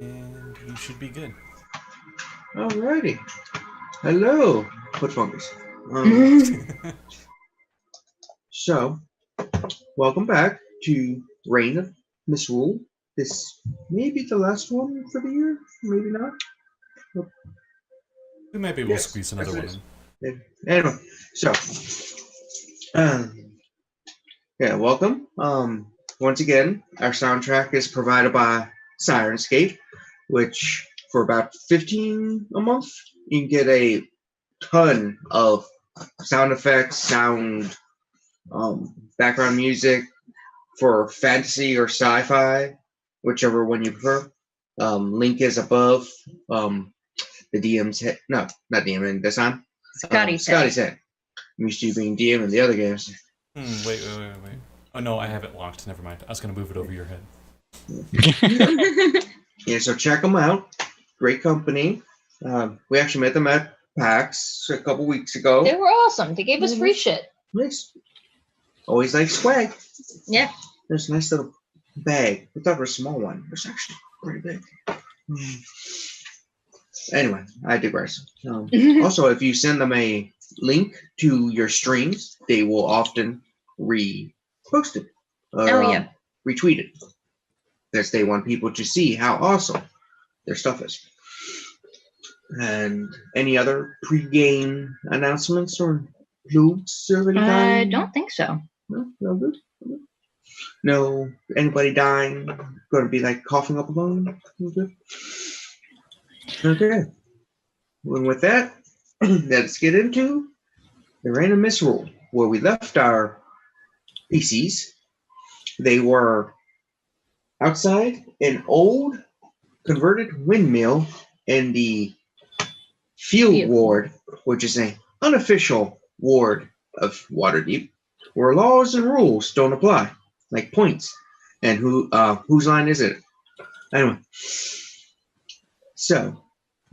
And you should be good. Alrighty. Hello, foot fungus. So, welcome back to Reign of Misrule. This may be the last one for the year, maybe not. We might be able to squeeze another one in. Anyway, so welcome. Once again, our soundtrack is provided by Sirenscape, which for about $15 a month, you can get a ton of sound effects, background music for fantasy or sci-fi, whichever one you prefer. Link is above. The DM's head. No, not DM this time. Scotty's head. I'm used to being DM in the other games. Wait. Oh no, I have it locked. Never mind. I was gonna move it over your head. Yeah, so check them out. Great company. We actually met them at PAX a couple weeks ago. They were awesome. They gave us free shit. Nice. Always like swag. Yeah. There's a nice little bag. I thought it was a small one. It's actually pretty big. Anyway, I digress. Also, if you send them a link to your streams, they will often repost it. Retweet it. Because they want people to see how awesome their stuff is. And any other pre-game announcements or plugs of any kind? I don't think so. No good? No, anybody dying? Going to be like coughing up a lung? No good? Okay. And with that, let's get into the Reign of Misrule, where we left our PCs. They were outside an old converted windmill in the Field Ward, which is an unofficial ward of Waterdeep, where laws and rules don't apply, like points. And whose line is it? Anyway. So,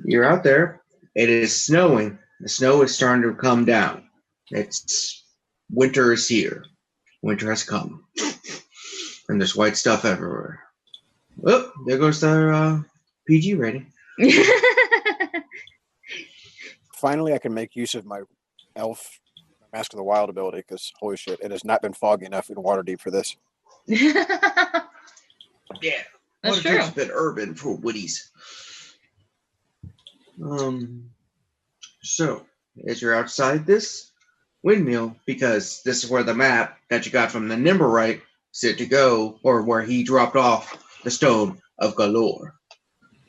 you're out there. It is snowing. The snow is starting to come down. Winter is here. Winter has come. And there's white stuff everywhere. Oh, there goes our PG rating. Finally, I can make use of my elf Mask of the Wild ability, because holy shit, it has not been foggy enough in Waterdeep for this. Yeah. That's true. Waterdeep's a bit urban for Woodies. So, as you're outside this windmill, because this is where the map that you got from the Nimberite said to go, or where he dropped off the Stone of Galore,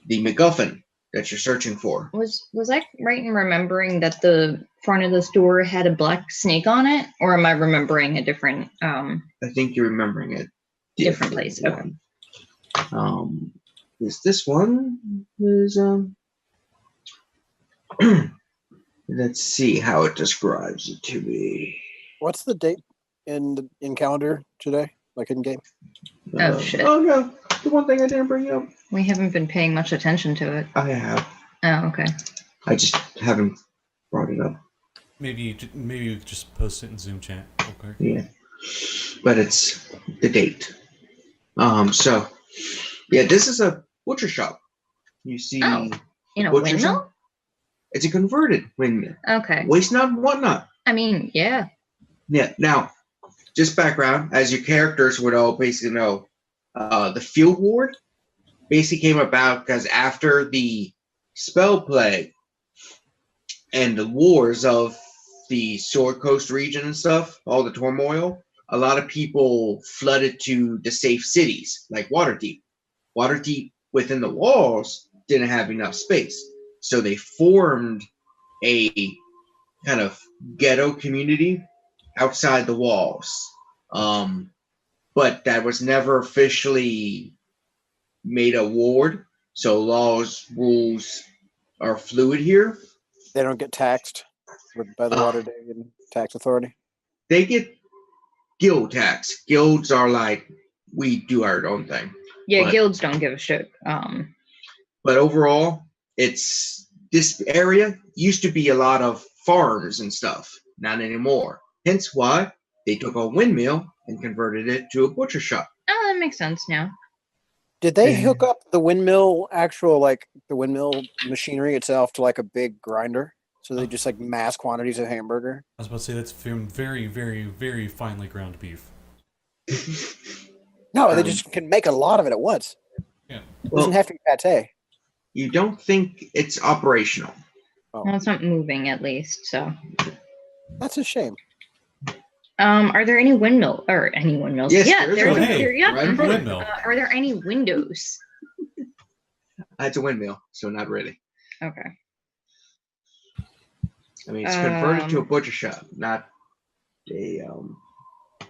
the MacGuffin that you're searching for. Was I right in remembering that the front of this door had a black snake on it, or am I remembering a different? I think you're remembering it. Different place. Okay. This one is let's see how it describes it to me. What's the date in calendar today? Like in game? Oh shit! Oh no, the one thing I didn't bring up. We haven't been paying much attention to it. I have. Oh, okay. I just haven't brought it up. Maybe you just post it in Zoom chat. Okay. Yeah, but it's the date. So yeah, this is a butcher shop. You see, in a windmill? Shop? It's a converted windmill. Okay. Waste not, whatnot. I mean, yeah. Yeah. Now, just background, as your characters would all basically know, the Field Ward basically came about because after the Spell Plague and the wars of the Sword Coast region and stuff, all the turmoil, a lot of people flooded to the safe cities like Waterdeep. Waterdeep within the walls didn't have enough space. So they formed a kind of ghetto community outside the walls. But that was never officially made a ward. So laws, rules are fluid here. They don't get taxed by the Waterdeep tax authority? They get guild tax. Guilds are like, we do our own thing. Yeah, guilds don't give a shit. But overall, this area used to be a lot of farms and stuff. Not anymore. Hence why they took a windmill and converted it to a butcher shop. Oh, that makes sense now. Did they hook up the windmill the windmill machinery itself to like a big grinder? So they just like mass quantities of hamburger? I was about to say that's very, very, very finely ground beef. No, they just can make a lot of it at once. Yeah. It doesn't have to be pate. You don't think it's operational? Well, it's not moving at least, so. That's a shame. Are there any any windmills? Yes, yeah, there's there's one. there, yeah. Right in front of Windmill. Are there any windows? It's a windmill, so not really. Okay. I mean, it's converted to a butcher shop, not a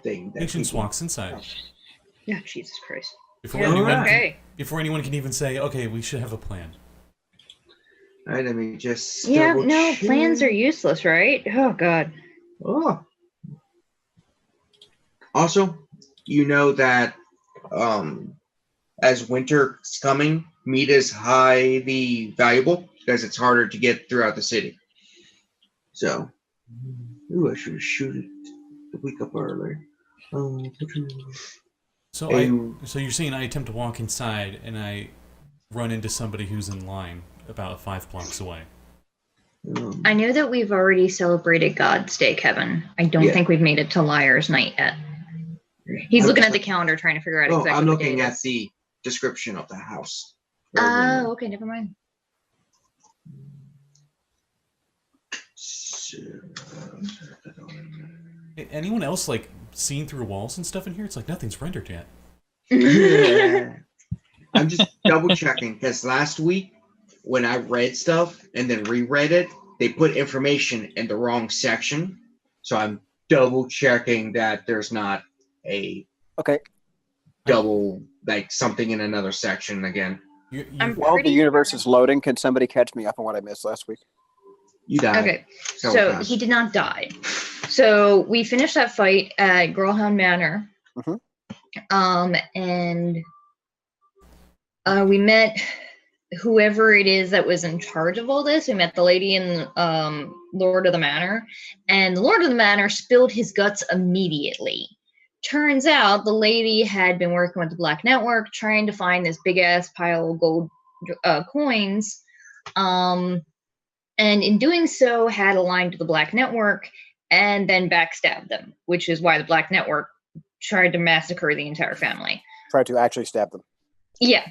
thing. Patience walks inside. Yeah, Jesus Christ. Before Yeah, anyone, okay. before anyone can even say, okay, we should have a plan. All right, let me just. Yeah, double no, check. plans are useless, right? Oh, God. Oh. Also, you know that as winter's coming, meat is highly valuable because it's harder to get throughout the city. So, I should have shoot it the week up earlier. So you're saying I attempt to walk inside and I run into somebody who's in line about 5 blocks away. I know that we've already celebrated God's Day, Kevin. I don't think we've made it to Liar's Night yet. He's looking at the calendar trying to figure out exactly I'm what looking day it at is. the description of the house. Oh, okay, never mind. Anyone else like seeing through walls and stuff in here? It's like nothing's rendered yet. Yeah. I'm just double checking because last week when I read stuff and then reread it, they put information in the wrong section. So I'm double checking that there's not a double, like something in another section again. While the universe is loading, can somebody catch me up on what I missed last week? You died. Okay, so he did not die. So we finished that fight at Girlhound Manor. And we met whoever it is that was in charge of all this. We met the lady in Lord of the Manor, and the Lord of the Manor spilled his guts immediately. Turns out the lady had been working with the Black Network trying to find this big ass pile of gold coins, and in doing so had aligned to the Black Network and then backstabbed them, which is why the Black Network tried to massacre the entire family. Tried to actually stab them. Yeah.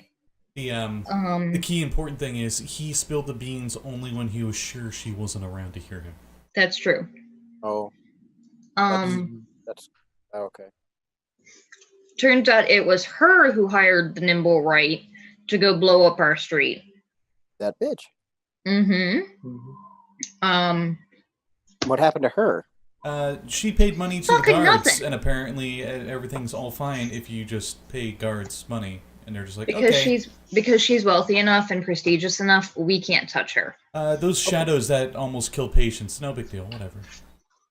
The key important thing is he spilled the beans only when he was sure she wasn't around to hear him. That's true. Oh. That's okay. Turns out it was her who hired the Nimble Right to go blow up our street. That bitch. What happened to her? She paid money to the Fucking guards, nothing. and apparently everything's all fine if you just pay guards money, and they're just like, because she's wealthy enough and prestigious enough, we can't touch her. Those shadows that almost kill patients, no big deal, whatever.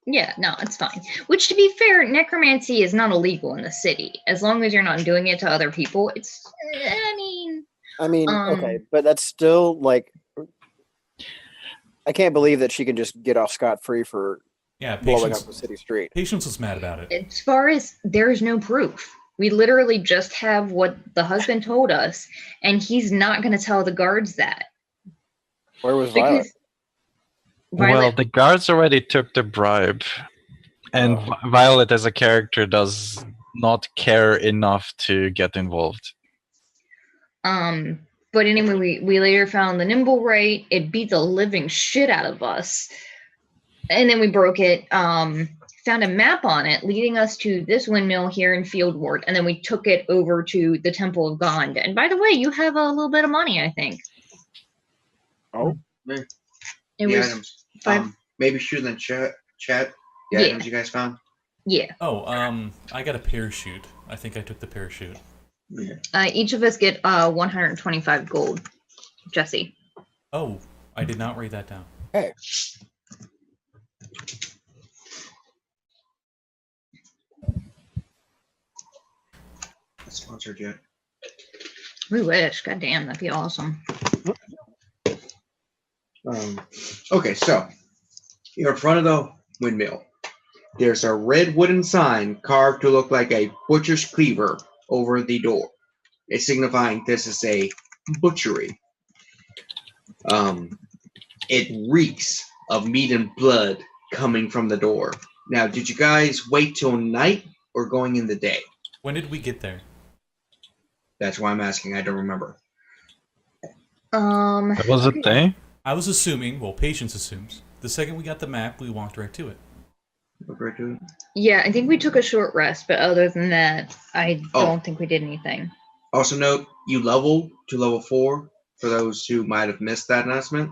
Yeah, no, it's fine. Which, to be fair, necromancy is not illegal in the city. As long as you're not doing it to other people, it's, okay, but that's still, like, I can't believe that she can just get off scot-free for blowing up the city street. Patience was mad about it. As far as there's no proof. We literally just have what the husband told us, and he's not going to tell the guards that. Where was Violet? Well, the guards already took the bribe, and Violet as a character does not care enough to get involved. But anyway, we later found the Nimble Right. It beat the living shit out of us. And then we broke it, found a map on it leading us to this windmill here in Fieldward. And then we took it over to the Temple of Gond. And by the way, you have a little bit of money, I think. Oh, it was items. Maybe shoot in the chat. The items you guys found. Yeah. Oh, I got a parachute. I think I took the parachute. Yeah. Each of us get 125 gold. Jesse. Oh, I did not write that down. Hey. Not sponsored yet. We wish. God damn, that'd be awesome. Okay, so you're in front of the windmill. there's a red wooden sign carved to look like a butcher's cleaver over the door. It's signifying this is a butchery. It reeks of meat and blood coming from the door. Now, did you guys wait till night or going in the day? When did we get there? That's why I'm asking. I don't remember. Was it day? I was assuming, well, Patience assumes, the second we got the map, we walked right to it. Look right to it. Yeah, I think we took a short rest, but other than that, I don't think we did anything. Also note, you level to level 4 for those who might have missed that announcement.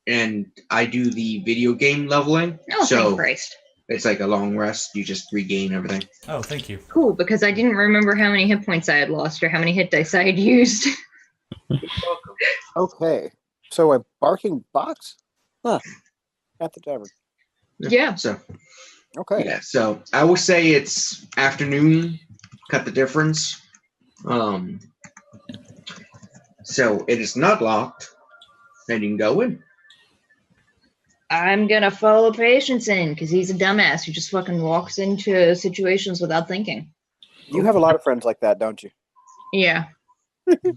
And I do the video game leveling. Oh, so thank Christ. it's like a long rest. You just regain everything. Oh, thank you. Cool, because I didn't remember how many hit points I had lost or how many hit dice I had used. Okay. So a barking box? Huh. At the tavern. Yeah. So Okay. yeah. So I will say it's afternoon. Cut the difference. So it is not locked. And you can go in. I'm gonna follow Patience in, because he's a dumbass who just fucking walks into situations without thinking. You have a lot of friends like that, don't you? Yeah.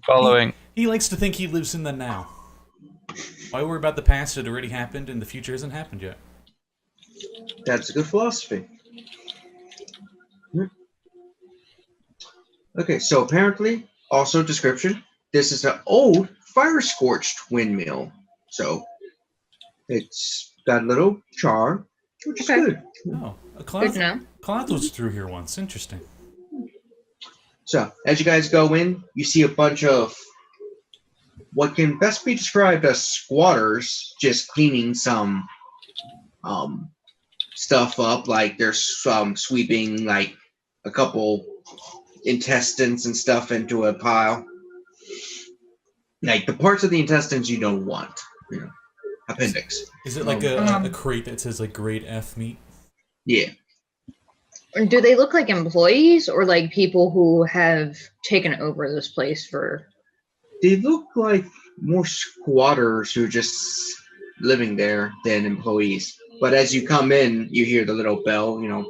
Following. He likes to think he lives in the now. Why worry about the past that already happened and the future hasn't happened yet? That's a good philosophy. Okay, so apparently, also description, this is an old fire-scorched windmill. So it's got a little char, which is Okay. good. Oh, a Good to know. Cloud was through here once. Interesting. So as you guys go in, you see a bunch of what can best be described as squatters just cleaning some stuff up. Like there's some sweeping like a couple intestines and stuff into a pile. Like the parts of the intestines you don't want, you know, appendix. Is it like a crate that says like grade F meat? Yeah. Do they look like employees or like people who have taken over this place for... They look like more squatters who are just living there than employees. But as you come in, you hear the little bell, you know,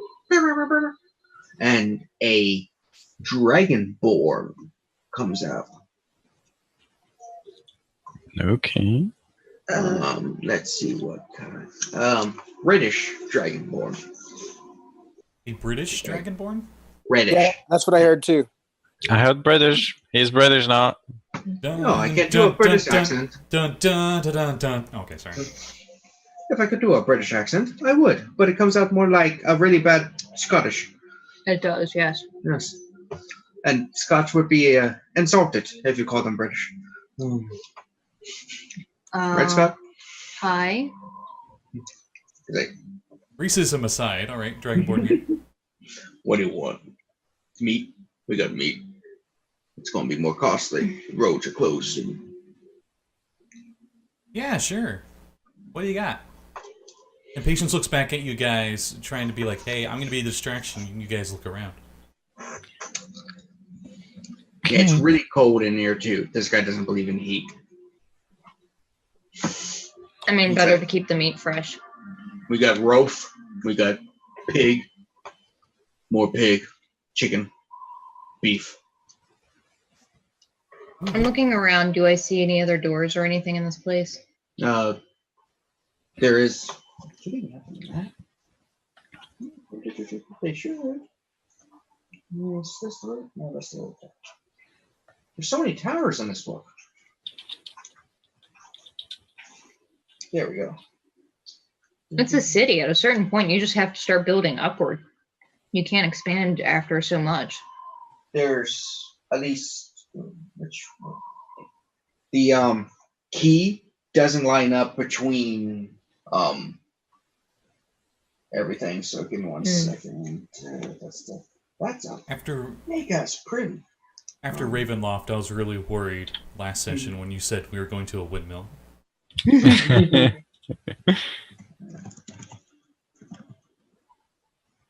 and a dragonborn comes out. Okay. Let's see what kind. British dragonborn. A British Dragonborn? Reddish. Yeah, that's what I heard too. I heard British. He's British now. Dun, No, I can't do a British accent. Dun, dun, dun, dun, dun. Okay, sorry. If I could do a British accent, I would. But it comes out more like a really bad Scottish. It does, yes. Yes. And Scotch would be insulted if you call them British. Right, Scott? Hi. Like, Racism aside, all right, Dragonborn here. what do you want? Meat? We got meat. It's going to be more costly. Roads are closed soon. Yeah, sure. What do you got? And Patience looks back at you guys, trying to be like, hey, I'm going to be a distraction. And you guys look around. Yeah, it's really cold in here, too. This guy doesn't believe in heat. I mean, better to keep the meat fresh. We got Rogh. We got pig. More pig. Chicken. Beef. I'm looking around. Do I see any other doors or anything in this place? There is. They should. Is this the right? No, that's the old. There's so many towers in this book. There we go. It's a city. At a certain point, you just have to start building upward. You can't expand after so much. There's at least which one? The key doesn't line up between everything. So give me one second. That's a After Vegas print. Ravenloft, I was really worried last session when you said we were going to a windmill.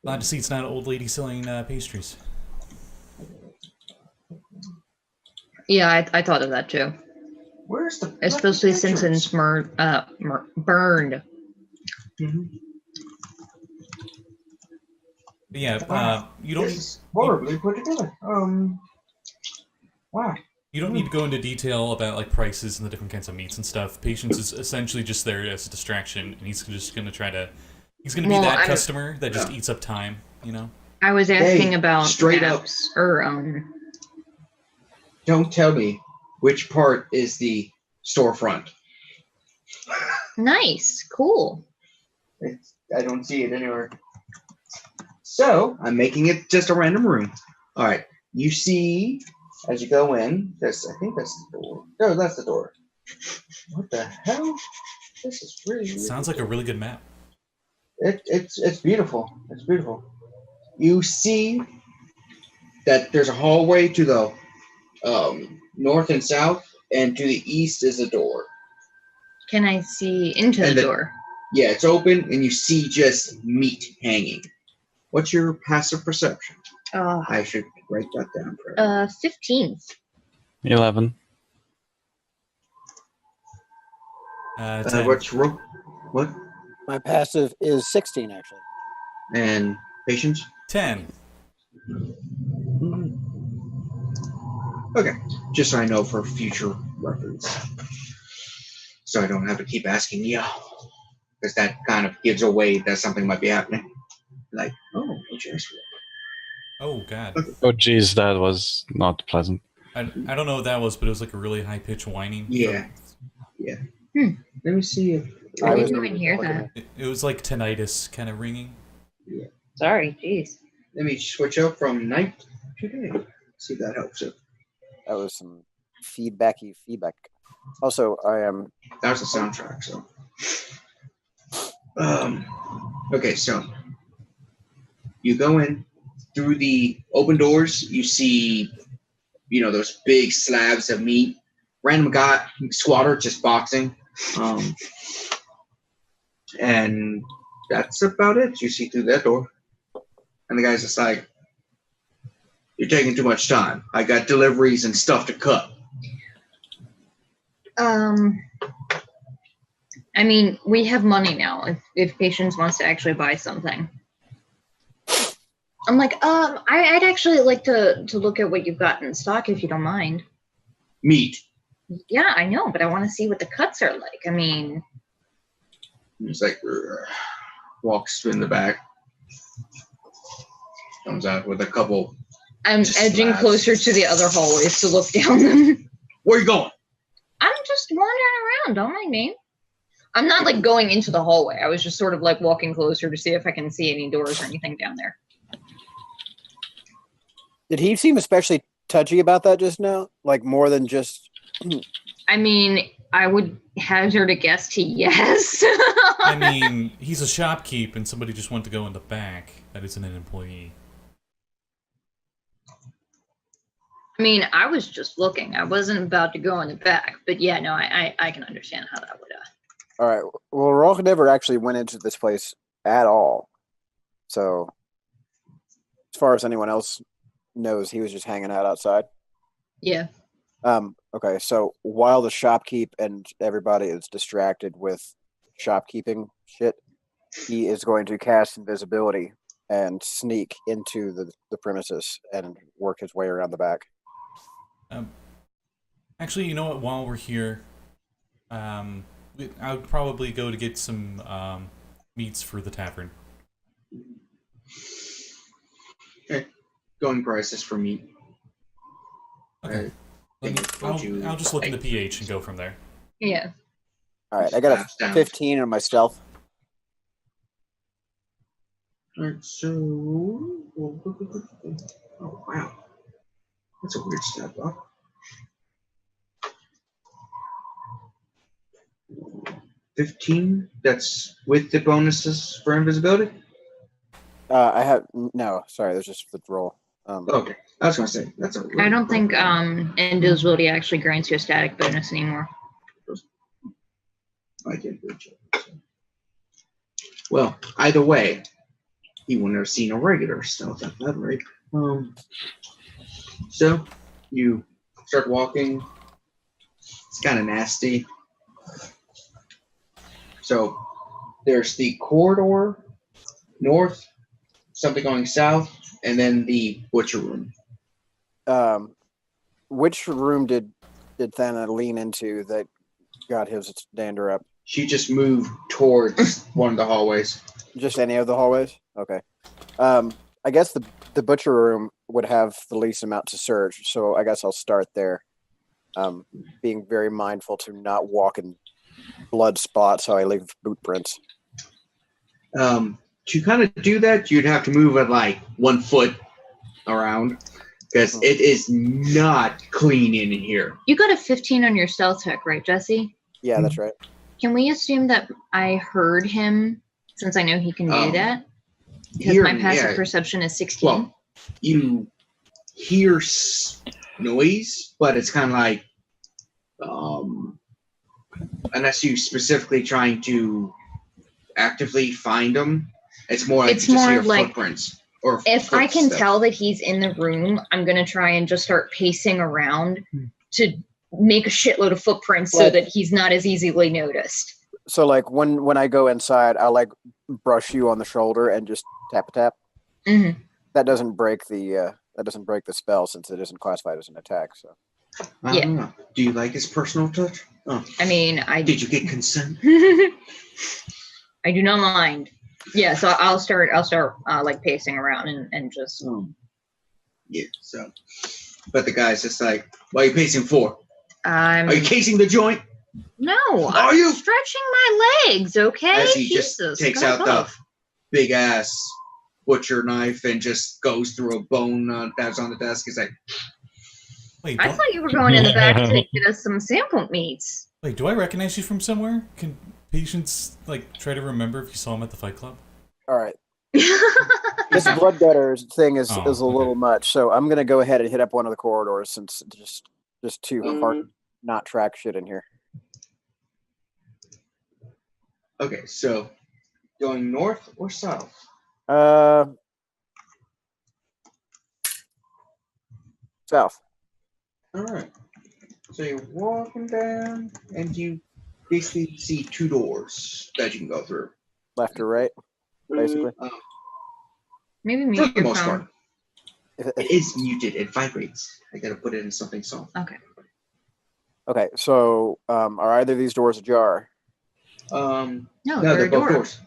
Glad to see it's not an old lady selling pastries. Yeah, I thought of that too. Where's the? Especially since it's burned. Mm-hmm. But yeah, Wow. you don't This need, is horribly put together. Wow. you don't need to go into detail about like prices and the different kinds of meats and stuff. Patience is essentially just there as a distraction, and he's just gonna try to. He's gonna be Well, that I'm- customer that just Yeah. eats up time. You know. I was asking Hey, about straight up. maps or Don't tell me which part is the storefront. Nice, cool. I don't see it anywhere. So I'm making it just a random room. All right. You see, as you go in, I think that's the door. No, that's the door. What the hell? This is really Sounds like a really good map. It's beautiful. It's beautiful. You see that there's a hallway to the north and south, and to the east is a door. Can I see into And the door? Yeah, it's open, and you see just meat hanging. What's your passive perception? I should write that down for you. 15. 11. 10. What's what? My passive is 16, actually. And patience? 10. Okay, just so I know for future reference. So I don't have to keep asking you. Because that kind of gives away that something might be happening. Like, oh, what's your answer? Oh god. Oh, geez, that was not pleasant. I don't know what that was, but it was like a really high pitched whining. Yeah. Let me see if I was didn't even hear looking that. at- It was like tinnitus kind of ringing. Sorry, jeez. let me switch up from night to day. See if that helps it. That was some feedback. Also, I am. That was the soundtrack, so. Okay, so you go in through the open doors. You see, those big slabs of meat. Random guy, squatter, just boxing, and that's about it. You see through that door, and the guy's just like, "You're taking too much time. I got deliveries and stuff to cut." I mean, we have money now. If Patience wants to actually buy something, I'm like, I'd actually like to look at what you've got in stock if you don't mind. Meat. Yeah, I know, but I want to see what the cuts are like. I mean, He's like, walks in the back, comes out with a couple. I'm Just edging slabs. closer to the other hallways to look down them. Where are you going? I'm just wandering around. Don't mind me. I'm not like going into the hallway. I was just sort of like walking closer to see if I can see any doors or anything down there. Did he seem especially touchy about that just now? Like more than just. I mean, I would hazard a guess to yes. I mean, he's a shopkeep and somebody just wanted to go in the back. That isn't an employee. I mean, I was just looking. I wasn't about to go in the back. But yeah, no, I can understand how that would. All right. Well, Rogh never actually went into this place at all. So, as far as anyone else knows, he was just hanging out outside. Yeah. Okay. So while the shopkeep and everybody is distracted with shopkeeping shit, he is going to cast invisibility and sneak into the premises and work his way around the back. Actually, you know what? While we're here, I would probably go to get some meats for the tavern. Okay. Going prices for meat. Okay. I'll just look in the PH and go from there. Yeah. All right. I got a 15 on my stealth. Alright, so. Oh, wow. That's a weird step up. $15. That's with the bonuses for invisibility? I have no. Sorry, there's just the roll. Okay. I was going to say, that's a. I don't think invisibility actually grants you a static bonus anymore. I did reach it. So. Well, either way, he wouldn't have seen a regular stealth at that rate. So you start walking. It's kind of nasty. So there's the corridor north, something going south, and then the butcher room. Which room did Thana lean into that got his dander up? She just moved towards one of the hallways. Just any of the hallways? Okay. I guess the butcher room would have the least amount to search, so I guess I'll start there. Being very mindful to not walk in blood spots, so I leave boot prints. To kind of do that, you'd have to move at like 1 foot around because it is not clean in here. You got a 15 on your stealth check, right, Jesse? Yeah, that's right. Can we assume that I heard him, since I know he can do that? Because my passive perception is 16. Well, you hear noise, but it's kind of like, unless you specifically trying to actively find them, it's more like It's you just more hear like footprints. Or if I can footsteps. tell that he's in the room, I'm going to try and just start pacing around to make a shitload of footprints so that he's not as easily noticed. So, like, when I go inside, I'll, like, brush you on the shoulder and just tap a tap. Mm-hmm. That doesn't break the spell since it isn't classified as an attack. So, I don't know. Do you like his personal touch? Oh. I mean, Did you get consent? I do not mind. Yeah, so I'll start like pacing around and just. Yeah. So, but the guy's just like, "What are you pacing for? Are you casing the joint?" No, Are I'm you? stretching my legs, okay? As he Jesus, just takes back out off. the big ass butcher knife and just goes through a bone that's on the desk. He's like, Wait, I thought you were going in the back to get us some sample meats. Wait, do I recognize you from somewhere? Can patients like try to remember if you saw him at the Fight Club? all right. This blood gutter thing is a little much, so I'm gonna go ahead and hit up one of the corridors since it's just too hard not track shit in here. okay, so going north or south? South. All right. So you're walking down, and you basically see 2 doors that you can go through. Left or right, basically. Maybe For mute the your most phone. part. It is muted. It vibrates. I gotta put it in something soft. Okay. Okay, so are either of these doors ajar? No, they're both door. doors.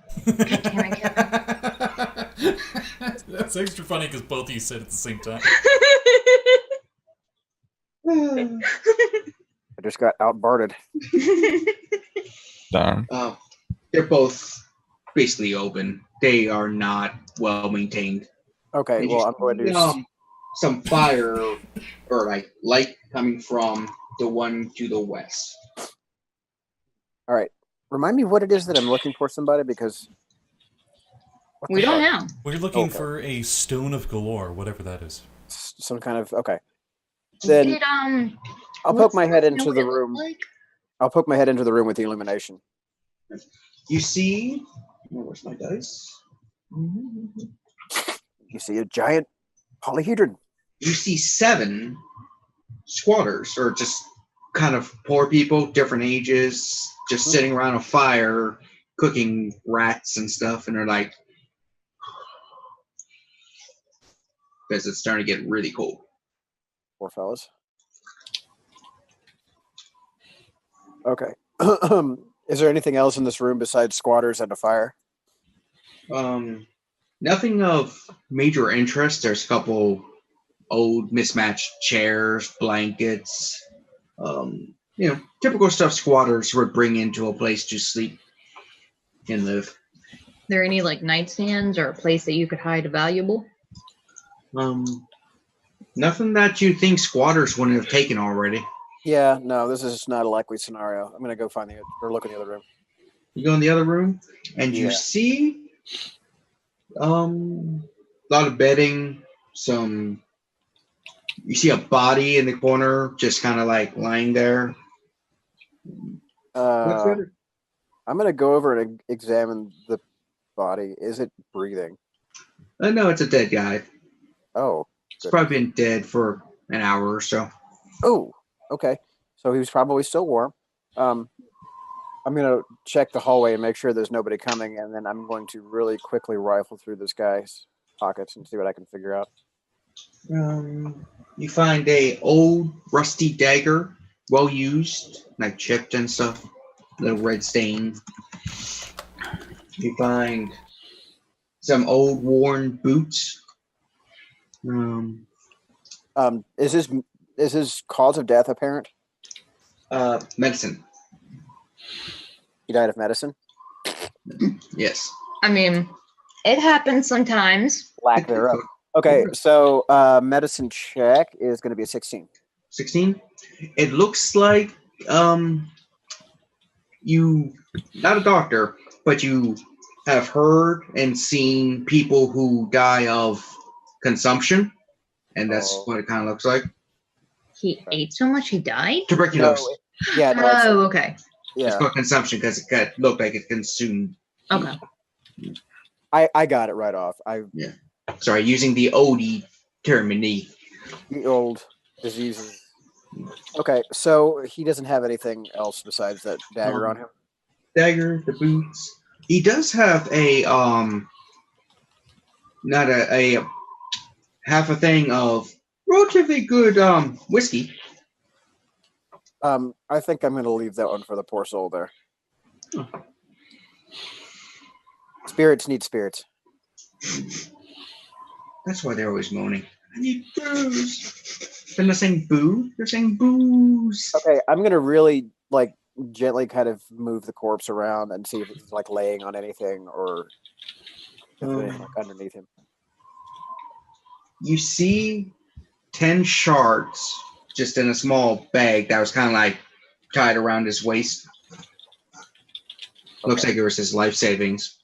That's extra funny because both of you said it at the same time. I just got outbarded. Darn. They're both basically open. They are not well maintained. Okay, well, I'm going to some fire or like light coming from the one to the west. All right. Remind me what it is that I'm looking for, somebody, because We don't know. We're looking for a stone of galore, whatever that is. some kind of Then I'll poke my head into the room. Like? I'll poke my head into the room with the illumination. You see, where's my dice? You see a giant polyhedron. You see 7 squatters, or just kind of poor people, different ages, just sitting around a fire, cooking rats and stuff, and they're like, because it's starting to get really cold. Poor fellas. Okay. Is there anything else in this room besides squatters and a fire? Nothing of major interest. There's a couple old mismatched chairs, blankets, typical stuff squatters would bring into a place to sleep and live. Are there any like nightstands or a place that you could hide a valuable? Nothing that you think squatters wouldn't have taken already. Yeah, no, this is not a likely scenario. I'm gonna go look in the other room. You go in the other room, and you see a lot of bedding. You see a body in the corner, just kind of like lying there. I'm gonna go over and examine the body. Is it breathing? No, it's a dead guy. Oh, it's probably been dead for an hour or so. Oh, okay. So he was probably still warm. I'm gonna check the hallway and make sure there's nobody coming, and then I'm going to really quickly rifle through this guy's pockets and see what I can figure out. You find a old rusty dagger, well used, like chipped and stuff, little red stain. You find some old worn boots. Is his cause of death apparent? Medicine. He died of medicine? Yes. I mean, it happens sometimes. Lack thereof. Okay, so medicine check is going to be a 16. 16. It looks like you, not a doctor, but you have heard and seen people who die of consumption, and that's what it kind of looks like. He ate so much he died? Tuberculosis. Oh, okay. Yeah. It's called consumption because it looked like it consumed. Okay. I got it right off. Sorry, using the OD termini. The old diseases. Okay, so he doesn't have anything else besides that dagger on him? Dagger, the boots. He does have a not a half a thing of relatively good whiskey. I think I'm going to leave that one for the poor soul there. Oh. Spirits need spirits. That's why they're always moaning. I need booze. They're not saying boo. They're saying booze. Okay, I'm going to really gently kind of move the corpse around and see if it's laying on anything or if there's anything underneath him. You see 10 shards just in a small bag that was kind of tied around his waist. Looks like it was his life savings.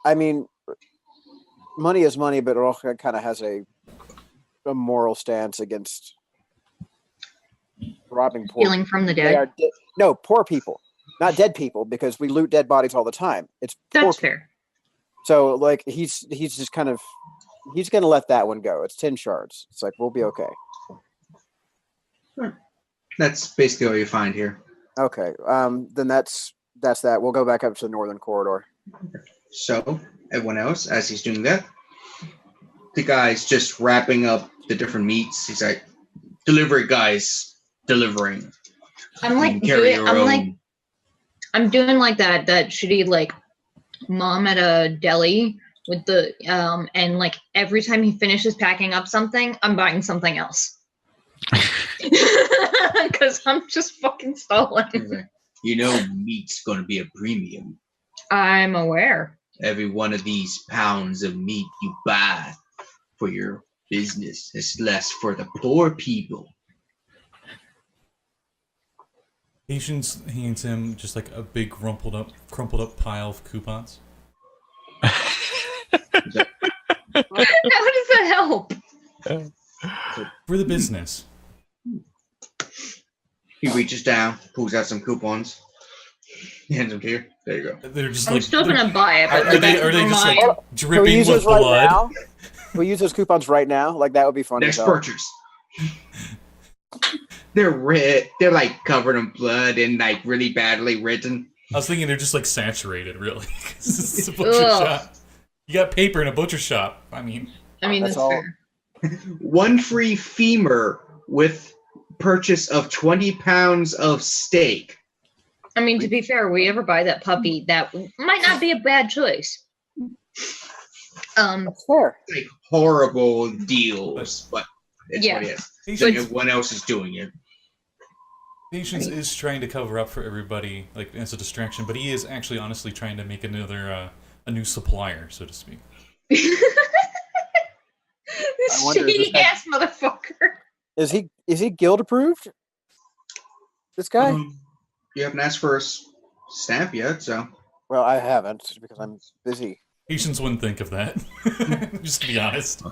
I mean, money is money, but Rogh kind of has a moral stance against robbing poor. Stealing from the dead. No, poor people, not dead people, because we loot dead bodies all the time. It's poor That's people. fair. So he's just kind of he's gonna let that one go. It's 10 shards. It's we'll be okay. That's basically all you find here. Okay. Then that's that. We'll go back up to the northern corridor. So everyone else, as he's doing that, the guy's just wrapping up the different meats. He's like, "Delivery guys, delivering." I'm You can carry your own. I'm doing that shitty mom at a deli with the and every time he finishes packing up something, I'm buying something else. Because I'm just fucking stalling. Meat's gonna be a premium. I'm aware. Every one of these pounds of meat you buy for your business is less for the poor people. Patience hands him just a big crumpled up pile of coupons. How does that help? For the business. He reaches down, pulls out some coupons, hands them to you. There you go. They're just I'm still gonna buy it. But Are they just dripping with right blood? now? We'll use those coupons right now. That would be fun. Next purchase. They're red. They're covered in blood and really badly written. I was thinking they're just saturated, really. This is a butcher shop. You got paper in a butcher shop. I mean, that's fair. One free femur with purchase of 20 pounds of steak. I mean, to be fair, we ever buy that puppy, that might not be a bad choice. That's fair. Horrible deals, but it's what it is. But everyone else is doing it. Patience is trying to cover up for everybody, as a distraction, but he is actually honestly trying to make a new supplier, so to speak. This shitty ass motherfucker. Is he guild approved? This guy? You haven't asked for a stamp yet, so. Well, I haven't because I'm busy. Patience wouldn't think of that. Just to be honest.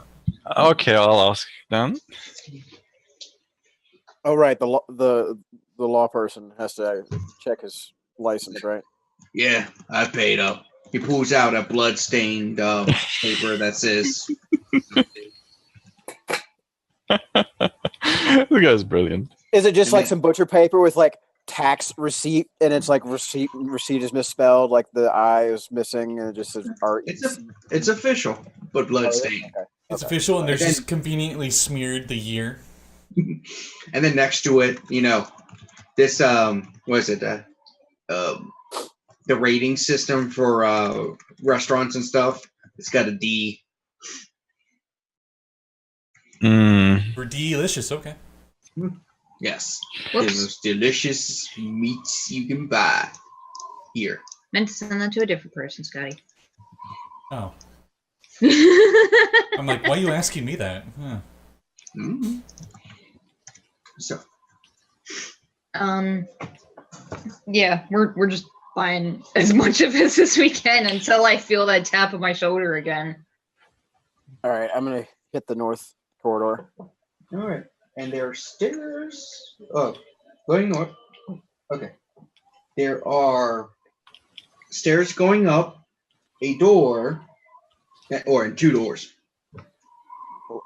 Okay, I'll ask then. Oh, right. The law person has to check his license, right? Yeah, I paid up. He pulls out a blood-stained paper that says... The guy's brilliant. Is it just some butcher paper with tax receipt, and it's like receipt is misspelled, like the I is missing, and it just says art. It's official, but bloodstained. Okay. It's official, and there's And then- just conveniently smeared the year. And then next to it, this what is it? The rating system for restaurants and stuff. It's got a D. For delicious, okay. Yes. Whoops. The most delicious meats you can buy here. Meant to send that to a different person, Scotty. Oh. I'm like, why are you asking me that? Huh. Mm-hmm. So. Yeah, we're just buying as much of this as we can until I feel that tap on my shoulder again. All right, I'm gonna hit the north corridor. All right. And there are stairs. Oh, going north. Okay. There are stairs going up, a door, or two doors.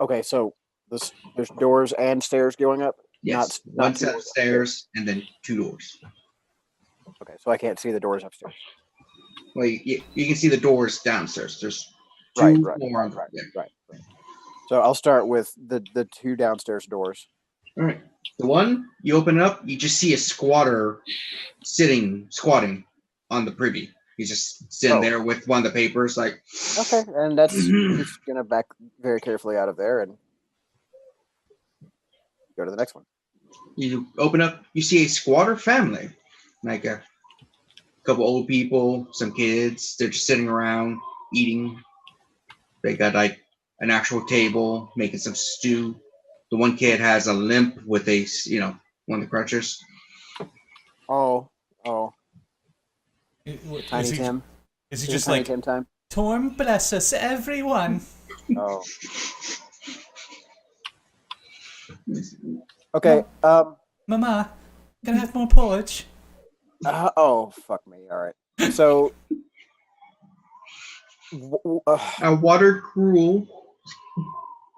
Okay, so there's doors and stairs going up. Yes. Not One two set of doors. stairs and then two doors. Okay, so I can't see the doors upstairs. Well, you can see the doors downstairs. There's two Right. more. Right. So I'll start with the two downstairs doors. All right. The one you open up, you just see a squatter squatting on the privy. He's just sitting there with one of the papers, like. Okay, and that's just gonna back very carefully out of there and go to the next one. You open up, you see a squatter family, like a couple old people, some kids. They're just sitting around eating. They got like an actual table, making some stew. The one kid has a limp with one of the crutches. Oh, Is Tiny he, Tim. is he Is it just Tiny like, Tim time? Torm bless us, everyone? Oh. Okay. Mama, can I have more porridge? Oh, fuck me. All right. So. A water gruel.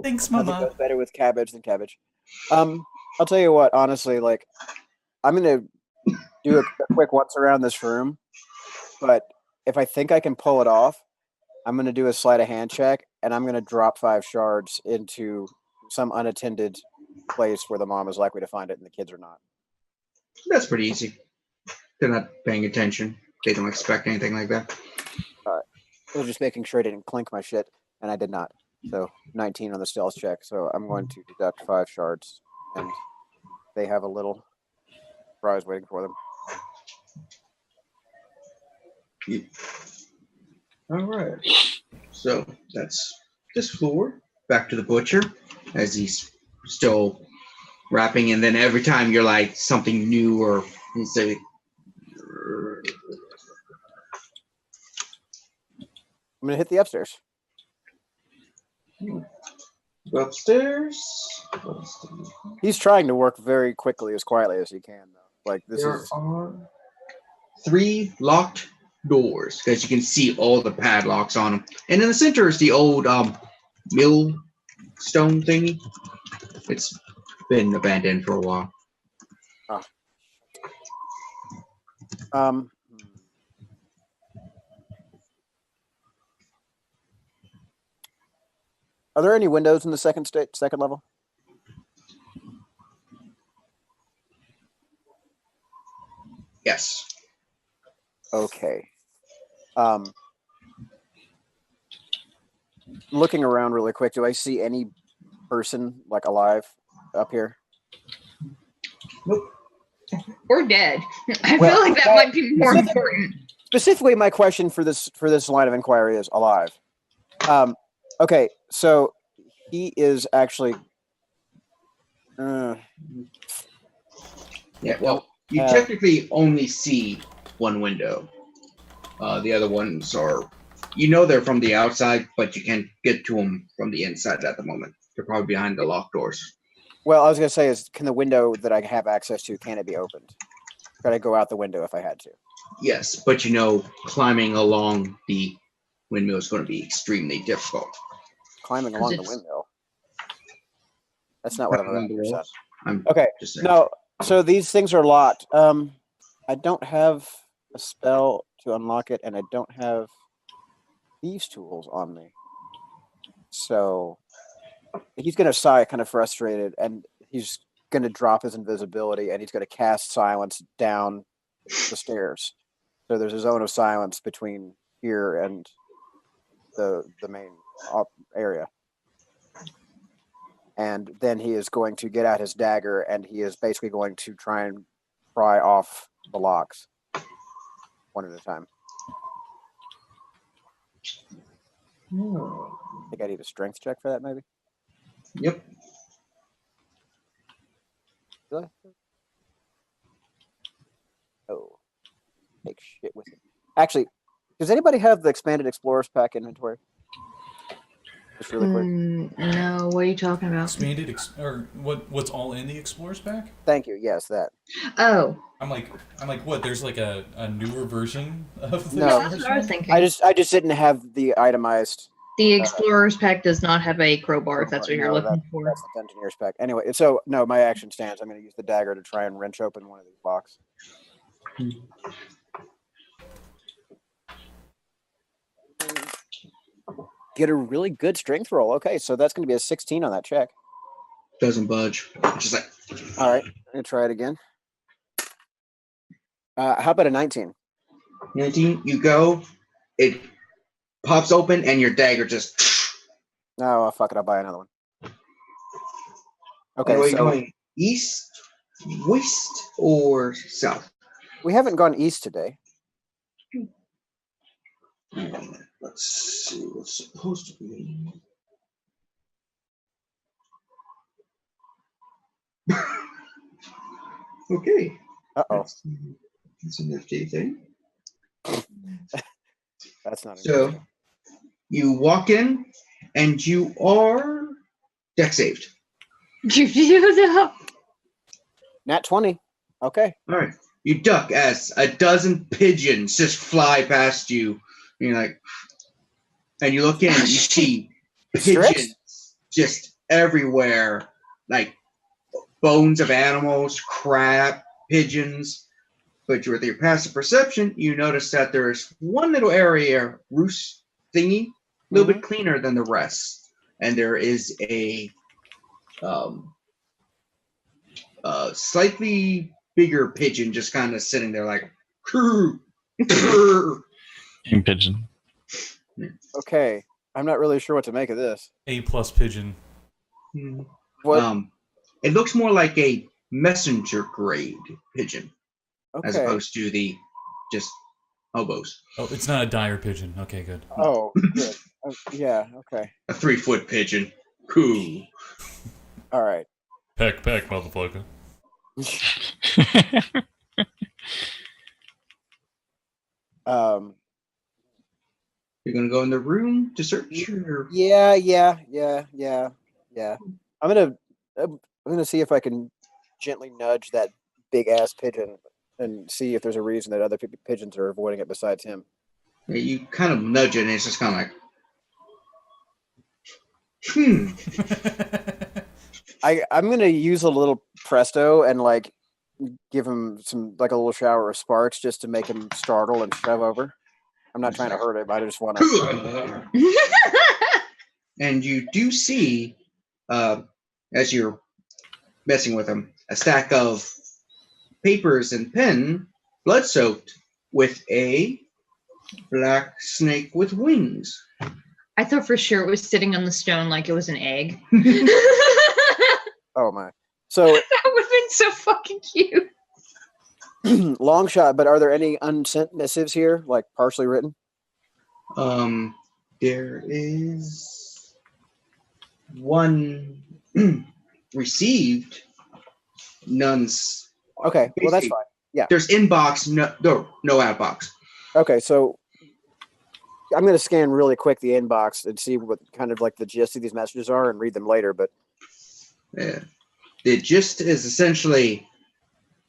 Thanks, Nothing Mama. goes better with cabbage than cabbage. I'll tell you what. Honestly, like, I'm gonna do a quick once around this room, but if I think I can pull it off, I'm gonna do a sleight of hand check, and I'm gonna drop 5 shards into some unattended place where the mom is likely to find it and the kids are not. That's pretty easy. They're not paying attention. They don't expect anything like that. All right. I was just making sure I didn't clink my shit, and I did not. So 19 on the stealth check. So I'm going to deduct 5 shards, and they have a little prize waiting for them. All right. So that's this floor. Back to the butcher as he's still wrapping, and then every time you're like something new or you say. I'm gonna hit the upstairs. Upstairs. He's trying to work very quickly, as quietly as he can, though. Like this There is. are 3 locked doors because you can see all the padlocks on them, and in the center is the old mill stone thingy. It's been abandoned for a while. Are there any windows in the second level? Yes. Okay. Looking around really quick, do I see any person like alive up here? Nope. We're dead. I Well, feel like that might be more important. Specifically, my question for this line of inquiry is alive. Okay, so he is actually. Yeah. Well, you technically only see one window. The other ones are, they're from the outside, but you can't get to them from the inside at the moment. They're probably behind the locked doors. Well, I was gonna say can the window that I have access to, can it be opened? Could I go out the window if I had to? Yes, but climbing along the windmill is going to be extremely difficult. Climbing along the windmill. That's not what I've ever said. I'm Okay. just saying. No, So these things are locked. I don't have a spell to unlock it, and I don't have thieves' tools on me. So he's going to sigh, kind of frustrated, and he's going to drop his invisibility, and he's going to cast silence down the stairs. So there's a zone of silence between here and the main area. And then he is going to get out his dagger, and he is basically going to try and pry off the locks one at a time. I think I need a strength check for that, maybe. Yep. Do I? Oh, take shit with it. Actually, does anybody have the expanded Explorers Pack inventory? Just really quick. No, what are you talking about? Expanded or what's all in the Explorers pack? Thank you. Yes, that. Oh. I'm like, what? There's like a newer version of the No. That's what I was thinking. I just didn't have the itemized. The Explorer's Pack does not have a crowbar, if that's what you're looking for. That's the Engineer's Pack. Anyway, so no, my action stands. I'm going to use the dagger to try and wrench open one of these locks. Get a really good strength roll. Okay, so that's going to be a 16 on that check. Doesn't budge. Just like. All right, I'm going to try it again. How about a 19? 19. You go. It pops open, and your dagger just. No, fuck it. I'll buy another one. Okay, Are we so going east, west, or south? we haven't gone east today. Let's see what's supposed to be. Okay. Uh-oh. That's a nifty thing. That's not So you walk in, and you are deck saved. Nat 20. Okay. All right. You duck as a dozen pigeons just fly past you. And you're like, and you look in, and you see pigeons just everywhere, like bones of animals, crab, pigeons. But with your passive perception, you notice that there's one little area, roost thingy, a little bit cleaner than the rest. And there is a slightly bigger pigeon just kind of sitting there like, King pigeon. Okay. I'm not really sure what to make of this. A+ pigeon. What? It looks more like a messenger grade pigeon as Okay. opposed to the just hobos. Oh, it's not a dire pigeon. Okay, good. Oh, good. Yeah, okay. A 3-foot pigeon. Cool. All right. Peck, motherfucker. You're gonna go in the room to search? Or? Yeah. I'm gonna see if I can gently nudge that big ass pigeon and see if there's a reason that other pigeons are avoiding it besides him. Yeah, you kind of nudge it, and it's just kind of like, I'm gonna use a little presto and like give him some like a little shower of sparks just to make him startle and shove over. I'm not trying to hurt him. I just want to. And you do see, as you're messing with him, a stack of papers and pen, blood-soaked, with a black snake with wings. I thought for sure it was sitting on the stone like it was an egg. Oh my! So that would have been so fucking cute. long shot. But are there any unsent missives here, like partially written? There is one received. None's. Okay, well that's fine. Yeah. There's inbox, no outbox. Okay, so I'm going to scan really quick the inbox and see what kind of like the gist of these messages are and read them later. But yeah, the gist is essentially,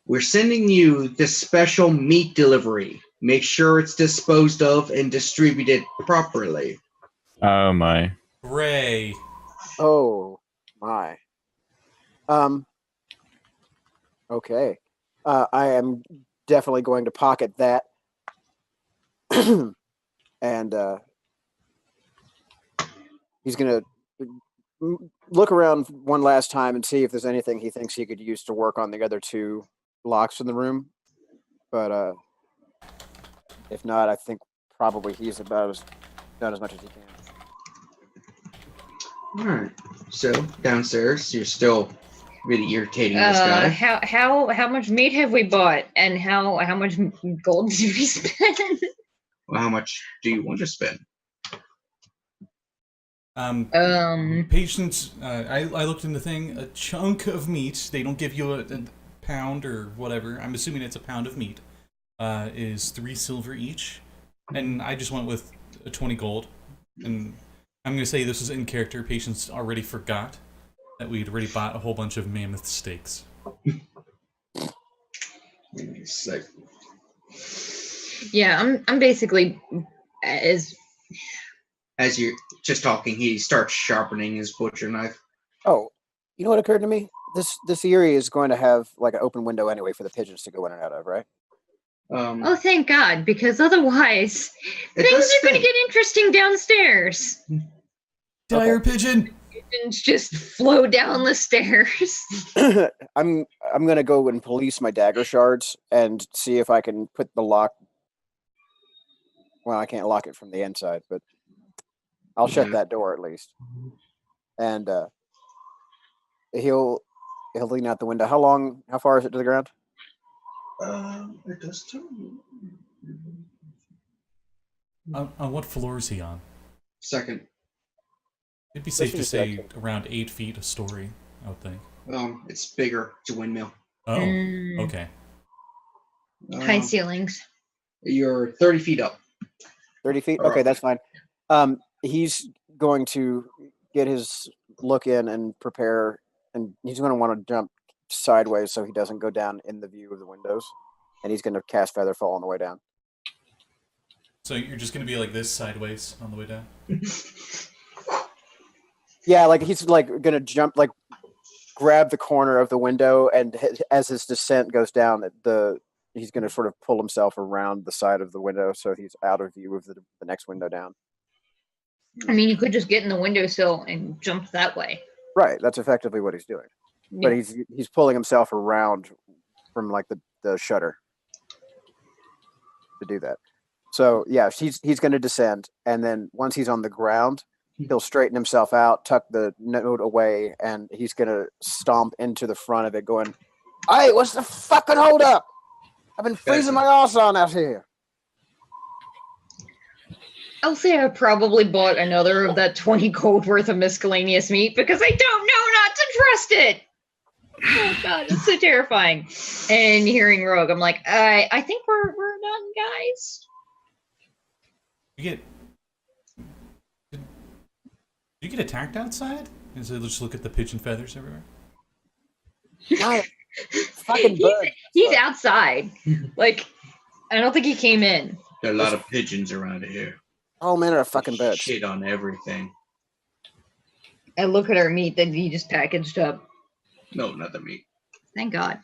we're sending you this special meat delivery. Make sure it's disposed of and distributed properly. Oh my. Ray. oh my. Okay. I am definitely going to pocket that. And he's going to look around one last time and see if there's anything he thinks he could use to work on the other two locks in the room. But if not, I think probably he's done as much as he can. All right. So downstairs, you're still really irritating this guy. How much meat have we bought, and how much gold did we spend? Well, how much do you want to spend? Patience. I looked in the thing. A chunk of meat. They don't give you a pound or whatever. I'm assuming it's a pound of meat. Is 3 silver each, and I just went with 20 gold. And I'm gonna say this is in character. Patience already forgot that we'd already bought a whole bunch of mammoth steaks. Yeah, I'm basically as you're just talking, he starts sharpening his butcher knife. Oh, you know what occurred to me? This area is going to have like an open window anyway for the pigeons to go in and out of, right? Oh, thank God, because otherwise things are going to get interesting downstairs. Dire pigeon. Pigeons just flow down the stairs. I'm going to go and police my dagger shards and see if I can put the lock. Well, I can't lock it from the inside, but I'll shut that door at least. And he'll lean out the window. How far is it to the ground? It does tell you. On what floor is he on? Second. It'd be safe to say around 8 feet a story, I would think. It's bigger. It's a windmill. Oh, okay. High ceilings. You're 30 feet up. 30 feet? Okay, that's fine. He's going to get his look in and prepare, and he's going to want to jump sideways so he doesn't go down in the view of the windows, and he's going to cast Featherfall on the way down. So you're just going to be like this sideways on the way down? Yeah, like he's like going to jump, like grab the corner of the window, and as his descent goes down, he's going to sort of pull himself around the side of the window so he's out of view of the next window down. I mean, you could just get in the windowsill and jump that way. Right, that's effectively what he's doing. Yeah. But he's pulling himself around from like the shutter to do that. So yeah, he's going to descend, and then once he's on the ground, he'll straighten himself out, tuck the note away, and he's going to stomp into the front of it going, "Hey, what's the fucking hold up? I've been freezing my ass on out here." I'll say I probably bought another of that 20 gold worth of miscellaneous meat because I don't know not to trust it. Oh God, it's so terrifying. And hearing Rogh, I'm like, I think we're done, guys. Do you get attacked outside? Is it just look at the pigeon feathers everywhere? Fucking bird. He's outside. Like, I don't think he came in. There are a lot of pigeons around here. Oh man, are fucking birds. Shit on everything. And look at our meat that he just packaged up. No, not the meat. Thank God.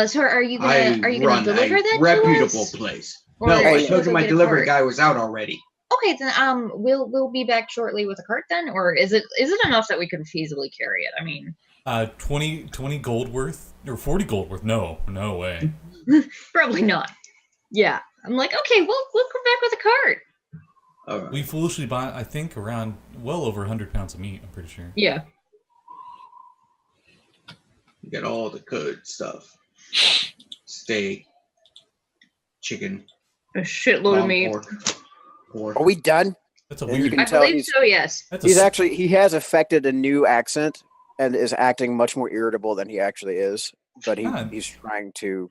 So are you gonna deliver that reputable to us? Place. Or no, I told you my delivery guy was out already. Okay, then we'll be back shortly with a cart then, or is it enough that we could feasibly carry it? I mean, 20 gold worth or 40 gold worth? No way. Probably not. Yeah, I'm like, okay, we'll come back with a cart. Right. We foolishly bought, I think, around well over 100 pounds of meat. I'm pretty sure. Yeah. You get all the good stuff: steak, chicken, a shitload of meat. Pork. Are we done? That's a weird. I believe so. Yes. He has affected a new accent and is acting much more irritable than he actually is. But he's trying to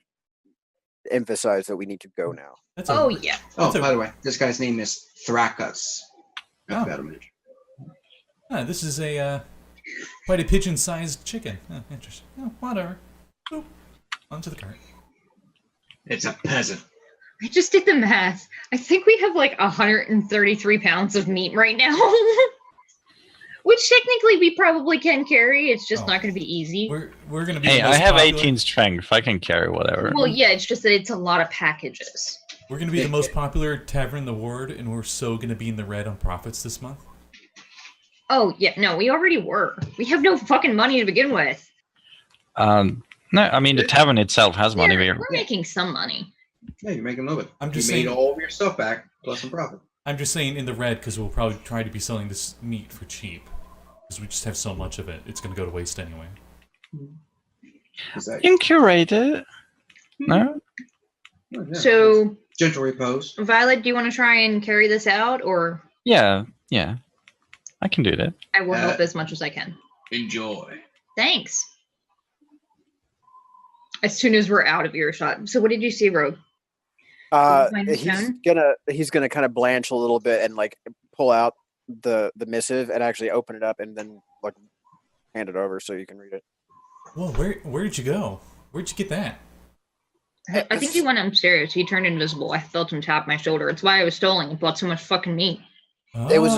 emphasize that we need to go now. Yeah. By the way, this guy's name is Thrakus. I forgot to mention. This is quite a pigeon-sized chicken. Interesting. Whatever. Boop. Onto the cart. It's a peasant. I just did the math. I think we have like 133 pounds of meat right now. Which technically we probably can carry. It's just not going to be easy. We're gonna be. Hey, the most I have popular. 18 strength. I can carry whatever. Well, yeah, it's just that it's a lot of packages. We're gonna be the most popular tavern in the ward, and we're so gonna be in the red on profits this month. Oh, yeah, no, we already were. We have no fucking money to begin with. No, I mean the tavern itself has money. We're making some money. Yeah, you're making a little bit. I'm just you saying, made all of your stuff back plus some profit. I'm just saying in the red because we'll probably try to be selling this meat for cheap because we just have so much of it. It's gonna go to waste anyway. That, You can curate it. No? oh, yeah. So, Gentle repose. Violet, do you want to try and carry this out, or Yeah. I can do that. I will help as much as I can? Enjoy. Thanks. As soon as we're out of earshot. So, what did you see, Rogh? He's gonna kind of blanch a little bit and like pull out the missive and actually open it up and then like hand it over so you can read it. Whoa, where did you go? Where'd you get that? I think he went upstairs. He turned invisible. I felt him tap my shoulder. It's why I was stolen. I bought so much fucking meat. Oh. It was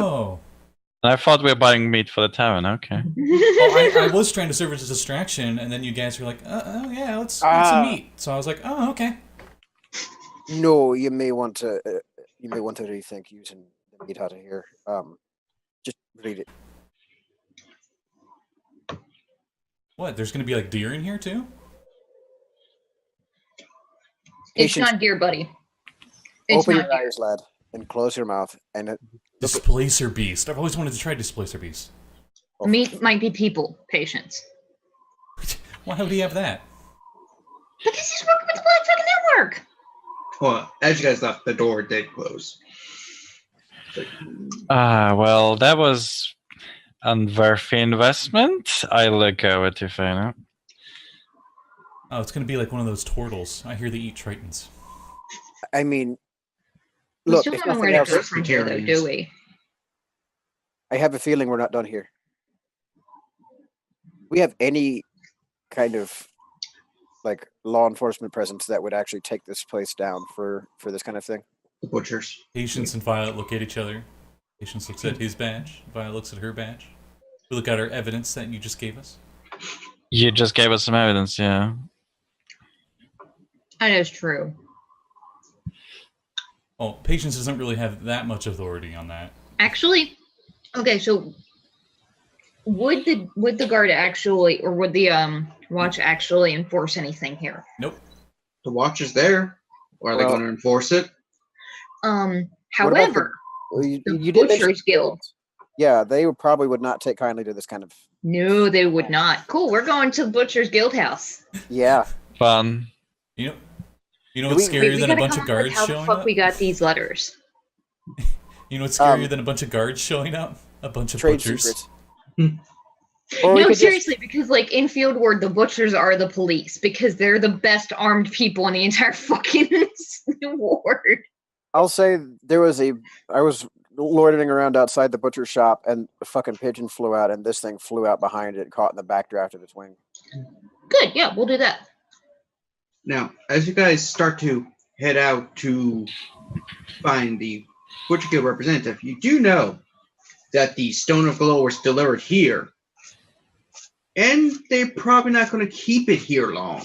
I thought we were buying meat for the tavern. Okay. I was trying to serve as a distraction, and then you guys were like, oh yeah, let's get some meat. So I was like, oh, okay. No, you may want to rethink using the meat out of here. Just read it. What, there's going to be like deer in here too? It's not deer, buddy. It's Open not your deer. eyes, lad, and close your mouth. And Displacer beast. I've always wanted to try displacer beast. Meat might be people. Patience. Why would he have that? Because he's working with the Black fucking Network. Well, as you guys left, the door did close. Well, that was unworthy investment. I'll go with you, Fana. Oh, it's going to be like one of those turtles. I hear they eat tritons. I mean, We look, still if don't know nothing where to go else, from here, though, do we? I have a feeling we're not done here. We have any kind of like law enforcement presence that would actually take this place down for this kind of thing. The butchers. Patience and Violet look at each other. Patience looks at his badge. Violet looks at her badge. We look at our evidence that you just gave us. You just gave us some evidence, yeah. That is true. Oh, Patience doesn't really have that much authority on that. Actually, okay, so would the guard actually, or would the watch actually enforce anything here? Nope. The watch is there. Or are they going to enforce it? However, You the did mention- Butchers Guild. Yeah, they probably would not take kindly to this kind of. No, they would not. Cool, we're going to the Butcher's Guild house. Yeah. Fun. You know what's scarier than a bunch of guards how showing the fuck up? we got these letters. You know what's scarier than a bunch of guards showing up? A bunch of Trade butchers. secrets. Or we No, could seriously, because like in Field Ward, the Butchers are the police because they're the best armed people in the entire fucking ward. I'll say I was loitering around outside the butcher shop and a fucking pigeon flew out and this thing flew out behind it, caught in the backdraft of its wing. Good, yeah, we'll do that. Now, as you guys start to head out to find the Butcher Guild representative, you do know that the Stone of Glow was delivered here. And they're probably not going to keep it here long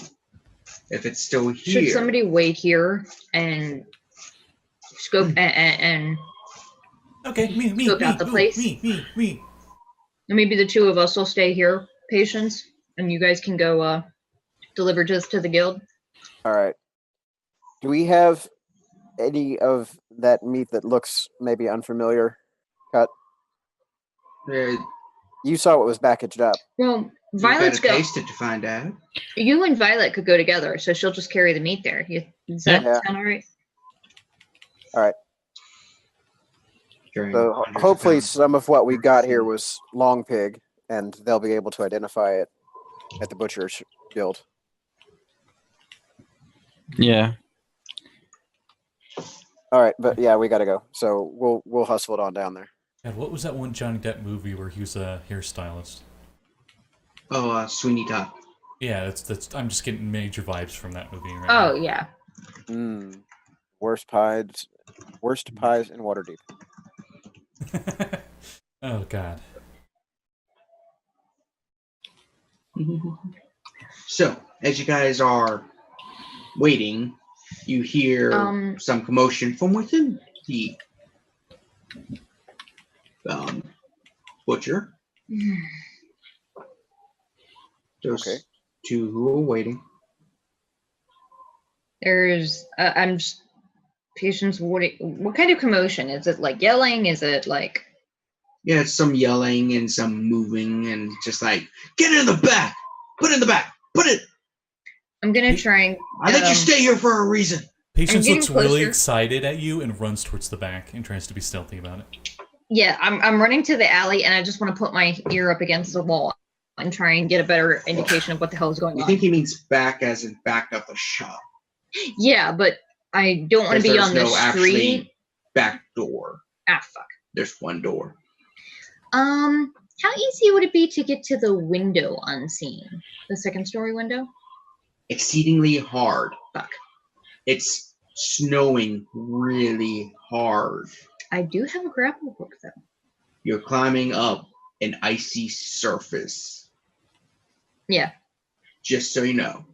if it's still here. Should somebody wait here and scope and Okay, me, Scope out the place. me. maybe the two of us will stay here, Patience, and you guys can go deliver just to the guild? All right. Do we have any of that meat that looks maybe unfamiliar cut? You saw what was packaged up. Well, You Violet's better go. taste it to find out. You and Violet could go together, so she'll just carry the meat there. Does that Yeah. sound all right? Carrying So hundreds of hopefully pounds. some of what we got here was long pig, and they'll be able to identify it at the butcher's guild. Yeah. All right, but yeah, we got to go. So we'll hustle it on down there. God, what was that one Johnny Depp movie where he was a hairstylist? Oh, Sweeney Todd. Yeah, that's. I'm just getting major vibes from that movie right Oh yeah. Worst pies in Waterdeep. now. Oh God. So, as you guys are waiting, you hear some commotion from within the butcher. There's Okay. two who are waiting. There's, I'm just, patients, what kind of commotion? Is it like yelling? Is it like... Yeah, it's some yelling and some moving and just like, get in the back! Put it in the back! Put it! I'm gonna try and... I let you stay here for a reason! Patience getting looks really closer. excited at you and runs towards the back and tries to be stealthy about it. Yeah, I'm running to the alley, and I just want to put my ear up against the wall and try and get a better indication of what the hell is going You on. think he means back as in back of the shop. Yeah, but I don't want to be on the street. Actually back door. Ah, fuck. There's one door. How easy would it be to get to the window unseen? The second story window? Exceedingly hard. Fuck. It's snowing really hard. I do have a grapple hook, though. You're climbing up an icy surface. Yeah. Just so you know.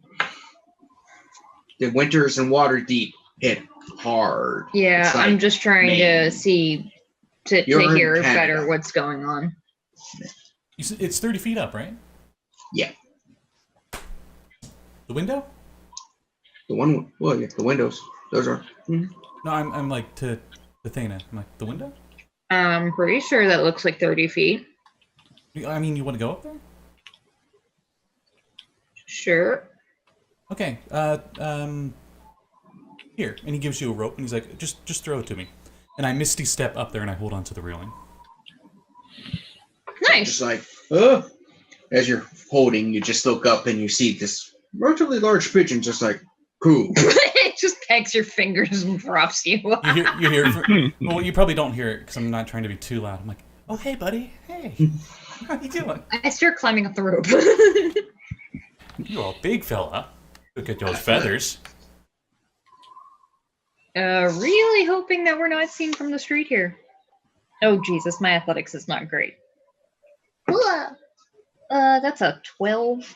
The winters and water deep hit hard. Yeah, It's like I'm just trying to see, to You're in hear Canada. better what's going on. It's 30 feet up, right? Yeah. The window? The one, well, yeah, the windows. Those are. No, I'm like to Thana. I'm like, the window? I'm pretty sure that looks like 30 feet. I mean, you want to go up there? Sure. Okay. Here, and he gives you a rope, and he's like, just throw it to me. And I misty step up there, and I hold on to the railing. Nice. Just like, as you're holding, you just look up and you see this relatively large pigeon, just like, cool. It just pecks your fingers and drops you. You hear well, you probably don't hear it because I'm not trying to be too loud. I'm like, oh, hey, buddy. Hey. How you doing? I start climbing up the rope. You're a big fella. Look at those feathers. Really hoping that we're not seen from the street here. Oh, Jesus, my athletics is not great. That's a 12.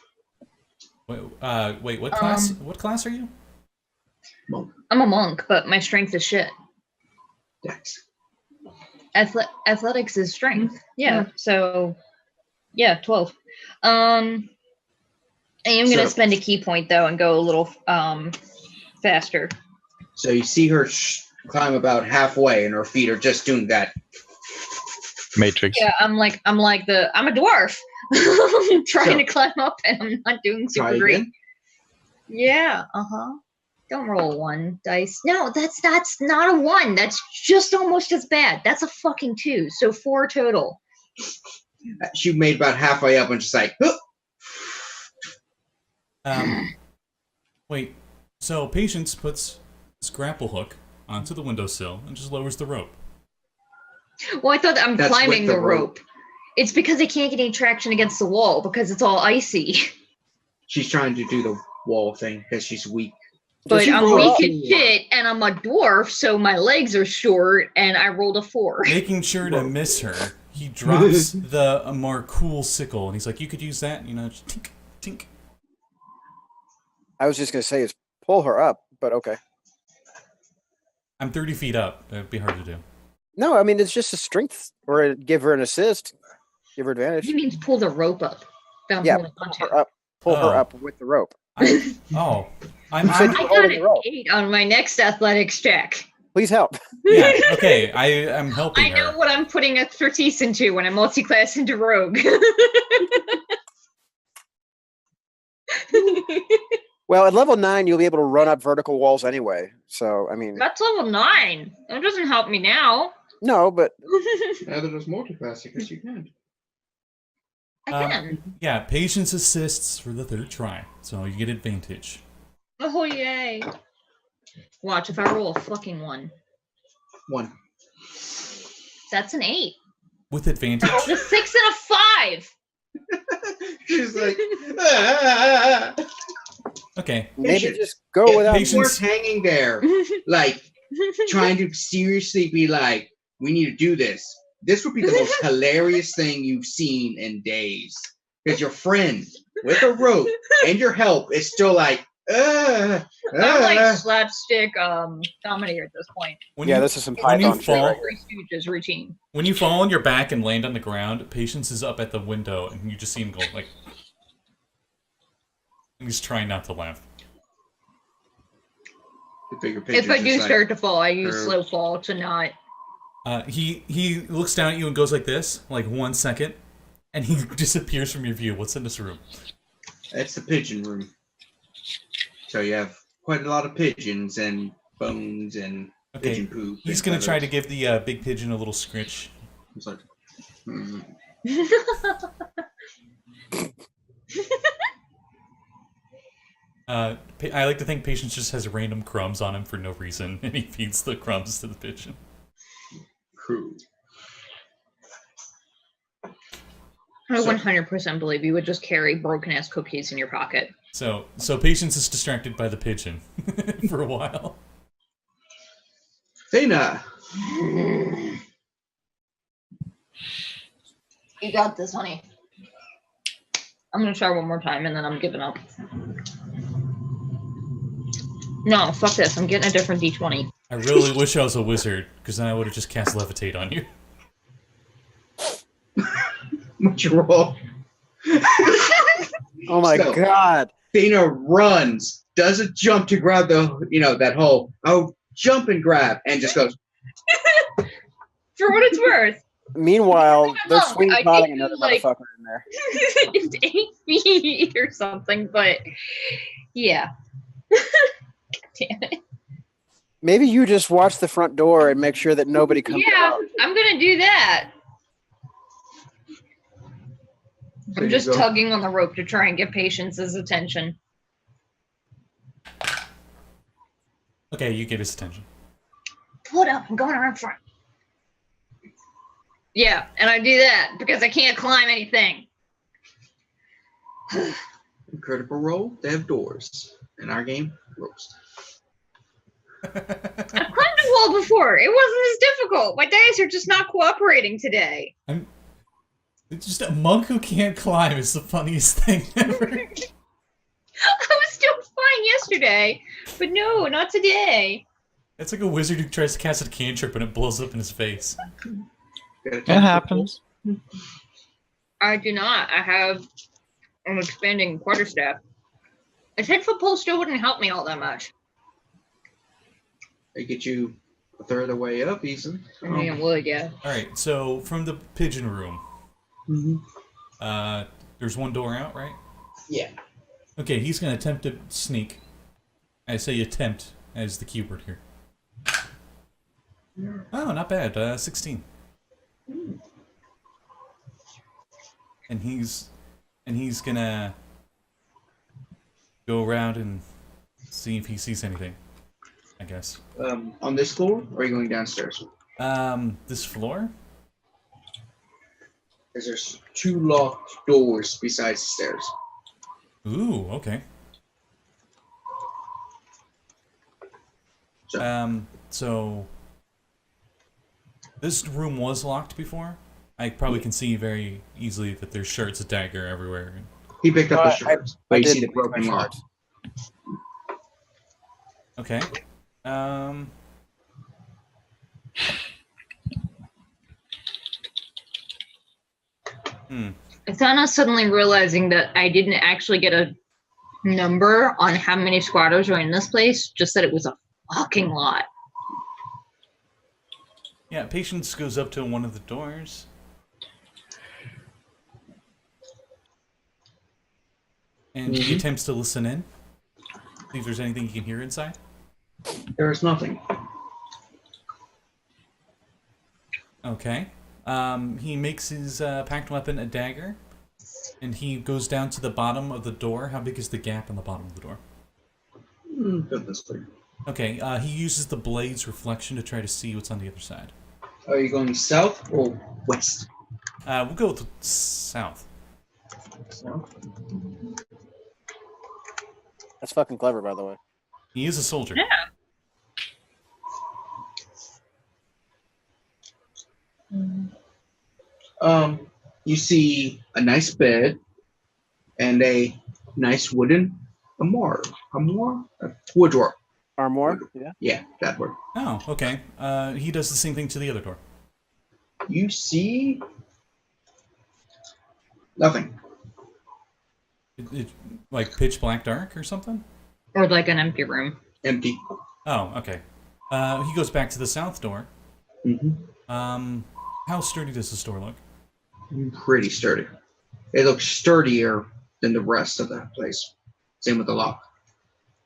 Wait, what class? What class are you? Monk. I'm a monk, but my strength is shit. Dex. Athletics is strength. Yeah, so yeah, 12. I am gonna spend a key point though and go a little faster. So you see her climb about halfway, and her feet are just doing that. Matrix. Yeah, I'm a dwarf. I'm trying to climb up and I'm not doing super great. Again. Yeah, Don't roll 1 dice. No, that's not a 1. That's just almost as bad. That's a fucking 2. So 4 total. She made about halfway up and just like, Wait. So Patience puts this grapple hook onto the windowsill and just lowers the rope. Well, I thought I'm That's climbing with the the rope. It's because I can't get any traction against the wall because it's all icy. she's trying to do the wall thing because she's weak. But you I'm roll weak up? as shit, and I'm a dwarf, so my legs are short, and I rolled a 4. Making sure to miss her, he drops the more cool sickle, and he's like, you could use that, just tink, tink. I was just gonna say is pull her up, but okay. I'm 30 feet up. It'd be hard to do. No, I mean it's just a strength or give her an assist, give her advantage. He means pull the rope up. That I'm Yeah, holding onto. pull her up with the rope. I'm You said I got holding an the rope. 8 on my next athletics check. Please help. yeah, okay, I am helping I know her. what I'm putting expertise into when I multi-class into rogue. Well, at level 9, you'll be able to run up vertical walls anyway. So, I mean, That's level 9. That doesn't help me now. no, but Neither does multi-class because you can. I can. Yeah, Patience assists for the 3rd try, so you get advantage. Oh, yay. Watch if I roll a fucking 1. 1. That's an 8. With advantage? The 6 and a 5. She's like, Okay. maybe Patience. just go without. Patience. We're hanging there, like, trying to seriously be like, we need to do this. This would be the most hilarious thing you've seen in days. Because your friend with a rope and your help is still like, I'm like slapstick Dominator at this point. This is some when you Python shit fall, right Three Stooges routine. when you fall on your back and land on the ground, Patience is up at the window, and you just see him go like, and he's trying not to laugh. If I do start to fall, I use slow fall to not. He looks down at you and goes like this, like 1 second, and he disappears from your view. What's in this room? That's the pigeon room. So you have quite a lot of pigeons and bones and pigeon poop. He's gonna try to give the big pigeon a little scritch. It's like, I like to think Patience just has random crumbs on him for no reason, and he feeds the crumbs to the pigeon. Cool. I 100% believe you would just carry broken-ass cookies in your pocket. So Patience is distracted by the pigeon for a while. Thana! You got this, honey. I'm gonna try one more time, and then I'm giving up. No, fuck this. I'm getting a different D20. I really wish I was a wizard, because then I would have just cast Levitate on you. What's your roll? Oh my god. Thana runs, doesn't jump to grab that hole. Oh, jump and grab, and just goes. For what it's worth. Meanwhile, they're sweet potting another like, motherfucker in there. It's 8 feet or something, but yeah. Damn it. Maybe you just watch the front door and make sure that nobody comes out. Yeah, I'm gonna do that. I'm just tugging on the rope to try and get Patience's attention. Okay, you get his attention. Pull it up. I'm going around front. Yeah, and I do that because I can't climb anything. Critical roll, they have doors. In our game, ropes. I've climbed a wall before. It wasn't as difficult. My dice are just not cooperating today. It's just a monk who can't climb is the funniest thing ever. I was still fine yesterday, but no, not today. It's like a wizard who tries to cast a cantrip and it blows up in his face. It happens. I do not. I have an expanding quarterstaff. A 10-foot pole still wouldn't help me all that much. They get you a third of the way up, easily. I mean, it would, yeah. Alright, so from the pigeon room, there's one door out, right? Yeah. Okay, he's going to attempt to sneak. I say attempt as the keyword here. Oh, not bad. 16. And he's gonna go around and see if he sees anything, I guess. On this floor, or are you going downstairs? This floor? Because there's 2 locked doors besides the stairs. Ooh, okay. So this room was locked before. I probably can see very easily that there's shards of dagger everywhere. He picked up the shards, but you see the pick broken my lock. Okay. Thana suddenly realizing that I didn't actually get a number on how many squatters are in this place, just that it was a fucking lot. Yeah, Patience goes up to one of the doors. And he attempts to listen in. See if there's anything he can hear inside. There is nothing. Okay. He makes his packed weapon a dagger. And he goes down to the bottom of the door. How big is the gap in the bottom of the door? Good this way. Okay, he uses the blade's reflection to try to see what's on the other side. Are you going south or west? We'll go with south. South. That's fucking clever, by the way. He is a soldier. Yeah. You see a nice bed, and a nice wooden armoire. Woodwork. Armoire? Yeah. Yeah, that word. Oh, okay. He does the same thing to the other door. You see nothing. Like pitch black dark or something? Or like an empty room. Empty. Oh, okay. He goes back to the south door. Mm-hmm. How sturdy does this door look? Pretty sturdy. It looks sturdier than the rest of the place. Same with the lock.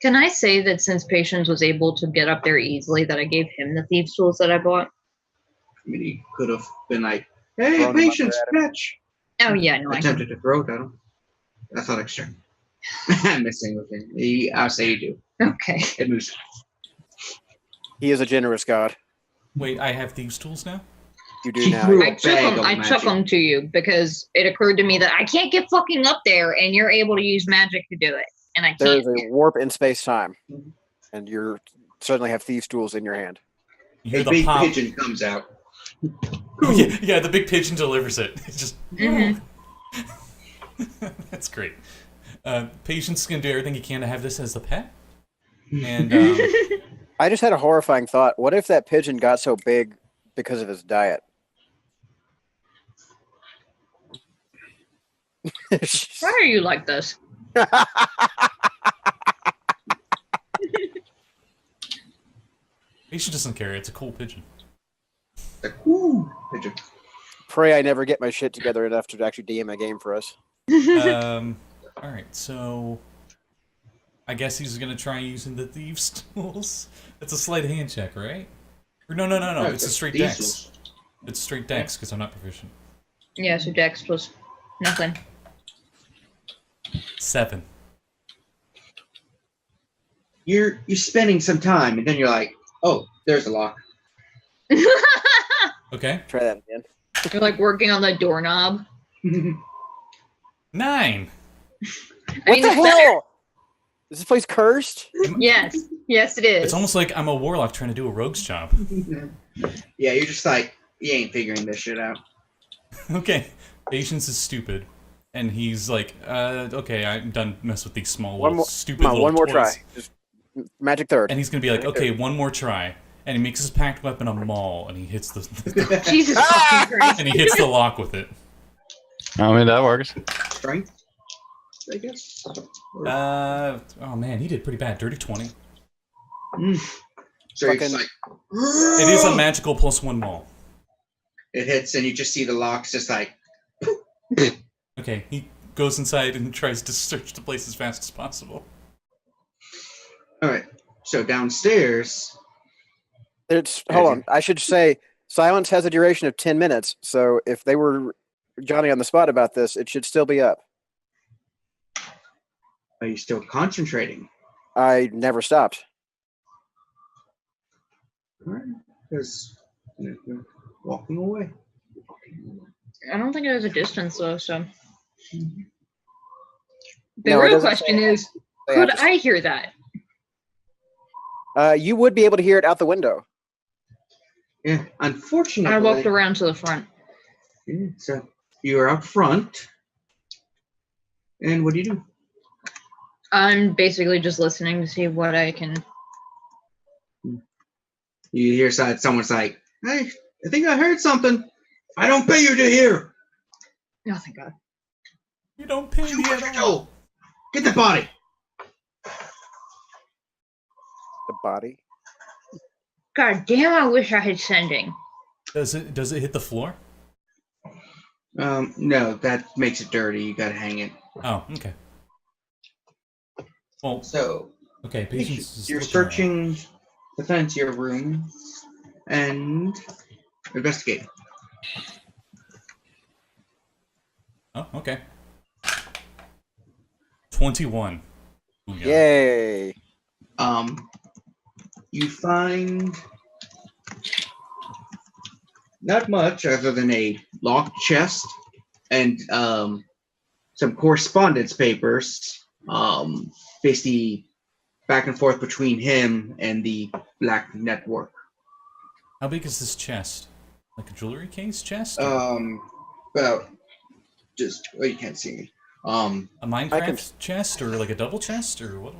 Can I say that since Patience was able to get up there easily, that I gave him the thieves' tools that I bought? I mean, he could have been like, "Hey, Thrown him up Patience, there at him. catch!" Oh yeah, no, I can. Attempted to throw it at him. I thought extra. I'm missing with him. I'll say you do. Okay. It moves. He is a generous god. Wait, I have thieves' tools now? You do now. threw I a bag of I magic. took them to you because it occurred to me that I can't get fucking up there, and you're able to use magic to do it, and I There can't. is a warp in space-time, and you suddenly have thieves' tools in your hand. You hear A the big pop. pigeon comes out. Yeah, the big pigeon delivers it. It's just. Mhm. That's great. Patience is going to do everything he can to have this as the pet. And I just had a horrifying thought. What if that pigeon got so big because of his diet? Why are you like this? Patience doesn't care. It's a cool pigeon. Like, whoo, pigeon. Pray I never get my shit together enough to actually DM a game for us. All right, so I guess he's going to try using the thieves' tools. It's a sleight of hand check, right? Or no. It's a straight These dex. It's straight dex because I'm not proficient. Yeah, so Dex was nothing. 7. You're spending some time, and then you're like, "Oh, there's a lock." Okay. Try that again. You're like working on the doorknob. 9. What the hell? Is this place cursed? Yes, it is. It's almost like I'm a warlock trying to do a rogue's job. Yeah, you're just like, you ain't figuring this shit out. Okay. Patience is stupid. And he's like, okay, I'm done messing with these small One little more, stupid come on, little one more toys. try. Just magic third. And he's gonna be like, Magic okay, third. one more try. And he makes his packed weapon a maul, and he hits the Jesus fucking Christ. and he hits the lock with it. I mean, that works. Strength, I guess. Or- Oh man, he did pretty bad. Dirty 20. So you're just Fucking- like, It is a magical +1 maul. It hits, and you just see the locks just like, Okay, he goes inside and tries to search the place as fast as possible. all right. So downstairs, Hold on. I should say silence has a duration of 10 minutes. So if they were Johnny on the spot about this, it should still be up. are you still concentrating? I never stopped. All right, because you're walking away. I don't think there's a distance though, so. The No, it real doesn't question say- is, They could have to- I hear that? You would be able to hear it out the window. Yeah, unfortunately. I walked around to the front. Yeah, so you're out front, and what do you do? I'm basically just listening to see what I can. You hear someone's like, "Hey, I think I heard something. I don't pay you to hear. Oh, thank God. You don't pay me at all. Get the body." The body. God damn! I wish I had sending. Does it hit the floor? No, that makes it dirty. You gotta hang it. Oh, okay. Well, So okay. Patience is you're looking around. searching the fancier room and investigate. Oh, okay. 21. Ooh, yeah. Yay. You find not much other than a locked chest and some correspondence papers, basically back and forth between him and the Black Network. How big is this chest? Like a jewelry case chest? Well, just well, you can't see me. A Minecraft chest or like a double chest or what?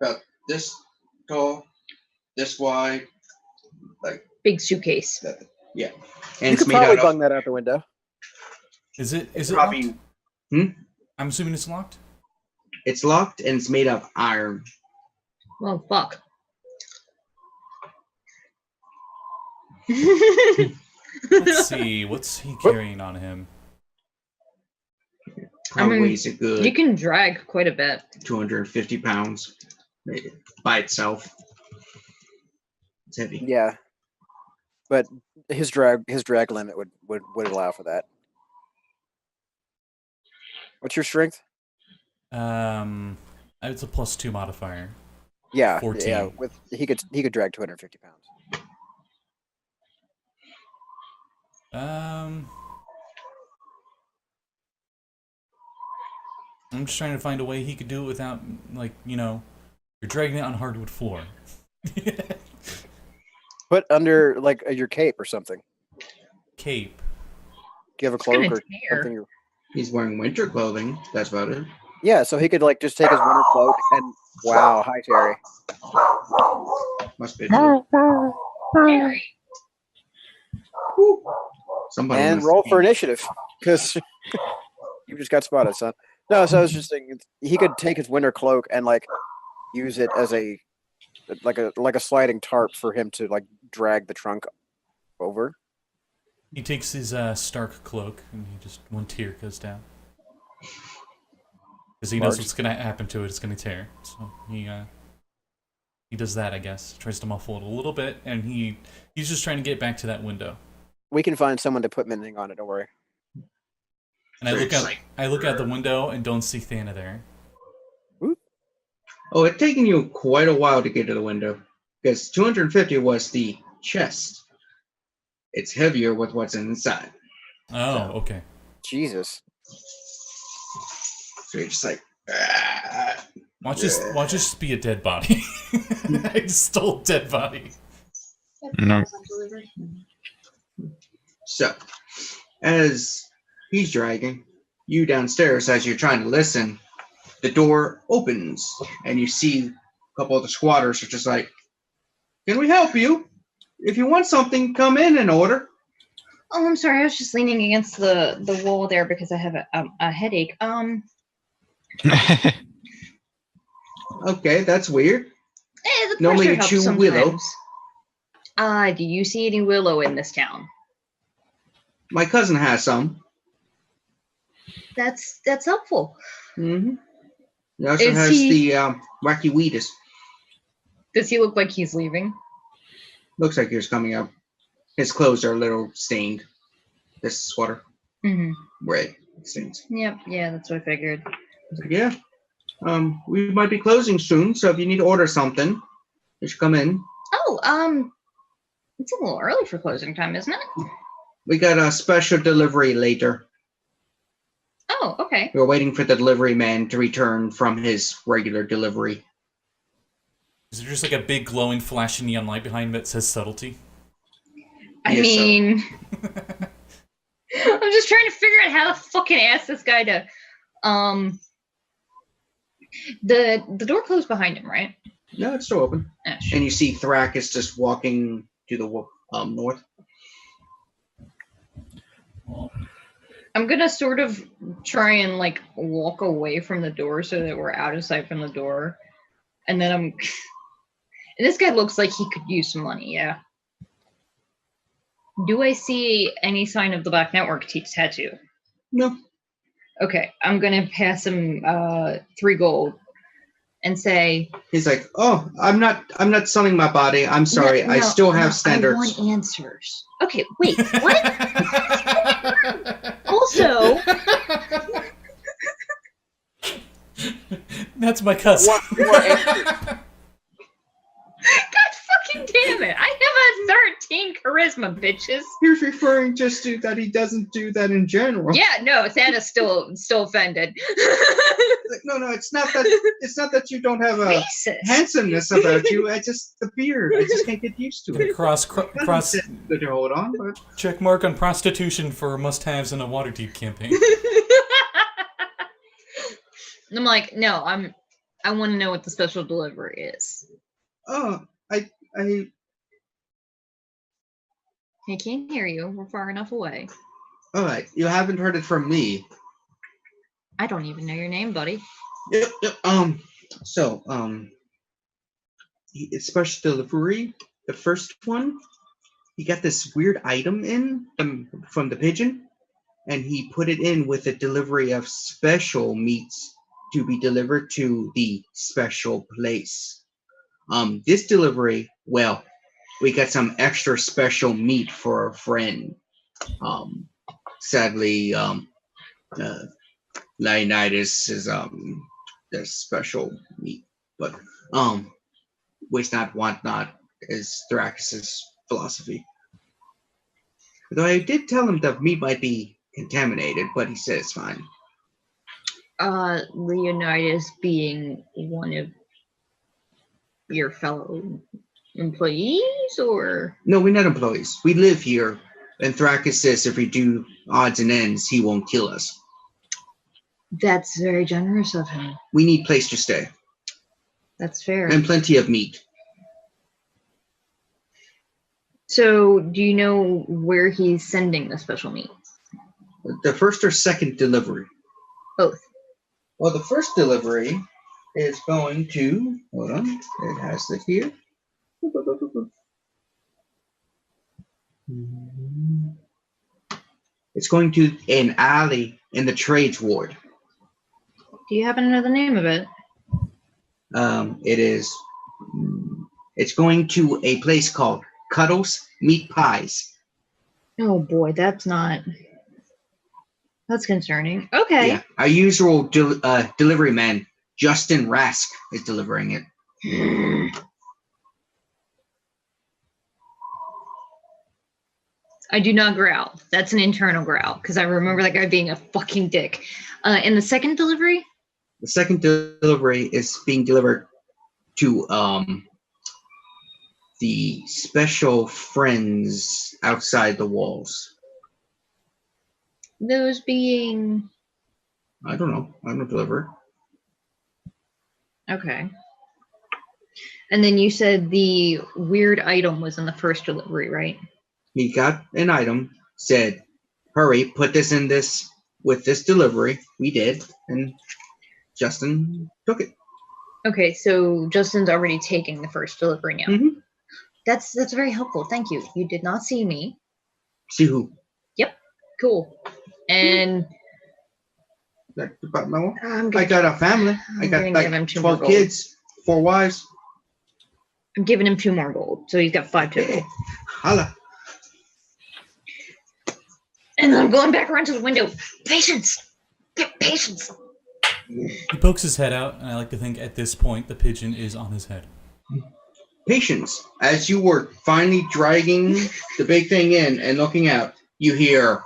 about this tall, this wide, like Big suitcase. yeah. And You it's could made probably out bung of that out the window. Is it probably. locked? I'm assuming it's locked. It's locked and it's made of iron. Well, fuck. Let's see. What's he carrying on him? Probably I mean, weighs a good You can drag quite a bit. 250 pounds by itself. It's heavy. Yeah, but his drag limit would allow for that. What's your strength? It's a +2 modifier. Yeah, 14. yeah. He could drag 250 pounds. I'm just trying to find a way he could do it without, like, you're dragging it on hardwood floor. Put under like your cape or something. Cape. Do you have a It's cloak gonna or tear. something? He's wearing winter clothing. That's about it. Yeah, so he could like just take his winter cloak and wow, hi Terry. Must be. Terry. Somebody And must roll be- for initiative because you just got spotted, son. No, so I was just thinking he could take his winter cloak and like use it as a sliding tarp for him to like drag the trunk over. He takes his Stark cloak and one tear goes down. Because he knows Large. what's going to happen to it. It's going to tear. So he does that, I guess. Tries to muffle it a little bit, and he's just trying to get back to that window. We can find someone to put mending on it. Don't worry. And I look out the window and don't see Thana there. Oh, it's taken you quite a while to get to the window because 250 was the chest. It's heavier with what's inside. Oh, okay. Jesus. So you're just like, Watch this be a dead body. I stole a dead body. No. So, as he's dragging you downstairs, as you're trying to listen, the door opens and you see a couple of the squatters are just like, "Can we help you? If you want something, come in and order." Oh, I'm sorry. I was just leaning against the wall there because I have a headache. Okay, that's weird. The Normally pressure you helps chew willow. sometimes. Do you see any willow in this town? My cousin has some. That's helpful. Mm-hmm. He also Is has he- the wacky weedus. Does he look like he's leaving? Looks like he's coming up. His clothes are a little stained. This sweater, Mm-hmm. red stains. Yep. Yeah, that's what I figured. He's like, yeah. We might be closing soon, so if you need to order something, you should come in. Oh, it's a little early for closing time, isn't it? We got a special delivery later. Oh, okay. We're waiting for the delivery man to return from his regular delivery. Is there just like a big glowing flashing neon light behind him that says subtlety? I Yes, mean, I'm just trying to figure out how to fucking ask this guy to. The door closed behind him, right? No, it's still open. Ah, shit. And you see Thrakus just walking to the north. I'm gonna sort of try and like walk away from the door so that we're out of sight from the door, and then and this guy looks like he could use some money. Yeah. Do I see any sign of the Black Network tattoo? No. Okay, I'm gonna pass him 3 gold and say, He's like, oh, I'm not selling my body. I'm sorry. I still have standards. I want answers. Okay, wait, what? Also, That's my cousin. God fucking damn it! I have a 13 charisma, bitches. He's referring just to that he doesn't do that in general. Yeah, no, Santa's still offended. Like, no, it's not that. It's not that you don't have a Racist. handsomeness about you. I just the beard. I just can't get used to it. Cross Good to hold on, but check mark on prostitution for must-haves in a Waterdeep campaign. And I'm like, no, I want to know what the special delivery is. Oh, I I can't hear you. We're far enough away. all right. You haven't heard it from me. I don't even know your name, buddy. Yep. So, it's special delivery. The first one, he got this weird item in from the pigeon, and he put it in with a delivery of special meats to be delivered to the special place. This delivery, well, we got some extra special meat for a friend. Sadly, Thanadis is the special meat, but waste not, want not is Thrax's philosophy. Though I did tell him the meat might be contaminated, but he said it's fine. Leonidas being one of your fellow employees, or? No, we're not employees. We live here, and Thrax says if we do odds and ends, he won't kill us. That's very generous of him. We need place to stay. That's fair. And plenty of meat. So, do you know where he's sending the special meat? The first or second delivery? Both. Well, the first delivery is going to, hold on, it has it here. It's going to an alley in the trades ward. Do you happen to know the name of it? It's going to a place called Cuddles Meat Pies. Oh boy, that's concerning. Okay. Yeah, our usual delivery man, Justin Rask, is delivering it. I do not growl. That's an internal growl, because I remember that guy being a fucking dick. And the second delivery? The second delivery is being delivered to the special friends outside the walls. Those being... I don't know. I'm a deliverer. Okay. And then you said the weird item was in the first delivery, right? He got an item, said, hurry, put this in this with this delivery. We did, and Justin took it. Okay, so Justin's already taking the first delivery now. Mm-hmm. That's very helpful. Thank you. You did not see me. See who? Yep. Cool. And I got a family. I got like 12 kids, 4 wives. I'm giving him 2 more gold, so he's got 5 total. Holla. And then I'm going back around to the window. Patience! Get patience! He pokes his head out, and I like to think at this point the pigeon is on his head. Patience. As you were finally dragging the big thing in and looking out, you hear,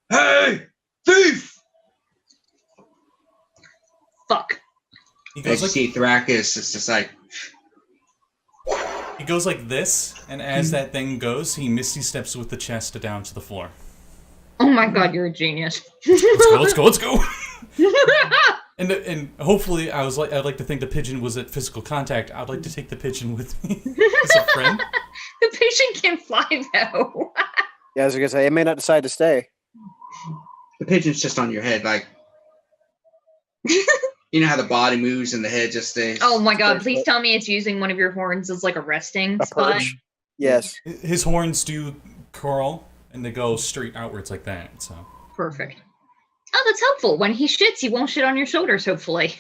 "Hey, thief!" Fuck. He As goes you see Thraxus is just like... He goes like this, and as that thing goes, he misty steps with the chest down to the floor. Oh my god, you're a genius. Let's go. And hopefully, I'd like to think the pigeon was at physical contact. I'd like to take the pigeon with me as a friend. The pigeon can fly, though. Yeah, I was gonna say, it may not decide to stay. The pigeon's just on your head, like... You know how the body moves and the head just stays? Oh my god, please tell me it's using one of your horns as like a resting spot. Perch. Yes. His horns do curl, and they go straight outwards like that, so... Perfect. Oh, that's helpful. When he shits, he won't shit on your shoulders, hopefully.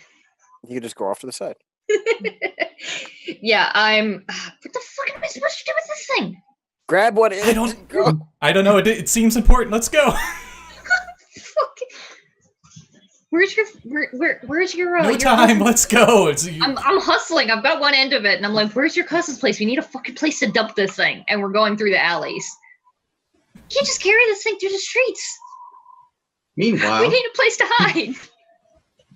You can just go off to the side. Yeah, what the fuck am I supposed to do with this thing? Grab what it is. I don't know. It seems important. Let's go. Fuck. Where's your no your time. cousin? Let's go. I'm hustling. I've got one end of it, and I'm like, "Where's your cousin's place? We need a fucking place to dump this thing." And we're going through the alleys. You can't just carry this thing through the streets. Meanwhile, We need a place to hide.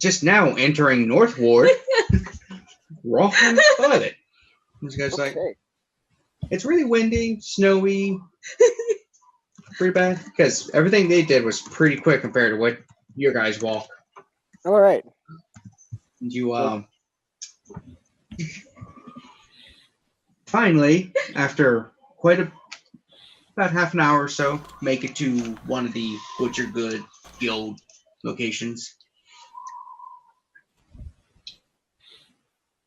just now entering North Ward, Rogh and Paladin. This guy's like, it's really windy, snowy, pretty bad. Because everything they did was pretty quick compared to what your guys walk. All right. You finally, after about half an hour or so, make it to one of the Butcher Good Guild locations.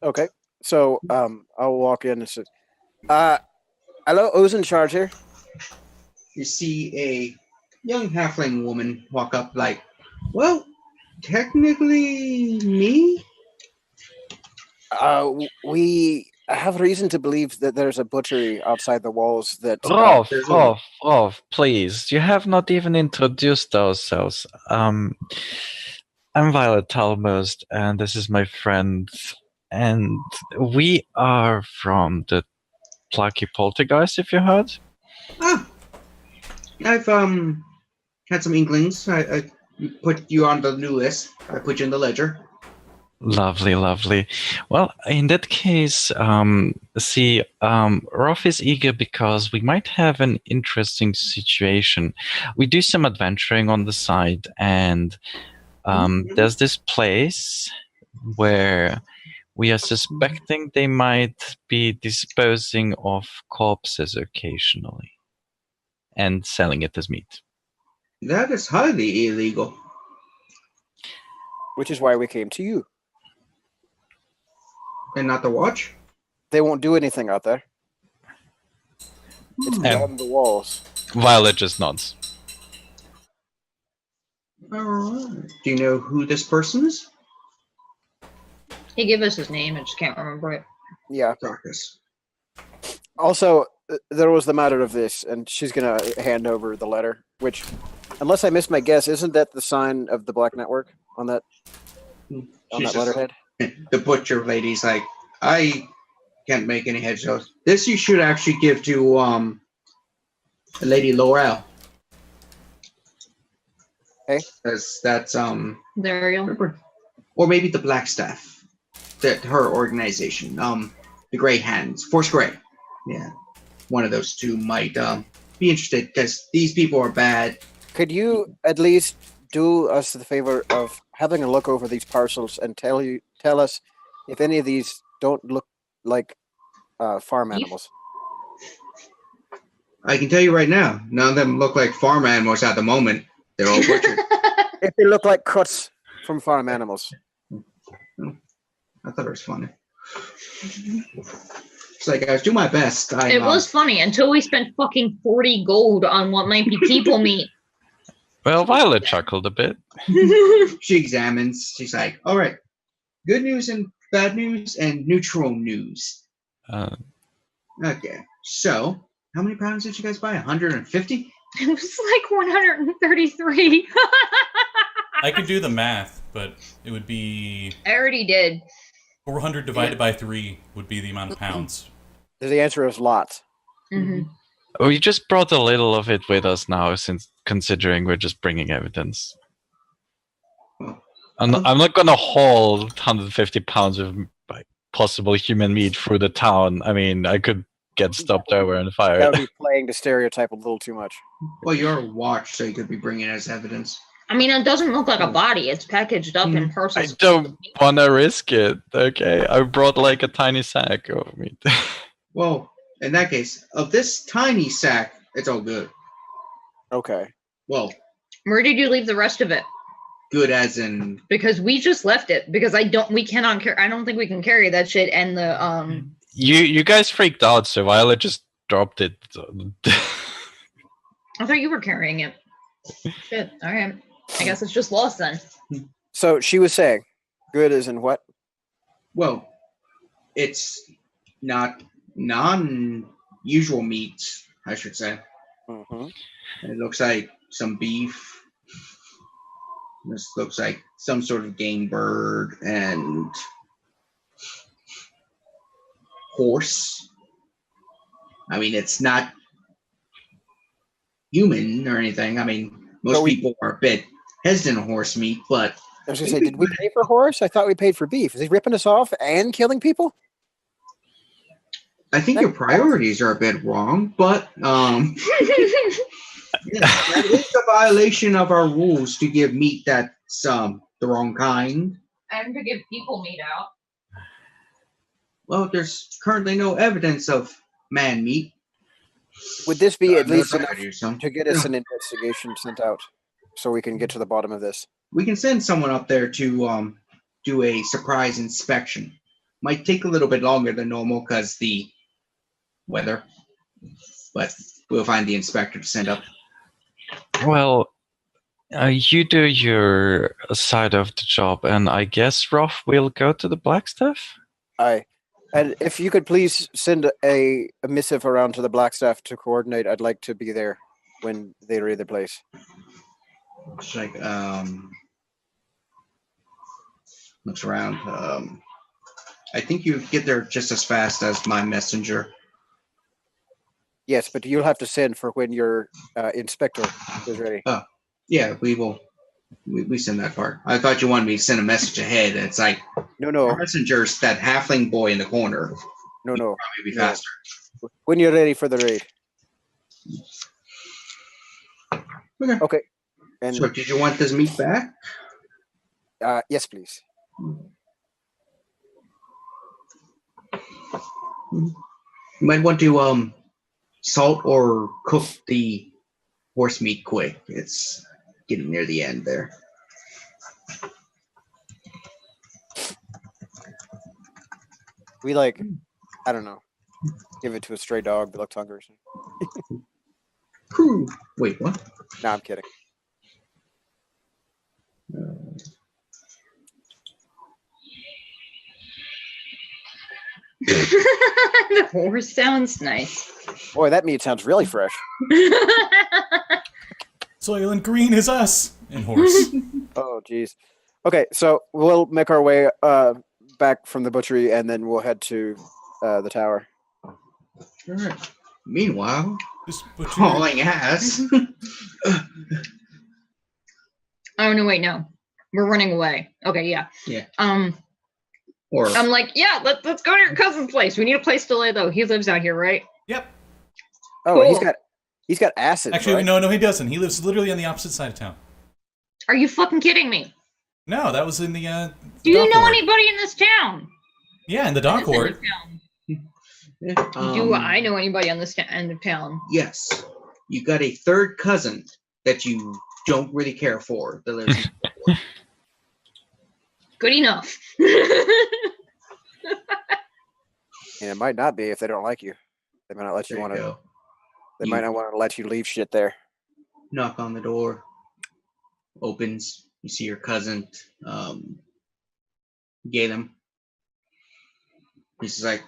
Okay. So I'll walk in and say, hello, who's in charge here? You see a young halfling woman walk up like, well, technically me? We have reason to believe that there's a butchery outside the walls that... Rolf, please. You have not even introduced ourselves. I'm Violet Talmost, and this is my friend. And we are from the Plucky Poltergeist, if you heard. Ah, I've had some inklings. I put you on the new list. I put you in the ledger. Lovely, lovely. Well, in that case, Rolf is eager because we might have an interesting situation. We do some adventuring on the side, and there's this place where we are suspecting they might be disposing of corpses occasionally and selling it as meat. That is highly illegal. Which is why we came to you. And not the watch? They won't do anything out there. It's beyond the walls. Violet just nods. Alright. Do you know who this person is? He gave us his name, I just can't remember it. Yeah. Darkness. Also, there was the matter of this, and she's going to hand over the letter, which, unless I missed my guess, isn't that the sign of the Black Network on that letterhead? The butcher lady's like, I can't make any heads or this you should actually give to Lady Laurel. Hey? That's There you go. or maybe the Black Staff. That her organization. The Grey Hands. Force Grey. Yeah. One of those two might be interested because these people are bad. Could you at least do us the favor of having a look over these parcels and tell us if any of these don't look like farm animals? I can tell you right now, none of them look like farm animals at the moment. They're all butchered. If they look like cuts from farm animals. I thought it was funny. It's like I was doing my best. It was funny until we spent fucking 40 gold on what might be people meat. Well, Violet chuckled a bit. She examines. She's like, all right, good news and bad news and neutral news. Okay, so how many pounds did you guys buy? 150? It was like 133. I could do the math, but it would be I already did. 400 divided by 3 would be the amount of pounds. The answer is lots. Mm-hmm. We just brought a little of it with us now, since considering we're just bringing evidence. I'm not going to haul 150 pounds of possible human meat through the town. I mean, I could get stopped over and fired. That would be playing the stereotype a little too much. Well, you're a watch, so you could be bringing it as evidence. I mean, it doesn't look like a body. It's packaged up in parcels. I don't want to risk it. Okay, I brought like a tiny sack of meat. Well, in that case, of this tiny sack, it's all good. Okay. Well, Where did you leave the rest of it? good as in Because we just left it. Because I don't think we can carry that shit. And the You guys freaked out, so Violet just dropped it. I thought you were carrying it. Shit. All right. I guess it's just lost then. So she was saying, good as in what? well, it's not non-usual meats, I should say. Mm-hmm. It looks like some beef. This looks like some sort of game bird and horse. I mean, it's not human or anything. I mean, most people are a bit hesitant on horse meat, but I was going to say, did we pay for horse? I thought we paid for beef. Is he ripping us off and killing people? I think your priorities are a bit wrong, but That is a violation of our rules to give meat that's the wrong kind. And to give people meat out. Well, there's currently no evidence of man meat. Would this be at No least try enough do some. to get us an investigation sent out so we can get to the bottom of this? We can send someone up there to do a surprise inspection. Might take a little bit longer than normal because the weather, but we'll find the inspector to send up. Well, you do your side of the job, and I guess Rogh will go to the blacksmith. Aye. And if you could please send a missive around to the Blackstaff to coordinate, I'd like to be there when they raid the place. It's like looks around. I think you get there just as fast as my messenger. Yes, but you'll have to send for when your inspector is ready. Yeah, we will. We send that part. I thought you wanted me to send a message ahead. And it's like No. our messenger's that halfling boy in the corner. No. Probably be faster. When you're ready for the raid. Okay. And So, did you want this meat back? yes, please. You might want to salt or cook the horse meat quick. It's getting near the end there. We I don't know, give it to a stray dog that looks hungry. Whew. Wait, what? No, I'm kidding. The horse sounds nice. Boy, that meat sounds really fresh. Soylent Green is us in horse. Oh, geez. Okay, so we'll make our way back from the butchery, and then we'll head to the tower. All right. Meanwhile, This butcher. hauling ass. Oh no, wait, no. We're running away. Okay, yeah. Yeah. I'm like, yeah, let's go to your cousin's place. We need a place to lay though. He lives out here, right? Yep. Oh, Cool. he's got acid. Actually, right? no, he doesn't. He lives literally on the opposite side of town. Are you fucking kidding me? No, that was in the. Do you dock know ward. anybody in this town? Yeah, in the dock This end ward. of town. Yeah, Do I know anybody on this end of town? Yes. You got a third cousin that you don't really care for that lives in the ward. Good enough. And it might not be if they don't like you. They might not let you There want you to. go. They might not want to let you leave shit there. Knock on the door. Opens. You see your cousin. Get him. He's like,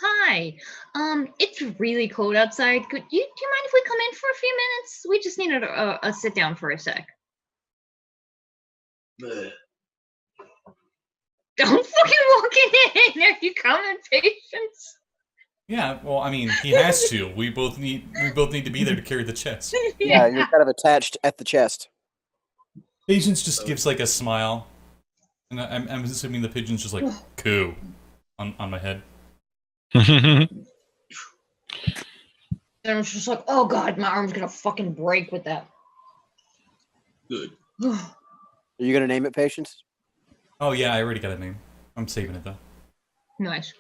Hi. It's really cold outside. Do you mind if we come in for a few minutes? We just need a sit down for a sec. "Ugh." Don't fucking walk in. Are you coming, patience? Yeah, well, I mean, he has to. We both need to be there to carry the chest. Yeah, you're kind of attached at the chest. Patience just gives like a smile, and I'm assuming the pigeon's just like coo on my head. And it's just like, oh god, my arm's gonna fucking break with that. Good. Are you gonna name it Patience? Oh yeah, I already got a name. I'm saving it though. Nice.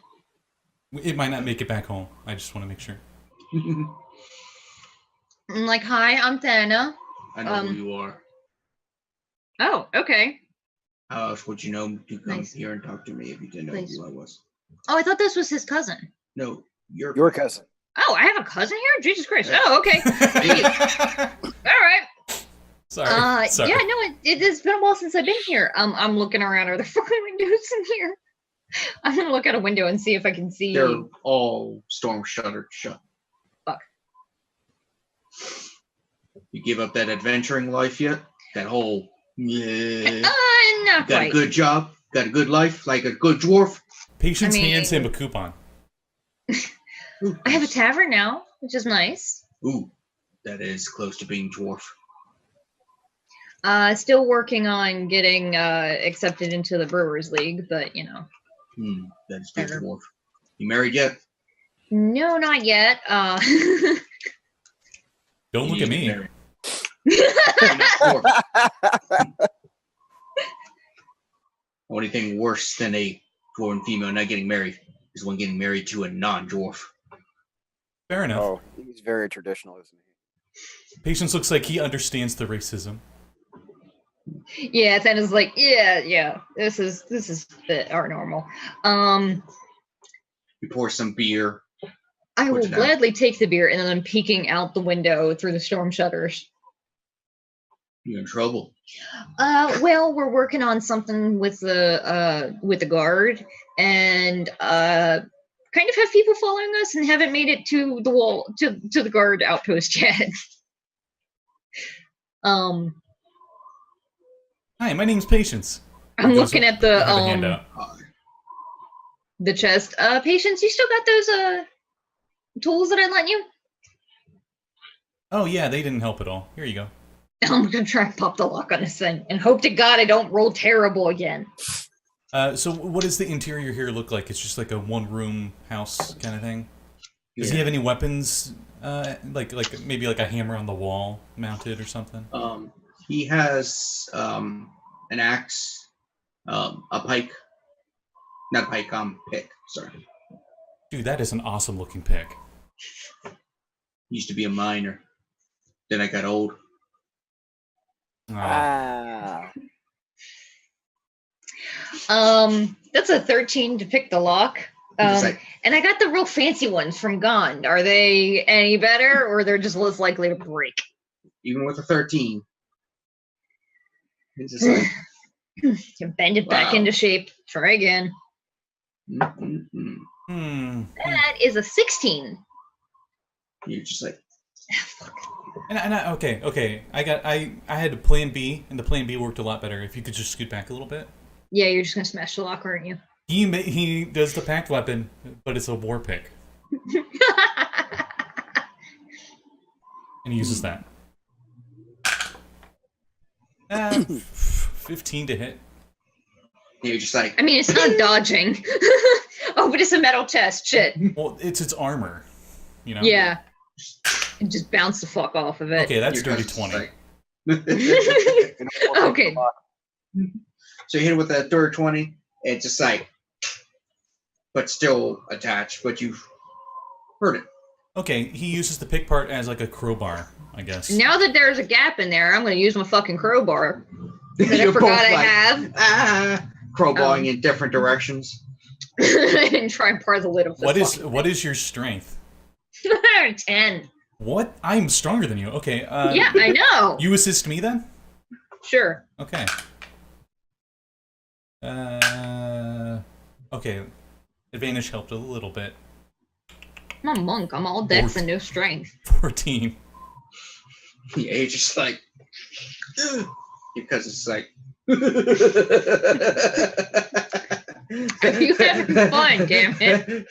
It might not make it back home. I just want to make sure. I'm like, hi, I'm Thana. I know who you are. Oh, okay. How else would you know to come Nice. here and talk to me if you didn't know Please. who I was? Oh, I thought this was his cousin. No, Your cousin. Oh, I have a cousin here? Jesus Christ. Oh, okay. All right. Sorry. Sorry. Yeah, no, it has been a while since I've been here. I'm looking around. Are there fucking windows in here? I'm gonna look out a window and see if I can see. They're all storm shuttered shut. Fuck. You give up that adventuring life yet? That whole yeah. Not Got quite. a good job? Got a good life? Like a good dwarf? Patience I mean- hands him a coupon. Ooh, I have a tavern now, which is nice. Ooh, that is close to being dwarf. Still working on getting accepted into the Brewers League, but you know. That is good Fair. dwarf. You married yet? No, not yet. Don't look at me. Only thing worse than a dwarven female not getting married is one getting married to a non-dwarf. Fair enough. Oh, he's very traditional, isn't he? Patience looks like he understands the racism. Yeah, Thanadis like, yeah. This is our normal. You pour some beer. I will Put it down. gladly take the beer, and then I'm peeking out the window through the storm shutters. You're in trouble. Well, we're working on something with the guard, and kind of have people following us, and haven't made it to the wall to the guard outpost yet. Hi, my name's Patience. I'm looking at the I have a handout. the chest. Patience, you still got those tools that I lent you? Oh yeah, they didn't help at all. Here you go. I'm gonna try and pop the lock on this thing, and hope to God I don't roll terrible again. So what does the interior here look like? It's just like a one-room house kind of thing. Does he Yeah. have any weapons? Like maybe like a hammer on the wall mounted or something? He has an axe, a pike. Not pike, pick. Sorry. Dude, that is an awesome-looking pick. Used to be a miner. Then I got old. Ah. That's a 13 to pick the lock. It's like, And I got the real fancy ones from Gond. Are they any better, or they're just less likely to break? even with a 13. It's just like, Can bend it back Wow. into shape. Try again. Hmm. That is a 16. You're just like, And okay. I had a plan B, and the plan B worked a lot better. If you could just scoot back a little bit. Yeah, you're just gonna smash the lock, aren't you? He does the packed weapon, but it's a war pick, and he uses that. 15 to hit. you're just like, I mean, it's not dodging. Oh, but it's a metal chest. Shit. Well, it's its armor, you know. Yeah. And just bounce the fuck off of it. Okay, that's your dirty cousin's 20. like- Okay. So you hit it with a third 20. It's just like, but still attached, but you hurt it. Okay, he uses the pick part as like a crowbar, I guess. Now that there's a gap in there, I'm gonna use my fucking crowbar that I You're forgot both I like, have. Crowbarring in different directions. And try and part the lid of the What is your strength? 10. What? I'm stronger than you. Okay. Yeah, I know. You assist me then? Sure. Okay. Okay. Advantage helped a little bit. I'm a monk. I'm all dex and no strength. 14. Yeah, you're just like, "Ugh," because it's like. You having fun, damn it.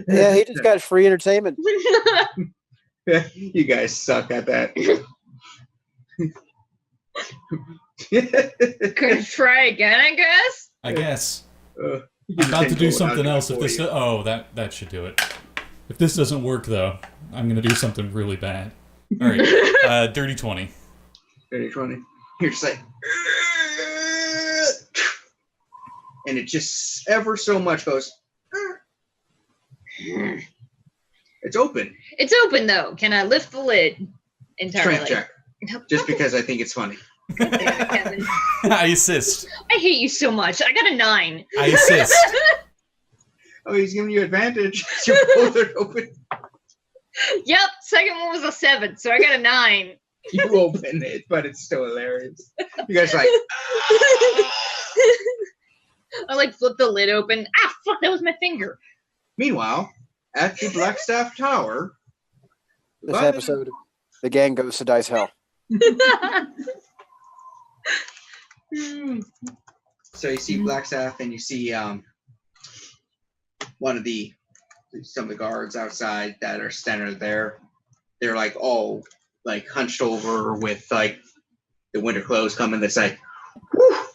Yeah, he just got free entertainment. You guys suck at that. Could try again, I guess. I guess. You I'm about to can do go something without else. If it this, for you. oh, that should do it. If this doesn't work though, I'm gonna do something really bad. All right, dirty 20. 20. You're just like, and it just ever so much goes. It's open. It's open though. Can I lift the lid entirely? Strength check. Just because I think it's funny. God damn it, Kevin. I assist. I hate you so much. I got a 9. I assist. Oh, he's giving you advantage. You're both are open. Yep. Second one was a 7, so I got a 9. You open it, but it's still hilarious. You guys are like, I like flip the lid open. Ah, fuck! That was my finger. Meanwhile, at the Blackstaff Tower, This What? episode, the gang goes to Dice Hell. so you see Blackstaff and you see some of the guards outside that are standing there. They're like all like hunched over with like the winter clothes coming. It's like, whew,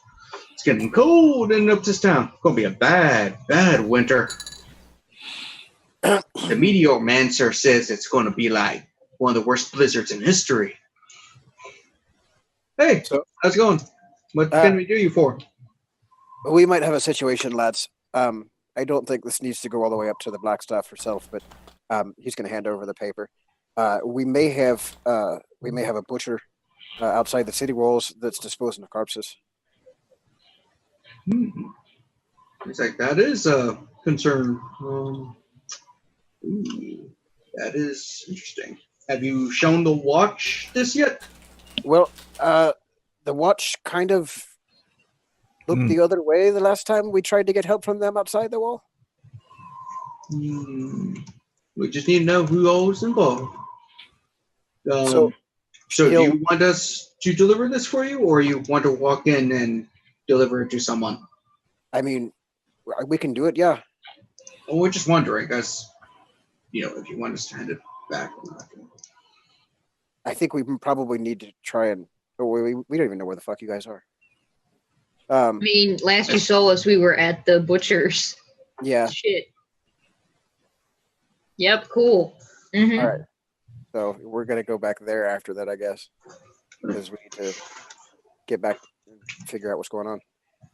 it's getting cold in up this town. It's gonna be a bad winter. The Meteoromancer says it's going to be like one of the worst blizzards in history. Hey, So- how's it going? What can we do you for? We might have a situation, lads. I don't think this needs to go all the way up to the Blackstaff herself, but he's going to hand over the paper. We may have a butcher outside the city walls that's disposing of corpses. It's like, that is a concern. That is interesting. Have you shown the watch this yet? Well, the watch kind of looked the other way the last time we tried to get help from them outside the wall. We just need to know who all is involved. So do you want us to deliver this for you, or you want to walk in and deliver it to someone? I mean, we can do it, yeah. Well, we're just wondering, because, if you want us to hand it back or not. I think we probably need to try and... We don't even know where the fuck you guys are. I mean, last you saw us, we were at the butcher's. Yeah. Shit. Yep, cool. Mm-hmm. All right. So we're going to go back there after that, I guess. Because we need to get back and figure out what's going on.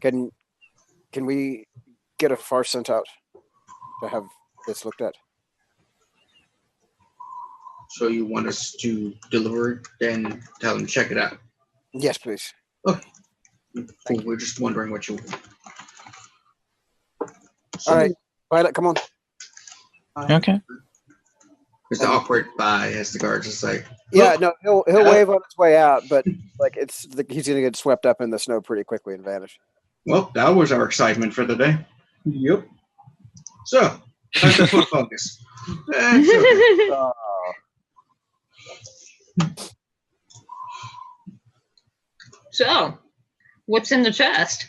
Can we get a farce sent out to have this looked at? So you want us to deliver it, then tell them to check it out? Yes, please. Okay. Cool. We're just wondering what you want. All right. Violet, come on. Okay. There's the awkward bye as the guards is like, Yeah, no, he'll wave on his way out, but like he's gonna get swept up in the snow pretty quickly and vanish. well, that was our excitement for the day. Yep. So, time to put focus. Oh. So, what's in the chest?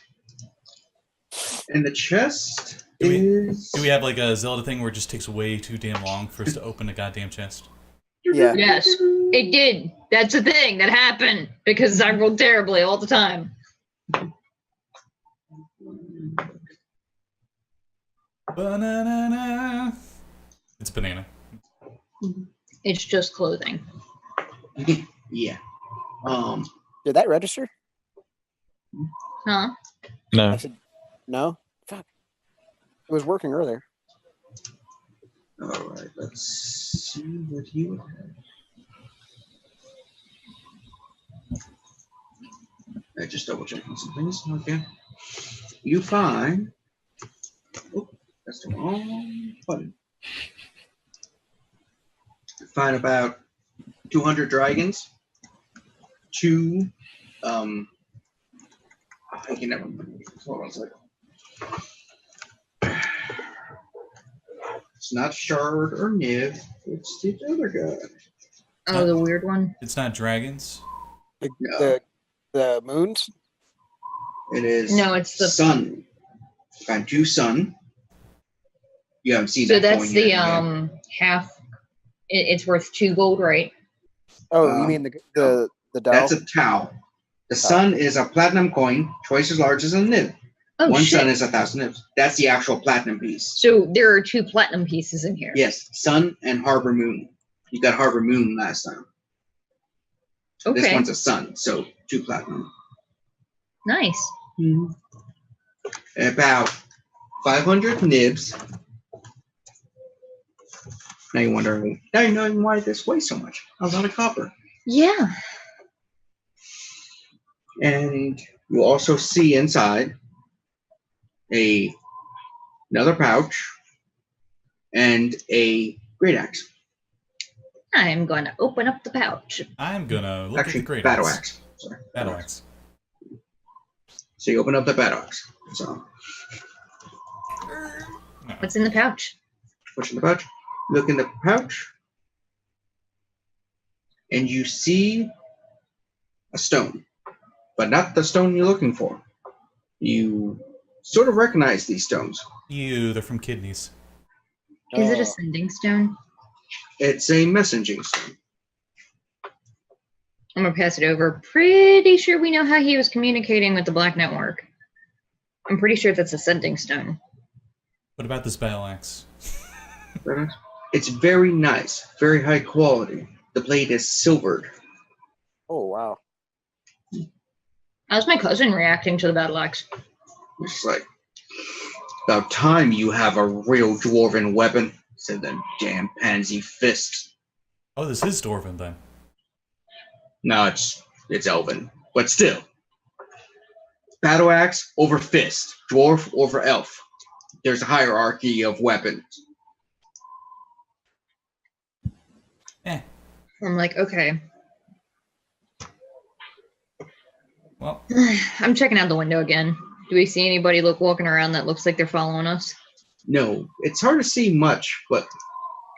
And the chest Do is. we have like a Zelda thing where it just takes way too damn long for us to open a goddamn chest? Yeah. Yes, it did. That's a thing that happened because I rolled terribly all the time. Banana. It's banana. It's just clothing. Yeah. Did that register? Huh? No. I said no. Fuck. It was working earlier. All right. Let's see what you have. I just double checking some things. Okay. You find. Oh, that's the wrong button. You find about 200 dragons. Two. I can never remember. Hold on a second. It's not Shard or Niv. It's the other guy. Oh, the weird one. It's not dragons. The moons? It is. No, it's the sun. You find two sun. You haven't seen So that that's coin the yet. half. It's worth 2 gold, right? Oh, you mean the Dow? That's a Tau. The sun is a platinum coin, twice as large as a nib. Oh One shit! sun is 1,000 nibs. That's the actual platinum piece. So there are 2 platinum pieces in here. Yes, sun and Harbor Moon. You got Harbor Moon last time. Okay. This one's a sun, so 2 platinum. Nice. About 500 nibs. Now you're wondering, now you know why this weighs so much. A lot of copper. Yeah. And you also see inside another pouch and a great axe. I'm going to open up the pouch. I'm gonna look Actually, at the great battle axe. axe. Sorry, Battle axe. So you open up the battle axe. So No. What's in the pouch? push in the pouch. Look in the pouch, and you see a stone, but not the stone you're looking for. You sort of recognize these stones. Ew, they're from kidneys. Is it a sending stone? It's a messaging stone. I'm going to pass it over. Pretty sure we know how he was communicating with the Black Network. I'm pretty sure that's a sending stone. What about this battle axe? It's very nice, very high quality. The blade is silvered. Oh wow. How's my cousin reacting to the battle axe? It's like, about time you have a real dwarven weapon, said the damn pansy fist. Oh, this is Dwarven then. No, it's elven, but still. Battle axe over fist, dwarf over elf. There's a hierarchy of weapons. I'm like, okay. Well, I'm checking out the window again. Do we see anybody walking around that looks like they're following us? No, it's hard to see much, but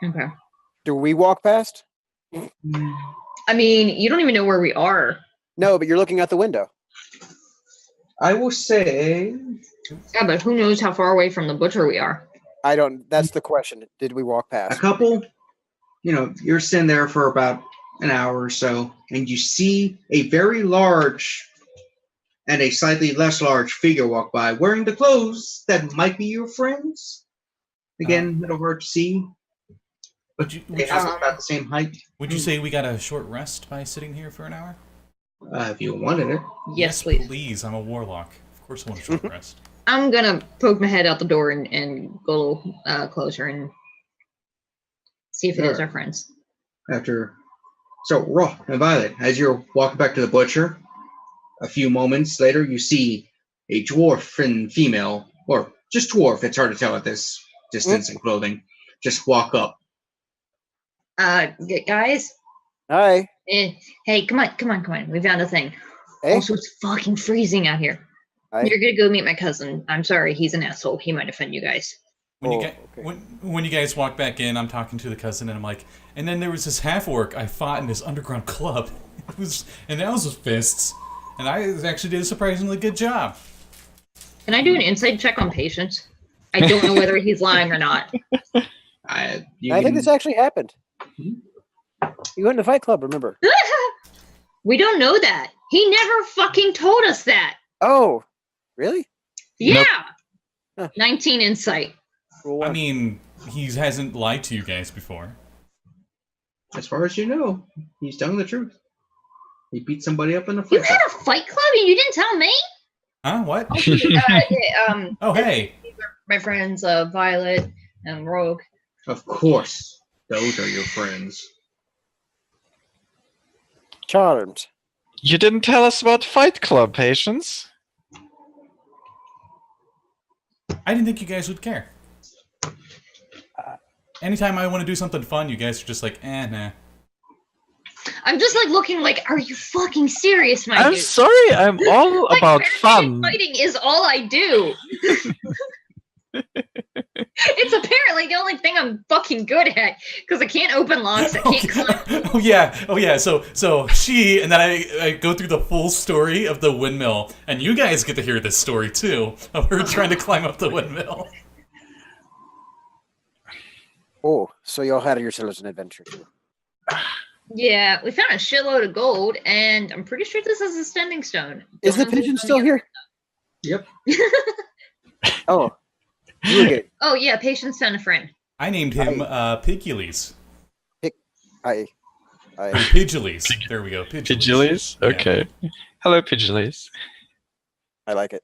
Okay. Do we walk past? I mean, you don't even know where we are. No, but you're looking out the window. I will say Yeah, but who knows how far away from the butcher we are? I don't. That's the question. Did we walk a past? couple, you're sitting there for about an hour or so, and you see a very large and a slightly less large figure walk by wearing the clothes that might be your friends. Again, little hard to see. But they have about the same height. would you say we got a short rest by sitting here for an hour? If you wanted it. Yes, please. Please, I'm a warlock. Of course I want a short rest. I'm gonna poke my head out the door and go a little closer and see if it is our friends. So, Rogh and Violet, as you're walking back to the butcher, a few moments later, you see a dwarf and female, or just dwarf, it's hard to tell at this distance and clothing, just walk up. Guys? Hi. Hey, come on. We found a thing. Hey. Also, it's fucking freezing out here. Hi. You're gonna go meet my cousin. I'm sorry, he's an asshole. He might offend you guys. Okay. When you guys walk back in, I'm talking to the cousin, and I'm like, and then there was this half-orc I fought in this underground club. And that was with fists. And I actually did a surprisingly good job. Can I do an insight check on patience? I don't know whether he's lying or not. I think this actually happened. You went to Fight Club, remember? We don't know that. He never fucking told us that. Oh, really? Yeah. Nope. 19 insight. Cool I one. mean, he hasn't lied to you guys before. As far as you know, he's telling the truth. He beat somebody up in a You fight. had a fight club and you didn't tell me? Huh? What? Oh, hey. These are my friends, Violet and Rogh. Of course, those are your friends. Charmed. You didn't tell us about Fight Club, Patience. I didn't think you guys would care. Anytime I want to do something fun, you guys are just like, nah. I'm just like looking like, are you fucking serious, my I'm dude? sorry, I'm all Like, about random fun. Fighting is all I do. It's apparently the only thing I'm fucking good at because I can't open locks. I can't climb. Oh yeah. So she and then I go through the full story of the windmill, and you guys get to hear this story too of her trying to climb up the windmill. Oh, so y'all had yourselves an adventure too. Yeah, we found a shitload of gold, and I'm pretty sure this is a standing stone. Is the Don't know pigeon who's still on the here? Yep. Oh, you were good. Oh yeah, Patience found a friend. I named him Pigules. I Pigiles. There we go. Pigiles? Yeah. Okay. Hello, Pigiles. like it.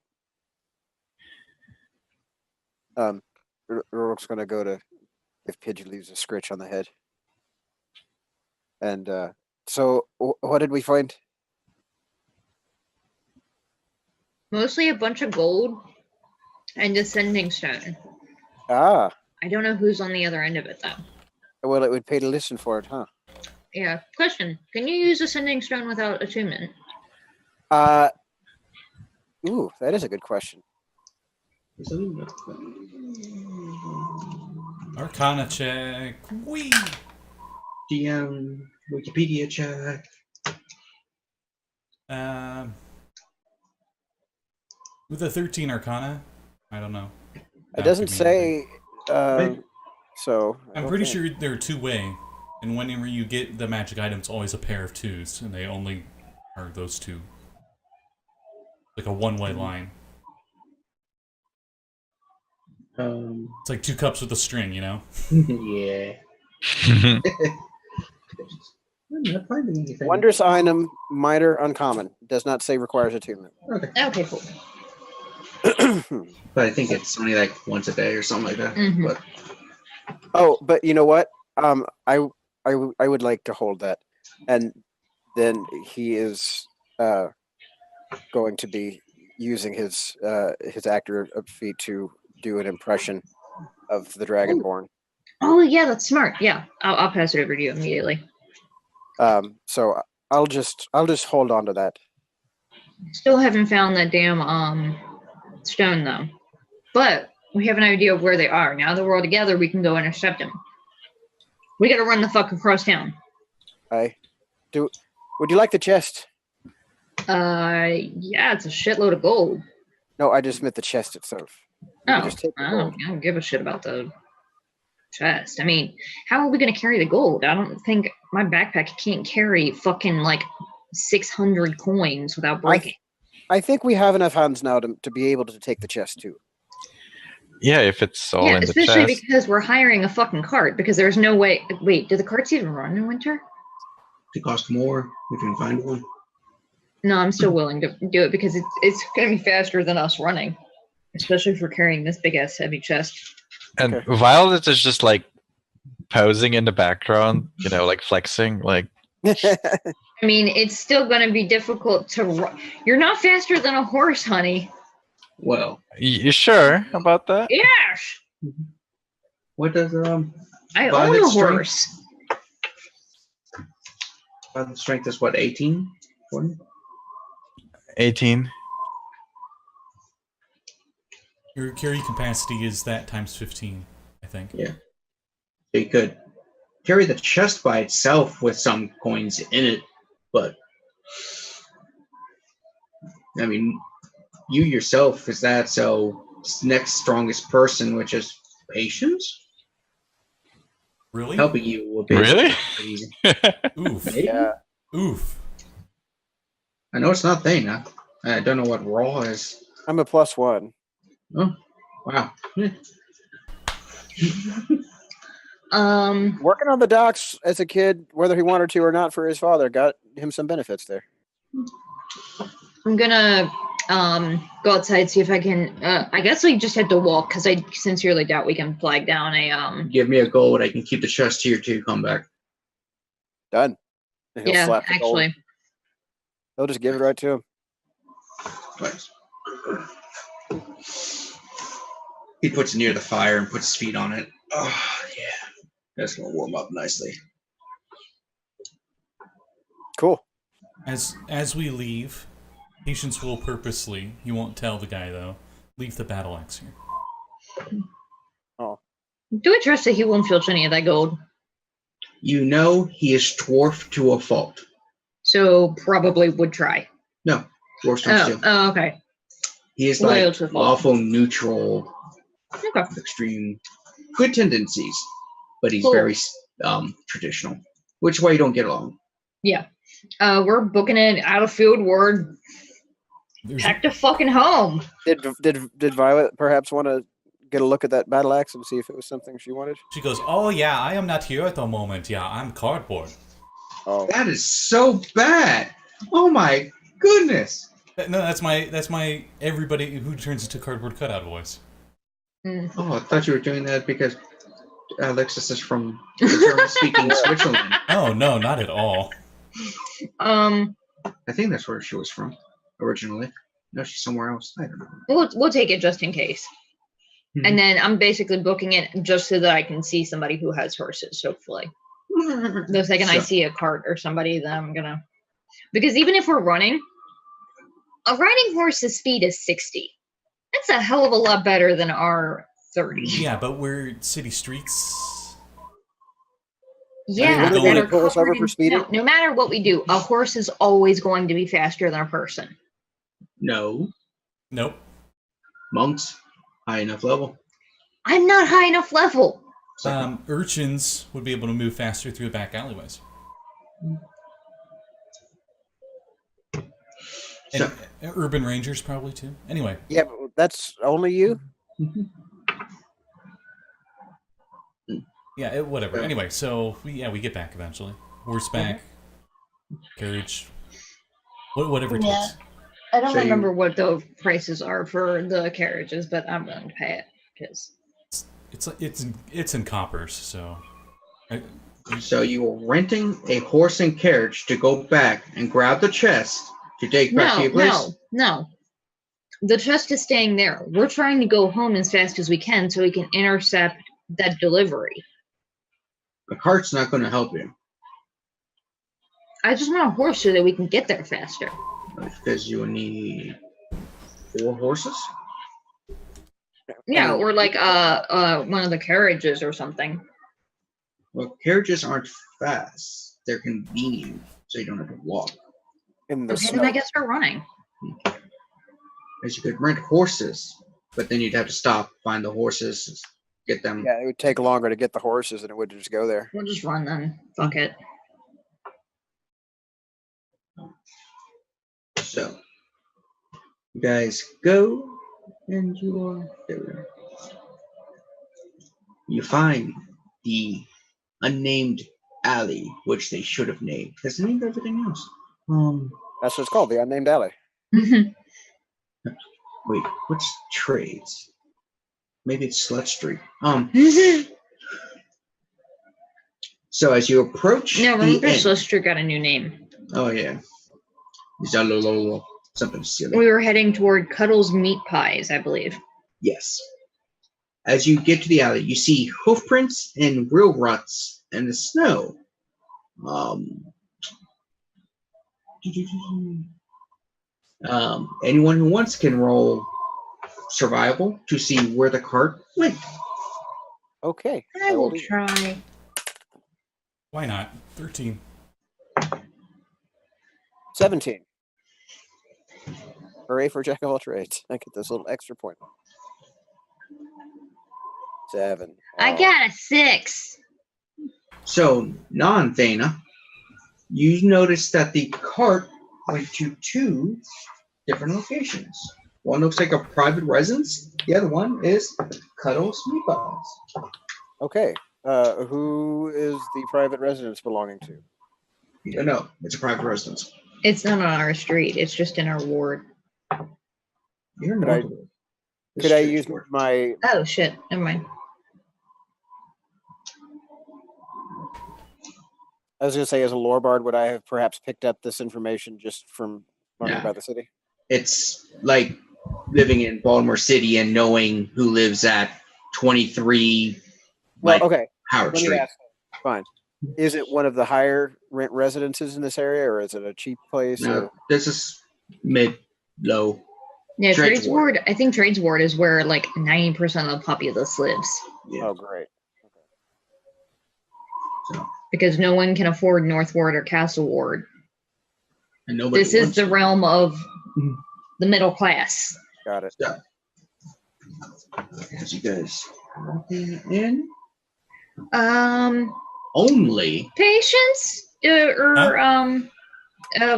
Rogue's gonna go to give Pidgey leaves a scritch on the head. And so, what did we find? Mostly a bunch of gold and descending stone. Ah, I don't know who's on the other end of it though. well, it would pay to listen for it, huh? Yeah. Question: can you use ascending stone without attunement? Ooh, that is a good question. Arcana check. Whee! DM Wikipedia check. With a 13 Arcana, I don't know. It doesn't say. So I'm pretty sure they're two-way, and whenever you get the magic item, it's always a pair of twos, and they only are those two. Like a one-way line. It's like 2 cups with a string, you know? Yeah. I'm not finding anything. Wondrous item, minor, uncommon. Does not say requires attunement. Okay. Okay, cool. But I think it's only like once a day or something like that. Mhm. But Oh, but you know what? I would like to hold that, and then he is going to be using his actor feat to do an impression of the Dragonborn. Oh yeah, that's smart. Yeah, I'll pass it over to you immediately. So I'll just hold on to that. Still haven't found that damn stone though, but we have an idea of where they are. Now that we're all together, we can go intercept them. We gotta run the fuck across town. Would you like the chest? Yeah, it's a shitload of gold. No, I just meant the chest itself. You can just take the gold. I don't give a shit about the chest. I mean, how are we gonna carry the gold? I don't think my backpack can't carry fucking like 600 coins without breaking. I think we have enough hands now to be able to take the chest too. Yeah, if it's all in the especially chest. because we're hiring a fucking cart. Because there's no way. Wait, do the carts even run in winter? it costs more if you can find one. No, I'm still willing to do it because it's gonna be faster than us running, especially if we're carrying this big ass heavy chest. And Okay. Violet is just like posing in the background, you know, like flexing, like I mean, it's still gonna be difficult to run. You're not faster than a horse, honey. Well, you sure about that? Yes, what does I own Violet's a strength? horse. Violet's strength is what, 18? 18. Your carry capacity is that times 15, I think. Yeah. So you could carry the chest by itself with some coins in it, but I mean, you yourself is that, so next strongest person, which is patience, Really? helping you a bit. Really? Oof. Maybe? Yeah. Oof. I know it's not Thana. I don't know what Rogh is. I'm a +1. Oh, wow. Working on the docks as a kid, whether he wanted to or not, for his father, got him some benefits there. I'm gonna go outside, see if I can. I guess we just had to walk because I sincerely doubt we can flag down a Give me a gold. I can keep the chest here till you come back. Done. And he'll Yeah, slap the gold. actually. He'll just give it right to him. Thanks. He puts it near the fire and puts his feet on it. Oh, yeah. That's going to warm up nicely. Cool. As we leave, Patience will purposely, he won't tell the guy though, leave the battle axe here. Oh. Do I trust that he won't filch any of that gold? You know he is dwarf to a fault. So probably would try. No, dwarfs don't steal. Oh, okay. He is Loyal like to a fault. lawful neutral, Okay. extreme, good tendencies, but he's Cool. very traditional. Which way you don't get along? Yeah. We're booking it out of field ward. There's- Back to fucking home. Did Violet perhaps want to get a look at that battle axe and see if it was something she wanted? She goes, "Oh yeah, I am not here at the moment. Yeah, I'm cardboard." Oh, That is so bad. Oh my goodness. No, that's my everybody who turns into cardboard cutout voice. Mm. Oh, I thought you were doing that because Alexis is from German-speaking Switzerland. Oh no, not at all. I think that's where she was from originally. No, she's somewhere else. I don't know. We'll take it just in case. Mhm. And then I'm basically booking it just so that I can see somebody who has horses, hopefully. The second I So- see a cart or somebody, then I'm gonna. Because even if we're running, a riding horse's speed is 60. That's a hell of a lot better than our 30. Yeah, but we're city streets. Yeah, what do and they are pull us over covered for in speeding? snow. No matter what we do, a horse is always going to be faster than a person. No. Nope. Monks, high enough level. I'm not high enough level. Urchins would be able to move faster through the back alleyways. So, And urban rangers probably too. Anyway, yeah, but that's only you. Yeah, whatever. Yeah. Anyway, so we get back eventually. Horseback, carriage, whatever it Yeah. takes. I don't So you- remember what the prices are for the carriages, but I'm willing to pay it because It's in coppers, so. So you were renting a horse and carriage to go back and grab the chest to take back to no, your place? no. The chest is staying there. We're trying to go home as fast as we can so we can intercept that delivery. The cart's not going to help you I just want a horse so that we can get there faster. because you need 4 horses. Yeah, And or like one of the carriages or something. Well, carriages aren't fast. They're convenient, so you don't have to walk. in the Okay, snow. then I guess we're running. As you could rent horses, but then you'd have to stop, find the horses, get them. Yeah, it would take longer to get the horses than it would to just go there. We'll just run then. Fuck it. So, you guys go, and you are there. You find the unnamed alley, which they should have named, because they named everything else. That's what it's called, the unnamed alley. Wait, what's trades? Maybe it's Slut Street. So as you approach No, the remember end, Sister got a new name. oh yeah, Zalololo, something silly. We were heading toward Cuddles Meat Pies, I believe. Yes. As you get to the alley, you see hoof prints and wheel ruts in the snow. Anyone who wants can roll survival to see where the cart went. Okay. I will do. try. Why not? 13. 17. Hooray for Jack of all trades. I get this little extra point. 7. I Oh, got a 6. So, non-Thana, you notice that the cart went to 2 different locations. One looks like a private residence. The other one is Cuddles Meatballs. Okay. Who is the private residence belonging to? No, it's a private residence. It's not on our street. It's just in our ward. You're Could I- not. Could I use my... Oh shit! Never mind. I was going to say, as a lore bard, would I have perhaps picked up this information just from learning Nah. about the city? It's like living in Baltimore City and knowing who lives at 23 Well, like okay. Howard Let me Street. ask. Fine. Is it one of the higher rent residences in this area, or is it a cheap place? No, Or... this is mid-low. Yeah, Trades Trades Ward. I think Trades Ward is where like 90% of the populace lives Yeah. Oh, great. So, because no one can afford North Ward or Castle Ward. and nobody This is wants the to. realm of Mhm. the middle class. Got it. As you guys walking in, only Patience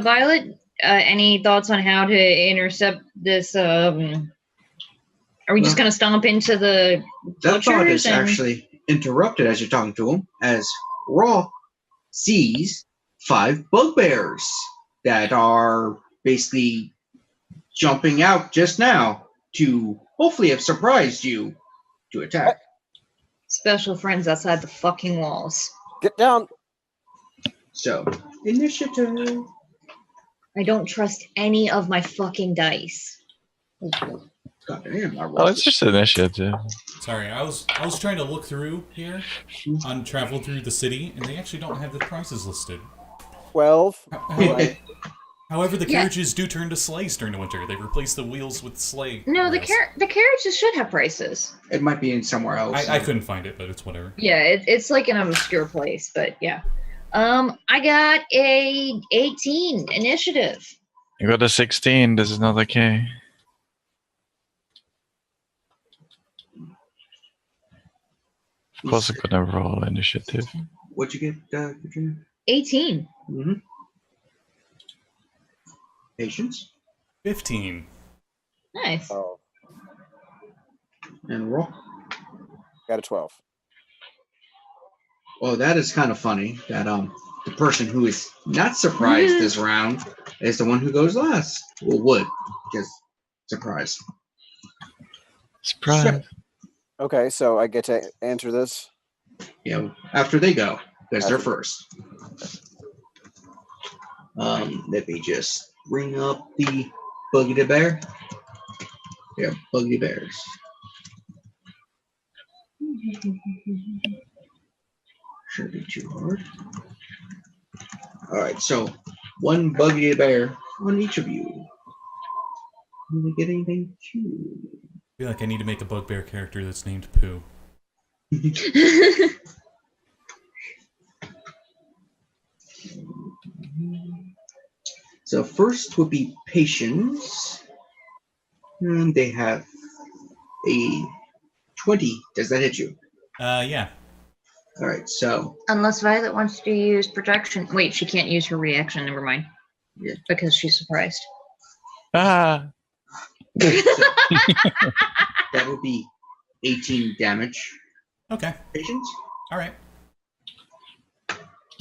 Violet. Any thoughts on how to intercept this? Are we just Well, gonna stomp into the that thought is butchers and- actually interrupted as you're talking to him, as Rogh sees 5 bugbears that are basically jumping out just now to hopefully have surprised you to attack. special friends outside the fucking walls? Get down. So, initiative. I don't trust any of my fucking dice. God damn, I Oh, rolled it's just initiative. Sorry, I was trying to look through here on travel through the city, and they actually don't have the prices listed. 12. However, the Yeah. carriages do turn to sleighs during the winter. They replace the wheels with sleigh. No, the wheels. the carriages should have prices. It might be in somewhere else. I couldn't find it, but it's whatever. Yeah, it's like an obscure place, but yeah. I got a 18 initiative. You got a 16. This is not okay. Of course, I'm gonna roll initiative. What'd you get, Katrina? 18. Mm-hmm. Patience 15. Nice. Oh, and roll. got a 12. Well, that is kind of funny that the person who is not surprised this round is the one who goes last. Well, would because surprise. Surprise. Okay, so I get to answer this. Yeah, after they go because they're After- first. Let me just bring up the Buggy the Bear. Yeah, Buggy Bears. Shouldn't be too hard. All right, so one Buggy the Bear on each of you. Did we get anything? I feel like I need to make a bugbear character that's named Pooh. So first would be patience. And they have a 20. Does that hit you? Yeah. All right, so Unless Violet wants to use protection. Wait, she can't use her reaction. Never mind. Yeah. Because she's surprised. Ah. that would be 18 damage. Okay. Patience. All right.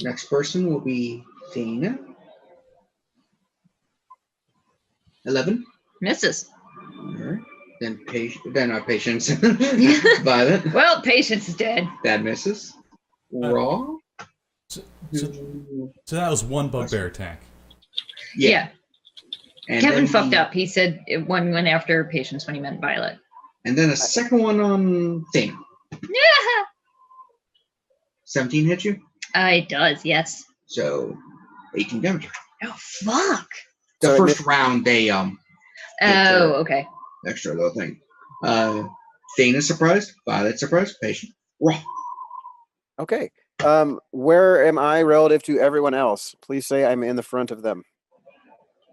Next person will be Dana. 11. Misses. All right. Then our patience. Violet. Well, Patience is dead. That misses. Rogh. So that was one bugbear attack. Yeah. And Kevin then fucked up. He said one went after Patience when he meant Violet. And then a second one on Dana. Yeah. 17 hit you. It does, yes. So 18 damage. Oh, fuck. The So first round they Oh, okay. extra little thing. Dana surprised, Violet surprised, patient. Rogh. Okay. Where am I relative to everyone else? Please say I'm in the front of them.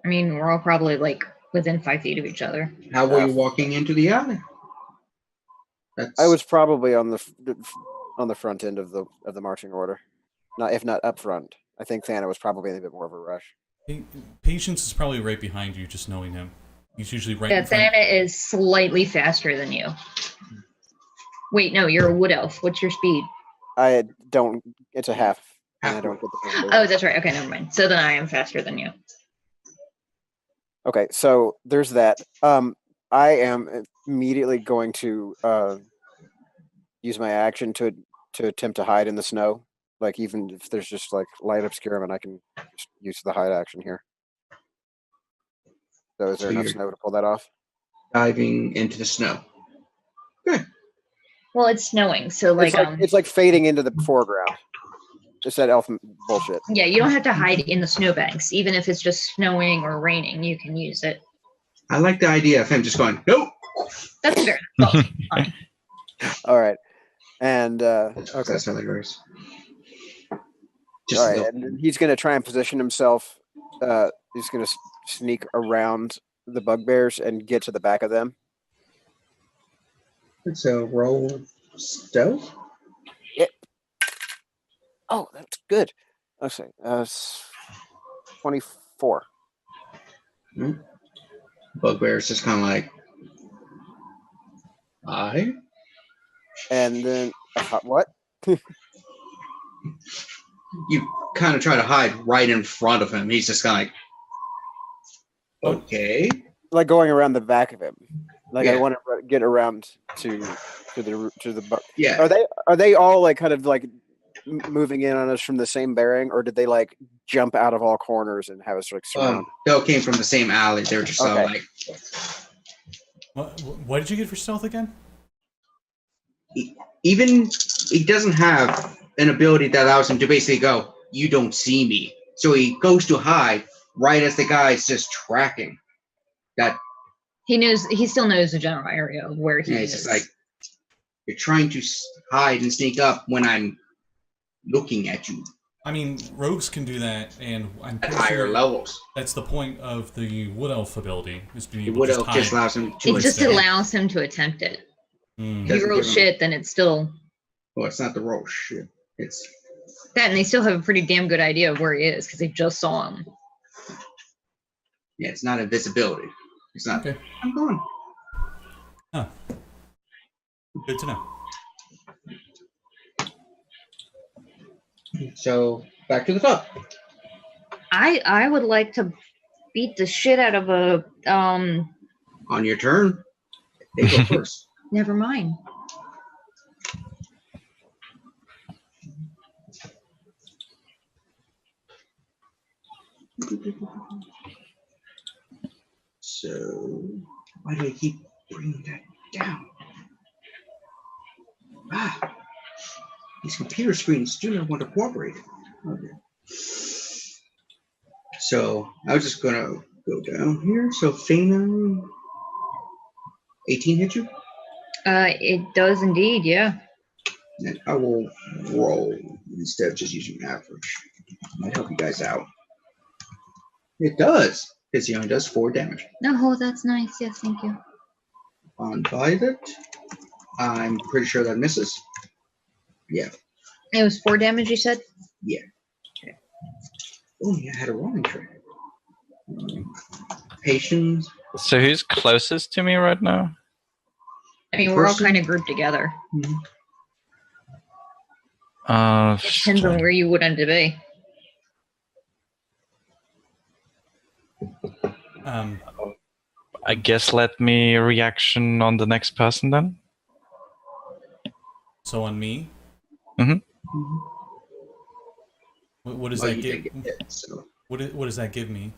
I mean, we're all probably like within 5 feet of each other. How were you walking into the alley? I was probably on the front end of the marching order, if not up front. I think Thana was probably in a bit more of a rush. Patience is probably right behind you, just knowing him. He's usually right Yeah, in front. Thana is slightly faster than you. Wait, no, you're a wood elf. What's your speed? I don't. It's a half, and I don't get the. Oh, that's right. Okay, never mind. So then I am faster than you. Okay, so there's that. I am immediately going to use my action to attempt to hide in the snow. Like even if there's just like light obscurement, I can just use the hide action here. So is there enough snow to pull that off? Diving into the snow. Good. Well, it's snowing, so like, it's like fading into the foreground. Just that elf bullshit. yeah, you don't have to hide in the snowbanks. Even if it's just snowing or raining, you can use it. I like the idea of him just going, nope. That's fair. Well, fine. All right, and okay. That's how that goes. All right, and he's going to try and position himself. He's going to sneak around the bugbears and get to the back of them. So roll stealth. Yep. Oh, that's good. Let's see. 24. Bugbear is just kind of like, And then what? You kind of try to hide right in front of him. He's just kind of like, okay. Like going around the back of him. Like Yeah. I want to get around to the bug. Yeah. Are they all like kind of like moving in on us from the same bearing, or did they like jump out of all corners and have us like surrounded? They all came from the same alley. They were just all Okay. like. What did you get for stealth again? Even he doesn't have an ability that allows him to basically go, you don't see me. So he goes to hide right as the guy's just tracking. That He still knows the general area of where he he's is. just like, you're trying to hide and sneak up when I'm looking at you I mean, rogues can do that, and I'm at pretty higher sure levels. that's the point of the wood elf ability, is being The able wood to just elf hide. just allows him to It just escape. allows him to attempt it. Mm. If Doesn't he rolls give him- shit, then it's still Well, it's not the roll shit. It's that, and they still have a pretty damn good idea of where he is because they just saw him. yeah, it's not invisibility. It's not. Okay. I'm going. Huh. Good to know. So back to the top. I would like to beat the shit out of a On your turn, they go first. never mind. So why do I keep bringing that down? Ah, these computer screens do not want to cooperate. Okay. So I was just gonna go down here. So Thana, 18 hit you, It does indeed, yeah. and I will roll instead of just using average. Might help you guys out. It does. Because he only does 4 damage. No, that's nice. Yes, thank you. On Violet, I'm pretty sure that misses. Yeah. It was 4 damage, you said? Oh, yeah, I had a rolling trick. Patience. So who's closest to me right now? I mean, we're all Person? kind of grouped together. Depends on where you would end to be. I guess let me reaction on the next person then. So on me, what does Well, that you give? did get hit, so. What does that give me?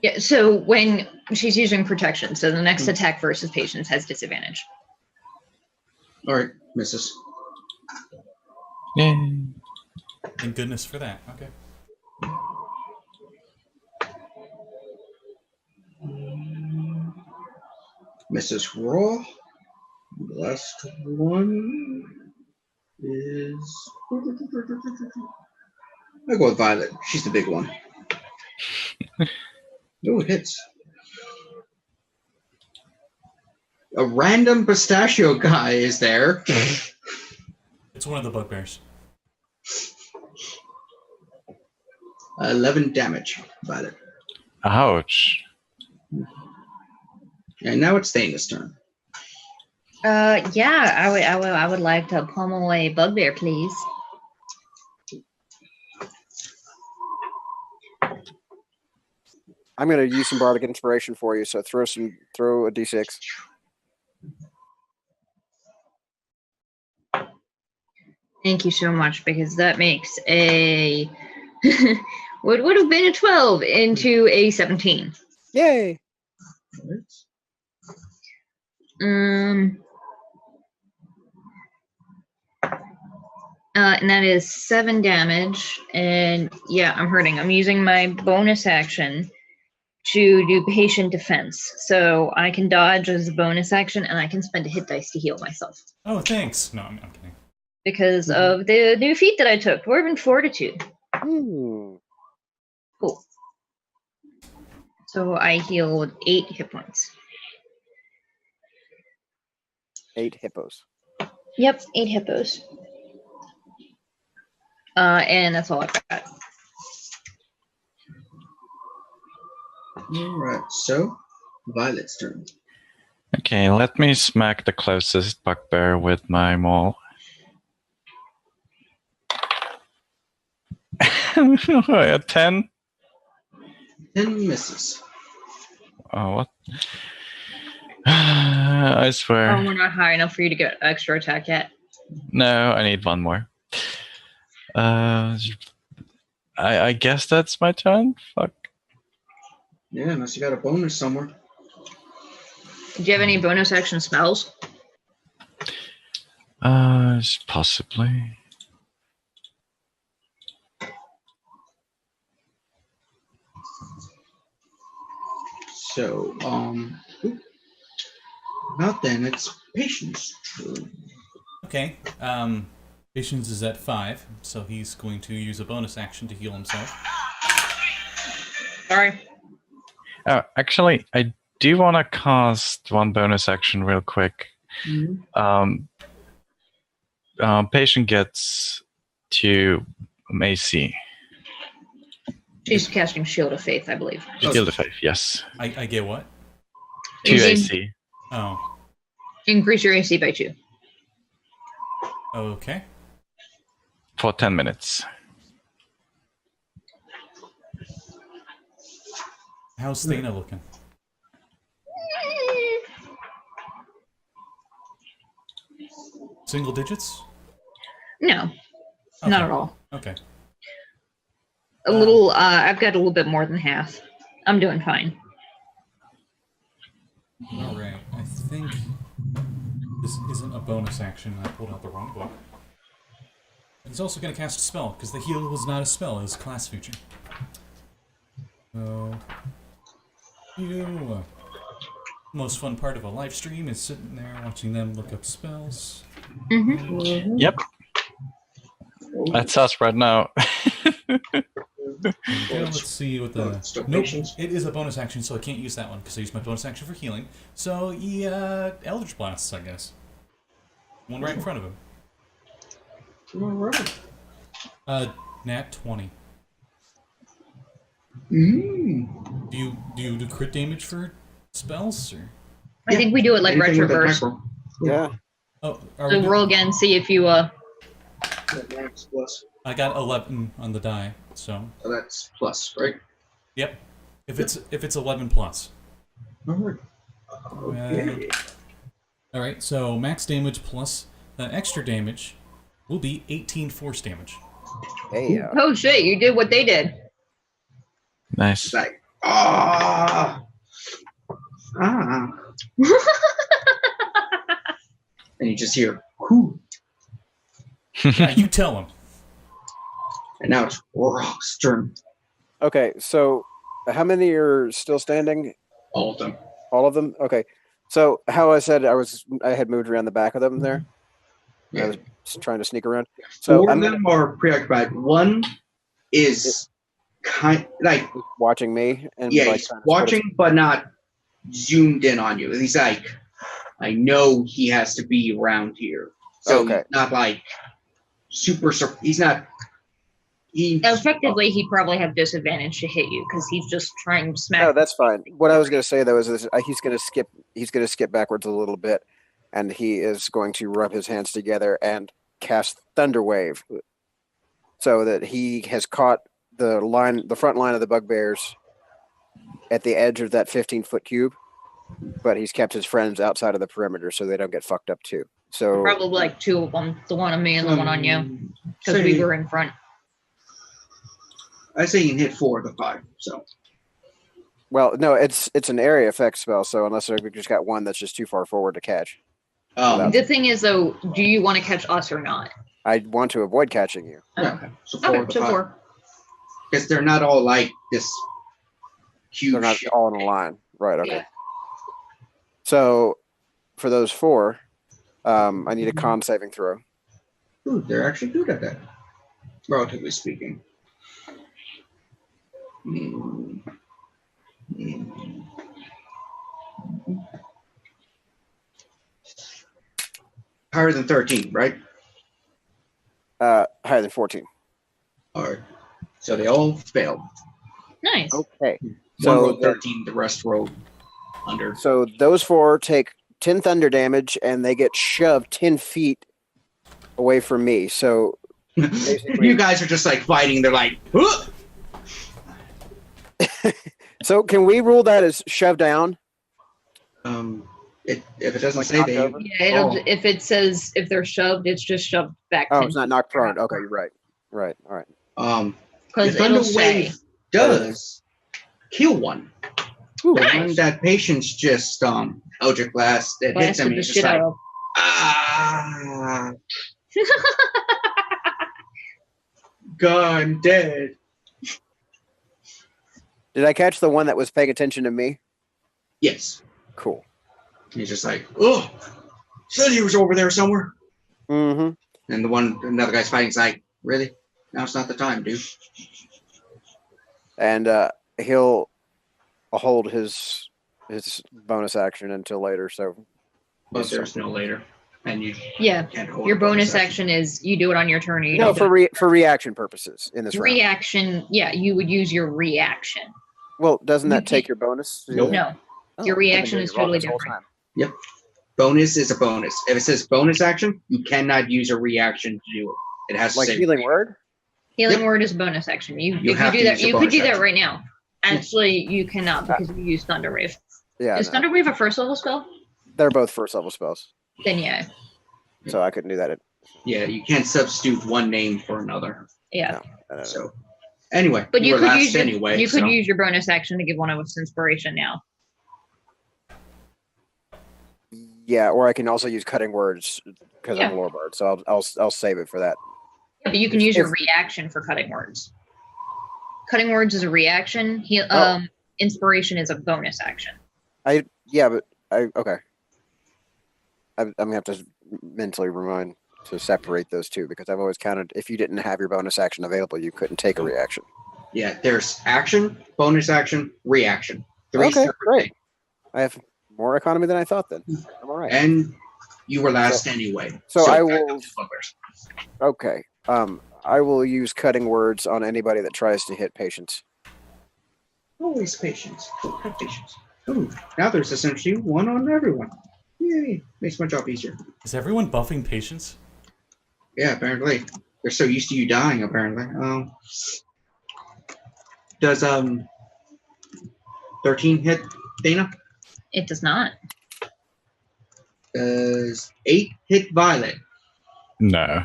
Yeah, so when she's using protection, so the next attack versus patience has disadvantage. All right, misses. Yay. Thank goodness for that. Okay. Mrs. Rogh. The last one is. I'll go with Violet. She's the big one. No, it hits. A random pistachio guy is there. It's one of the bugbears. 11 damage, Violet. Ouch. And now it's Thane's turn. Yeah, I would like to pummel a bugbear, please. I'm going to use some bardic inspiration for you. So throw a d6. Thank you so much, because that makes a what would have been a 12 into a 17. Yay! And that is 7 damage, and yeah, I'm hurting. I'm using my bonus action to do patient defense, so I can dodge as a bonus action, and I can spend a hit dice to heal myself. Oh, thanks. No, I'm kidding. Because of the new feat that I took, Dwarven Fortitude. Ooh. Cool. So I healed 8 hit points. 8 hippos. Yep, 8 hippos. And that's all I've got. All right, so Violet's turn. Okay, let me smack the closest bugbear with my maul. A 10? 10 misses. Oh, what? I swear. Oh, we're not high enough for you to get extra attack yet. No, I need one more. I guess that's my turn? Fuck. Yeah, unless you got a bonus somewhere. Do you have any bonus action spells? Possibly. So, not then, it's Patience' turn. Okay. Patience is at 5, so he's going to use a bonus action to heal himself. Sorry. Oh, actually, I do want to cast one bonus action real quick. Patient gets 2 AC. She's casting Shield of Faith, I believe. Shield of Faith, yes. I get what? 2 AC. AC. Increase your AC by 2. Okay. for 10 minutes. How's Thana looking? Single digits? No, Okay. not at all. Okay. A little. I've got a little bit more than half. I'm doing fine. All right. I think this isn't a bonus action. I pulled out the wrong book. He's also going to cast a spell because the heal was not a spell; it was a class feature. So, most fun part of a live stream is sitting there watching them look up spells. Mm-hmm. Yep. That's us right now. Okay, let's see what the... Nope, it is a bonus action, so I can't use that one, because I used my bonus action for healing. So, Eldritch Blasts, I guess. One right in front of him. Alright. Nat 20. Mm. Do you do crit damage for spells, or...? I think we do it like Anything with a retroverse. necro. Yeah. Oh, are So we roll again, see if you Max plus. I got 11 on the die, so... So that's plus, right? Yep. If it's 11 plus. Alright. Okay. Alright, so max damage plus extra damage will be 18 force damage. Hey, Oh shit, you did what they did. Nice. It's like, ah. And you just hear, whoo. Yeah, you tell him. And now it's Rogh's turn. okay, so how many are still standing? All of them. All of them? Okay. So how I said I had moved around the back of them there. I Yeah. was just trying to sneak around. So Four I'm of them are preoccupied. One is like, watching me and yeah, like he's trying to watching, but not zoomed in on you. He's like, I know he has to be around here. So Okay. he's not like he's not. Effectively, he'd probably have disadvantage to hit you because he's just trying to smack. No, that's fine. What I was going to say though is this, he's going to skip backwards a little bit, and he is going to rub his hands together and cast Thunder Wave, so that he has caught the front line of the bugbears at the edge of that 15-foot cube, but he's kept his friends outside of the perimeter so they don't get fucked up too. So Probably like two of them, the one on me and the one on you, because So we were in front. I say you can hit 4 of the 5. So well, no, it's an area effect spell, so unless we just got one that's just too far forward to catch. The thing is, though, do you want to catch us or not? I want to avoid catching you. Oh, yeah, so 4 of okay, the so 5. 4. Because they're not all like this huge. They're not shit. all in a line. Right, okay. Yeah. So for those 4, I need a con saving throw. Ooh, they're actually good at that, relatively speaking. Higher than 13, right? Higher than 14. All right. So they all failed. Nice. Okay. One So rolled 13, the rest rolled under. So those 4 take 10 thunder damage, and they get shoved 10 feet away from me. So basically- You guys are just like fighting. They're like, "Huh!" so can we rule that as shove down? If it doesn't Like say knocked they, over? Yeah, if it says if they're shoved, it's just shoved back. Oh, 10 it's not knocked prone. Okay, you're right. Right. All right. the because thunder it'll say. wave does kill one. Ooh, The Nice. one that patient's just Eldritch Blast that hits him, Blasted the he's just shit like, out of. ah, gone dead. Did I catch the one that was paying attention to me? Yes. Cool. He's just like, oh, said he was over there somewhere. Mm-hmm. And another guy's fighting is like, really? Now's not the time, dude. And he'll hold his bonus action until later. So But there's no later. And you Yeah, can't hold your a bonus action is you do it on your turn. Or you no, don't for reaction purposes in this round. reaction. Yeah, you would use your reaction. Well, doesn't You that take can't- your bonus? Nope. No, Oh, your I've been reaction doing is it wrong totally this whole different. Bonus is a bonus. If it says bonus action, you cannot use a reaction to do it. It has to Like say healing word? Healing Yep. word is a bonus action. You have do to that. use a You could bonus do that action. right now. Actually, you cannot because you use Thunder Wave. Yeah, Is no. Thunder Wave a first level spell? They're both first level spells, Then yeah. so I couldn't do that. Yeah, you can't substitute one name for another. Yeah. No. So, anyway, But you you were could last use your, anyway. you could so. use your bonus action to give one of us inspiration now. Yeah, or I can also use cutting words because I'm Yeah. a lore bard, so I'll save it for that. Yeah, but you can use your reaction for cutting words. Cutting words is a reaction. Inspiration is a bonus action. Okay. I'm gonna have to mentally remind to separate those two because I've always counted if you didn't have your bonus action available, you couldn't take a reaction. Yeah, there's action, bonus action, reaction. Three Okay, separate great. things. I have more economy than I thought. Then I'm all right. And you were last anyway. So I back will- up to bugbears. Okay. I will use cutting words on anybody that tries to hit patients. Always patience. Have patience. Ooh, now there's essentially one on everyone. Yay! Makes my job easier. Is everyone buffing patience? Yeah, apparently. They're so used to you dying, apparently. Does 13 hit Dana? It does not. Does 8 hit Violet? No.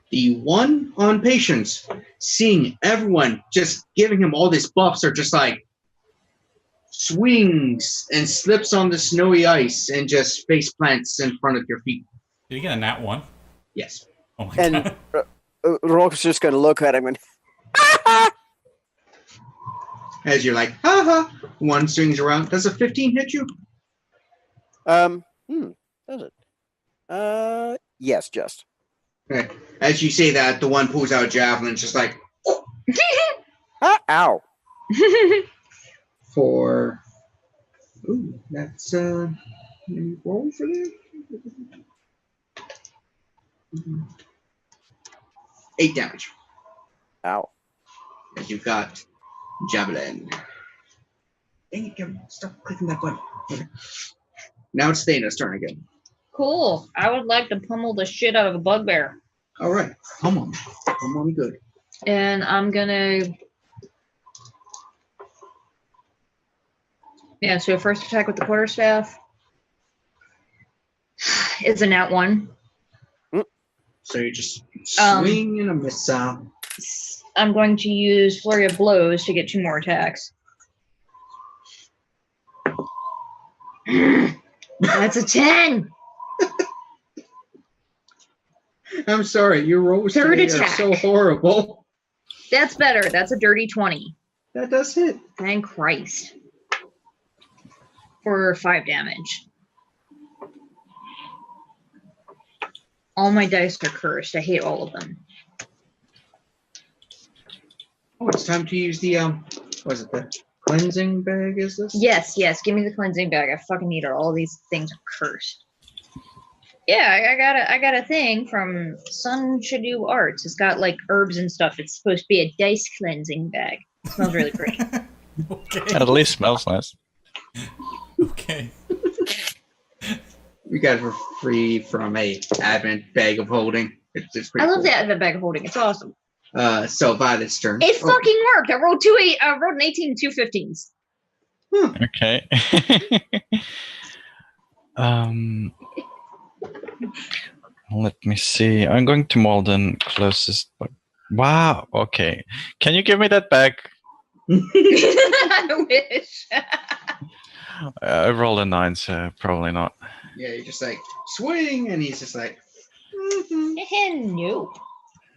The one on patience, seeing everyone just giving him all these buffs, are just like swings and slips on the snowy ice and just face plants in front of your feet. Did you get a nat 1? Yes. Oh my And god. Rogue's just gonna look at him and As you're like, haha, one swings around. Does a 15 hit you? does it? Yes, just. Okay. As you say that, the one pulls out a javelin, just like Ow. for. Ooh, that's let me roll for that. 8 damage. Ow. As you got javelin. Dang it, Kevin! Stop clicking that button. Okay. Now it's Thana's turn again. Cool. I would like to pummel the shit out of a bugbear. All right, come on good. And I'm gonna. Yeah, so first attack with the quarterstaff is a nat 1. So you just Um, swing and a miss out. I'm going to use Flurry of Blows to get 2 more attacks. That's a 10! I'm sorry, your rolls Third today are attack. so horrible. That's better. That's a dirty 20. That does hit. Thank Christ. For 5 damage. All my dice are cursed. I hate all of them. Oh, it's time to use the what is it, the cleansing bag? Is this? Yes, give me the cleansing bag. I fucking need it. All these things are cursed. Yeah, I got a thing from Sun Shadu Arts. It's got like herbs and stuff. It's supposed to be a dice cleansing bag. It smells really great. Okay. At least smells nice. Okay. We got it for free from a Advent bag of holding. It's pretty I love cool. that Advent bag of holding. It's awesome. So Violet's turn. It fucking worked. I rolled an 18 and 2 15s. Okay. Let me see. I'm going to Malden closest. Wow. Okay. Can you give me that back? I wish. I rolled a 9, so probably not. Yeah, you're just like swing, and he's just like No.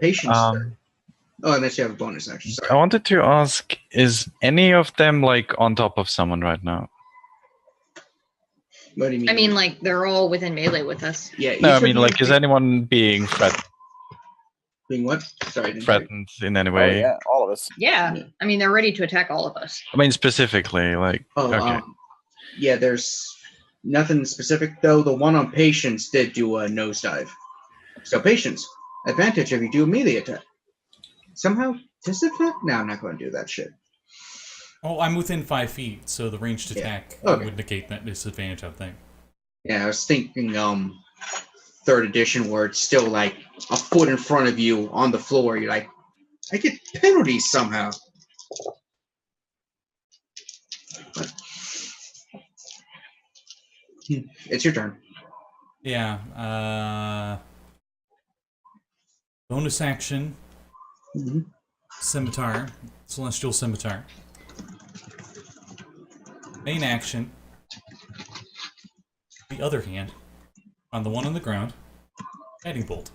patience. Um, Oh, unless you have a bonus action. I Sorry. wanted to ask: is any of them like on top of someone right now? What do you mean? I mean, like, they're all within melee with us. yeah. No, each I of mean, you like, is anyone being being what? Sorry, I didn't hear you. threatened in any Oh way? yeah, all of us. Yeah. I mean, they're ready to attack all of us. I mean, specifically, like, Oh, okay. Yeah, there's nothing specific though. The one on patience did do a nosedive. So patience, advantage if you do a melee attack. Somehow disadvantage? No, I'm not going to do that shit. Oh, I'm within 5 feet, so the ranged Yeah. attack Okay. would negate that disadvantage, I think. Yeah, I was thinking third edition where it's still like a foot in front of you on the floor. You're like, I get penalties somehow. But, it's your turn. Yeah. Bonus action. Mhm. Scimitar. Celestial Scimitar. Main action. The other hand. On the one on the ground. Guiding Bolt.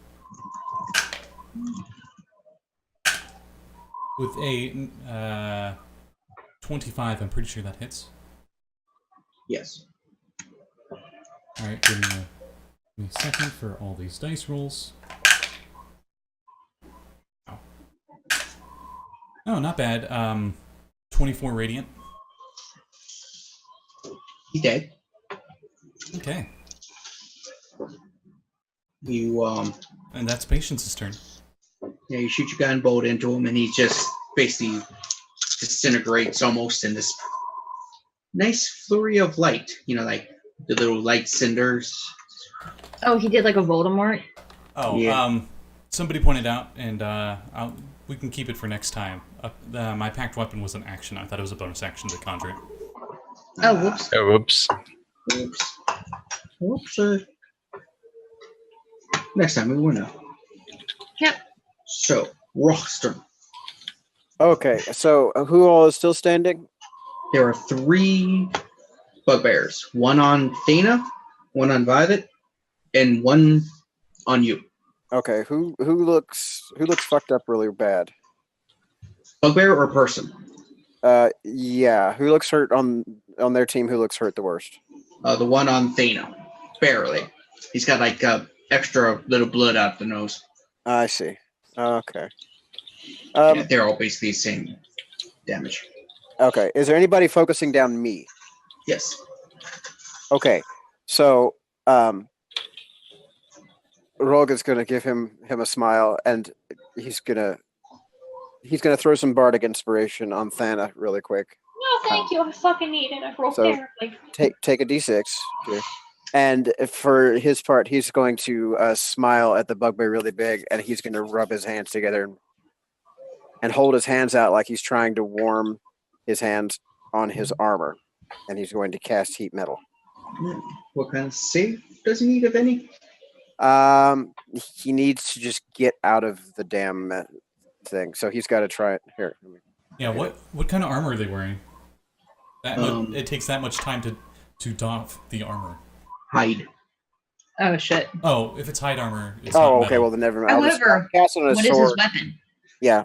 With a 25, I'm pretty sure that hits. Yes. Alright, give me a second for all these dice rolls. Ow. Oh, not bad. 24 radiant. He's dead. Okay. You And that's Patience's turn. yeah, you shoot your gun bolt into him, and he just basically disintegrates almost in this nice flurry of light. You know, like the little light cinders. Oh, he did like a Voldemort. Oh, Yeah. Somebody pointed out, and we can keep it for next time. My packed weapon was an action. I thought it was a bonus action to conjure it. Oh, whoops. Oh, whoops. Oops. Whoops. Next time we will know. Yep. So, Rogh's turn. Okay, so who all is still standing? There are 3 bugbears. One on Thana, one on Violet, and one on you. Okay, who looks fucked up really bad? Bugbear or person? Yeah, who looks hurt on their team? Who looks hurt the worst? The one on Thana. Barely. He's got like extra little blood out the nose. I see. Okay. Yeah, they're all basically the same damage. Okay. Is there anybody focusing down me? Yes. Okay. So, Rogh is gonna give him a smile, and he's gonna throw some bardic inspiration on Thana really quick. No, thank you. I fucking need it. I broke So- terribly. Take a d6, here. And for his part, he's going to smile at the bugbear really big, and he's going to rub his hands together and hold his hands out like he's trying to warm his hands on his armor, and he's going to cast heat metal. What kind of save does he need, if any? He needs to just get out of the damn thing, so he's got to try it here. Yeah, what kind of armor are they wearing? It takes that much time to doff the armor. Hide. Oh, shit. Oh, if it's hide armor, it's Oh, not okay. metal. Well, then never mind. I'll However, cast it on his What is sword. his weapon? Yeah.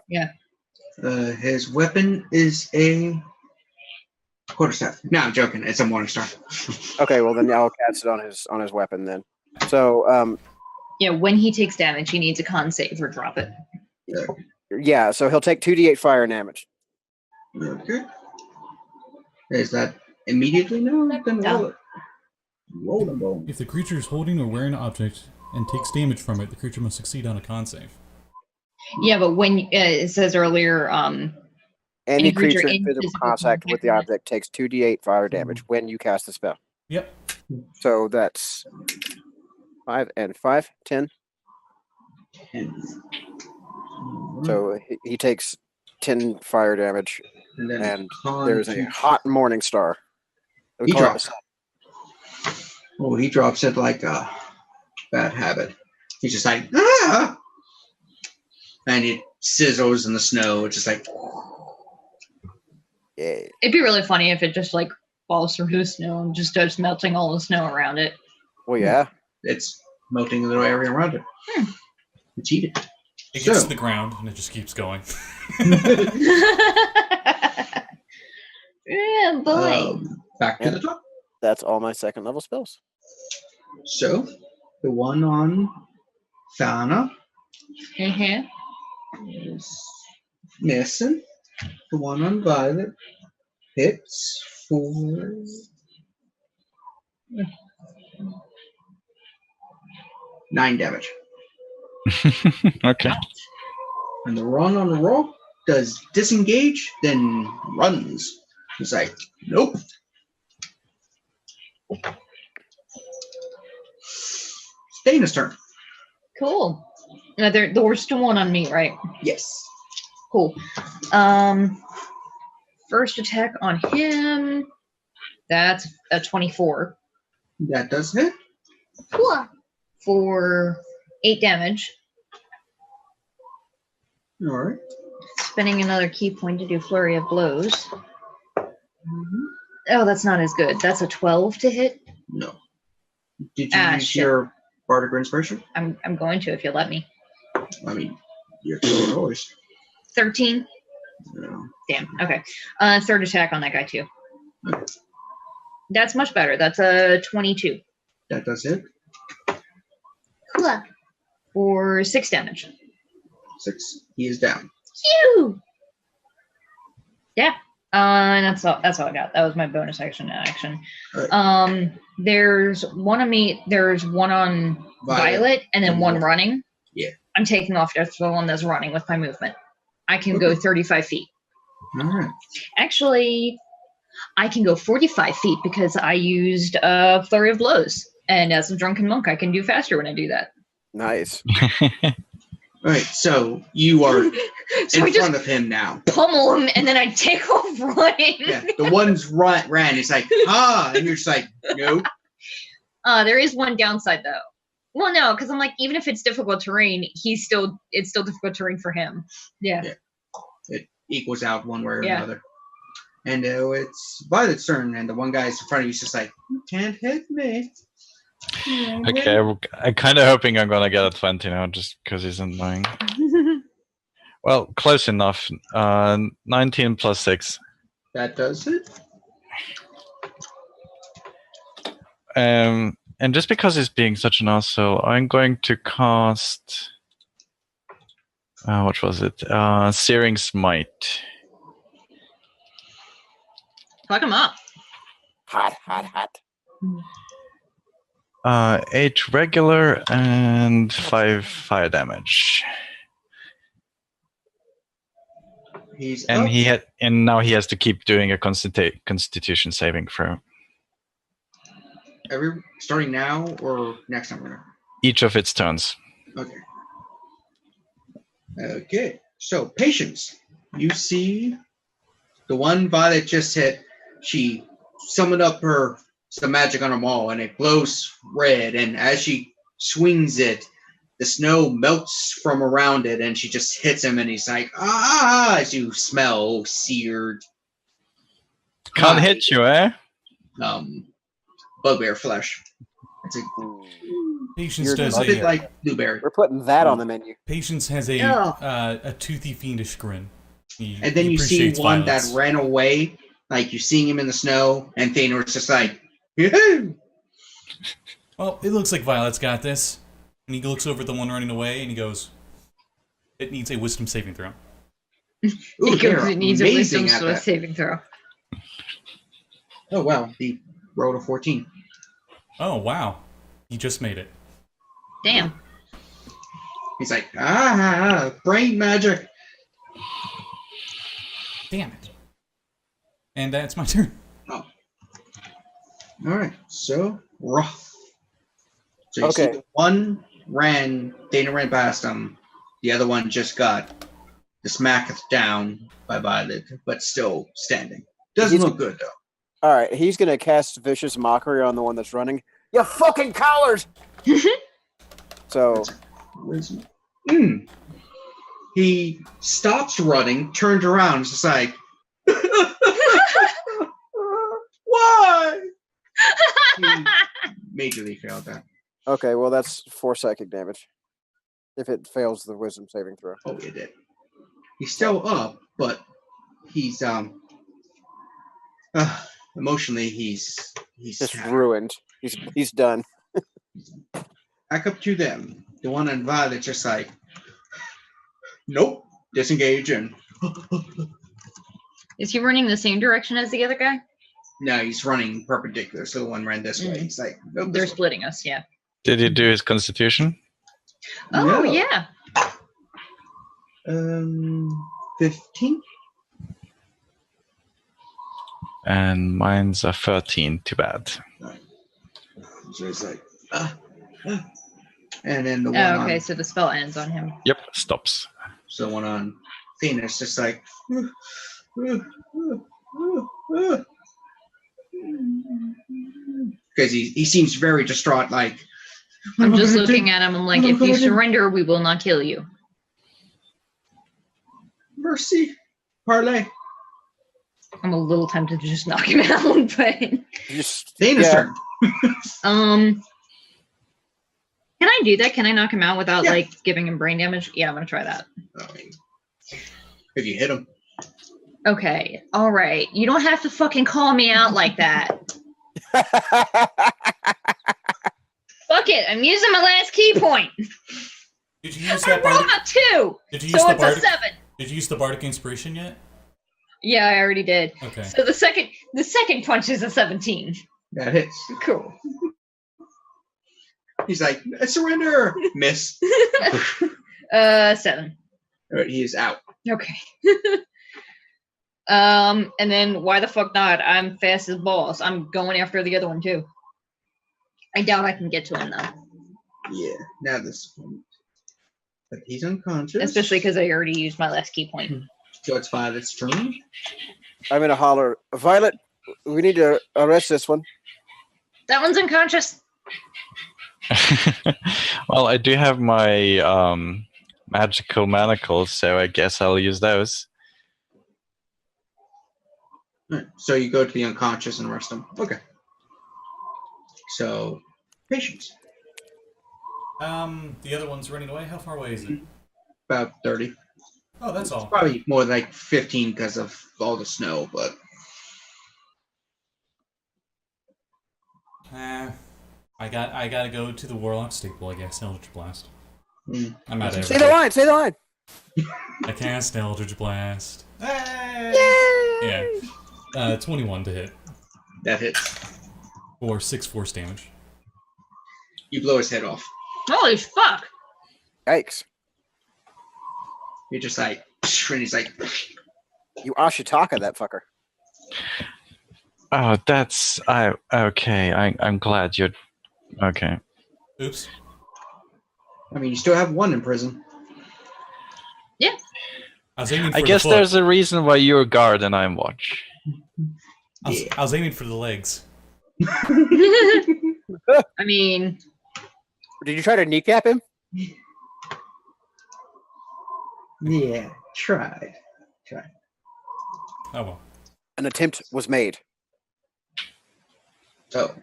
His weapon is a quarterstaff. No, I'm joking. It's a Morningstar. Okay. Well, then I'll cast it on his weapon then. So, Yeah, when he takes damage, he needs a con save or drop it. yeah. So he'll take 2d8 fire damage. Okay. Is that immediately? No, then roll it. Roll them both. If the creature is holding or wearing an object and takes damage from it, the creature must succeed on a con save. Yeah, but when it says earlier, Any creature creature in in physical physical contact with the contact. object takes 2d8 fire damage when you cast the spell. Yep. So that's 5 and 5, 10. So he takes 10 fire damage, and then and con there's a two. hot morning star. We He call it drops. Oh, he drops it like a bad habit. He's just like, ah! And it sizzles in the snow. It's just like, Yeah. it'd be really funny if it just like falls through the snow and just starts melting all the snow around it. Well, yeah. it's melting the little area around it. It's heated. It gets So- to the ground and it just keeps going. Yeah, boy. Back to the top. That's all my second level spells. So, the one on Thana Mhm. is missing. The one on Violet hits for 9 damage. Okay. And the one on Rogh does disengage, then runs. He's like, nope. Dana's turn. Cool. There's still one on me, right? Yes. Cool. First attack on him. That's a 24. That does hit. Cool. For 8 damage. All right. Spending another key point to do flurry of blows. Oh, that's not as good. That's a 12 to hit. No. Did you use shit. your Bardic Inspiration? I'm going to if you'll let me. I mean, you're yours. 13. No. Damn. Okay. Third attack on that guy too. Okay. That's much better. That's a 22. That does hit. Cool. For 6 damage. 6. He is down. Phew! Yeah. And that's all I got. That was my bonus action. Right. There's one on me. There's one on Violet, and then one running. Yeah. I'm taking off just the one that's running with my movement. I can go 35 feet. All right. Actually, I can go 45 feet because I used a flurry of blows. And as a drunken monk, I can do faster when I do that. Nice. All right. So you are So I in just front of him now. pummel him, and then I take off running. Yeah. The one's ran. It's like, and you're just like, nope. There is one downside though. Well, no, because I'm like, even if it's difficult terrain, it's still difficult terrain for him. Yeah. It equals out one way or Yeah. another. And it's Violet's turn, and the one guy's in front of you is just like, you can't hit me. Okay, I'm kind of hoping I'm gonna get a 20 now, just because he's annoying. Well, close enough. 19 plus 6. That does it. And just because he's being such an asshole, I'm going to cast. What was it? Searing Smite. Fuck him up. Hot, hot, hot. 8 regular and 5 fire damage. He's And up. now he has to keep doing a Constitution saving throw. Starting now or next time? Each of its turns. Okay. Okay. So patience. You see the one Violet just hit. She summoned up some magic on her maul, and it glows red. And as she swings it, the snow melts from around it, and she just hits him, and he's like, as you smell seared. Can't hit you, eh? Bugbear flesh. It's a Patience You're does a bit a like blueberry. We're putting that on the menu. Patience has Oh. a toothy fiendish grin. And then He you see appreciates one violence. that ran away, like you seeing him in the snow, and Thanor's just like, yahoo! Well, it looks like Violet's got this. And he looks over at the one running away, and he goes, "It needs a wisdom saving throw." Ooh, they're It needs a amazing wisdom at that. saving throw. Oh, wow. He rolled a 14. Oh, wow. He just made it. Damn. He's like, brain magic. Damn it. And that's my turn. Oh. All right. So, Rogh. So you see Okay. the one Dana ran past him. The other one just got smacked down by Violet, but still standing. Doesn't He's- look good, though. All right, he's gonna cast vicious mockery on the one that's running. You fucking cowards! So He stops running, turns around, it's just like, why? He majorly failed that. okay, well that's 4 psychic damage. If it fails the wisdom saving throw. Oh, it did. He's still up, but he's emotionally he's Just ruined. He's done. back up to them. The one on Violet just like, nope, disengage, and Is he running the same direction as the other guy? no, he's running perpendicular. So the one ran this way. He's like, nope, They're this way. splitting us, yeah. Did he do his Constitution? Oh, No. yeah. 15. And mine's a 13. Too bad. So it's like, and then the one Oh, okay, on so the spell ends on him. Yep, stops. so the one on Thanadis just like because he seems very distraught. Like I'm just looking at him. I'm like, if you surrender, we will not kill you. Mercy, parlay. I'm a little tempted to just knock him out, but Just Dana's turn. can I do that? Can I knock him out without Yeah. like giving him brain damage? Yeah, I'm gonna try that. If you hit him, Okay, all right. You don't have to fucking call me out like that. Fuck it, I'm using my last key point. Did you use I that rolled bardic? a 2, Did you use so the it's a bardic? 7. Did you use the bardic inspiration yet? Yeah, I already did. Okay. So the second punch is a 17. that hits. Cool. He's like, I surrender. Miss. 7. All right, he is out. Okay. And then why the fuck not? I'm fast as balls. I'm going after the other one too. I doubt I can get to him though. Yeah. Now this one. But he's unconscious. Especially because I already used my last key point. So it's Violet's turn. I'm gonna holler, Violet. We need to arrest this one. That one's unconscious. Well, I do have my magical manacles, so I guess I'll use those. Alright, so you go to the unconscious and arrest him. Okay. So, patience. The other one's running away. How far away is it? About 30. Oh, that's all. Probably more like 15 because of all the snow, but I gotta go to the Warlock staple, I guess. Eldritch Blast. I'm out of Say the line. Say the line. I cast Eldritch Blast. Hey! Yeah. 21 to hit. that hits. For 6 force damage. You blow his head off. Holy fuck! Yikes! You're just like, and he's like, You Ashitaka that fucker. Oh, that's okay. I'm glad you're okay. Oops. I mean, you still have one in prison. Yeah. I was aiming for I guess the foot. there's a reason why you're guard and I'm watch. I was aiming for the legs. I mean, Did you try to kneecap him? Yeah, tried. Oh well. An attempt was made. So,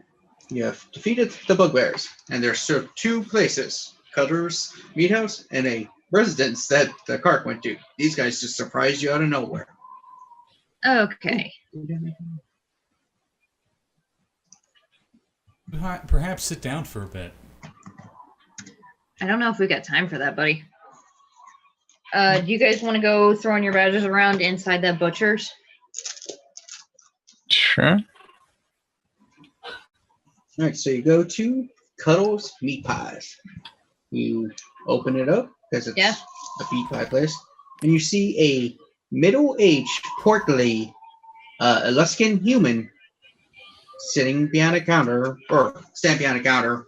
you have defeated the bugbears, and there's sort of 2 places, Cutter's Meat House and a residence that the cart went to. These guys just surprised you out of nowhere. okay. Perhaps sit down for a bit. I don't know if we got time for that, buddy. Do you guys want to go throwing your badges around inside that butcher's? Sure. All right, so you go to Cuddles Meat Pies. You open it up because it's a meat pie place, and you see a middle-aged, portly, Aluskan human sitting behind a counter, or standing behind a counter,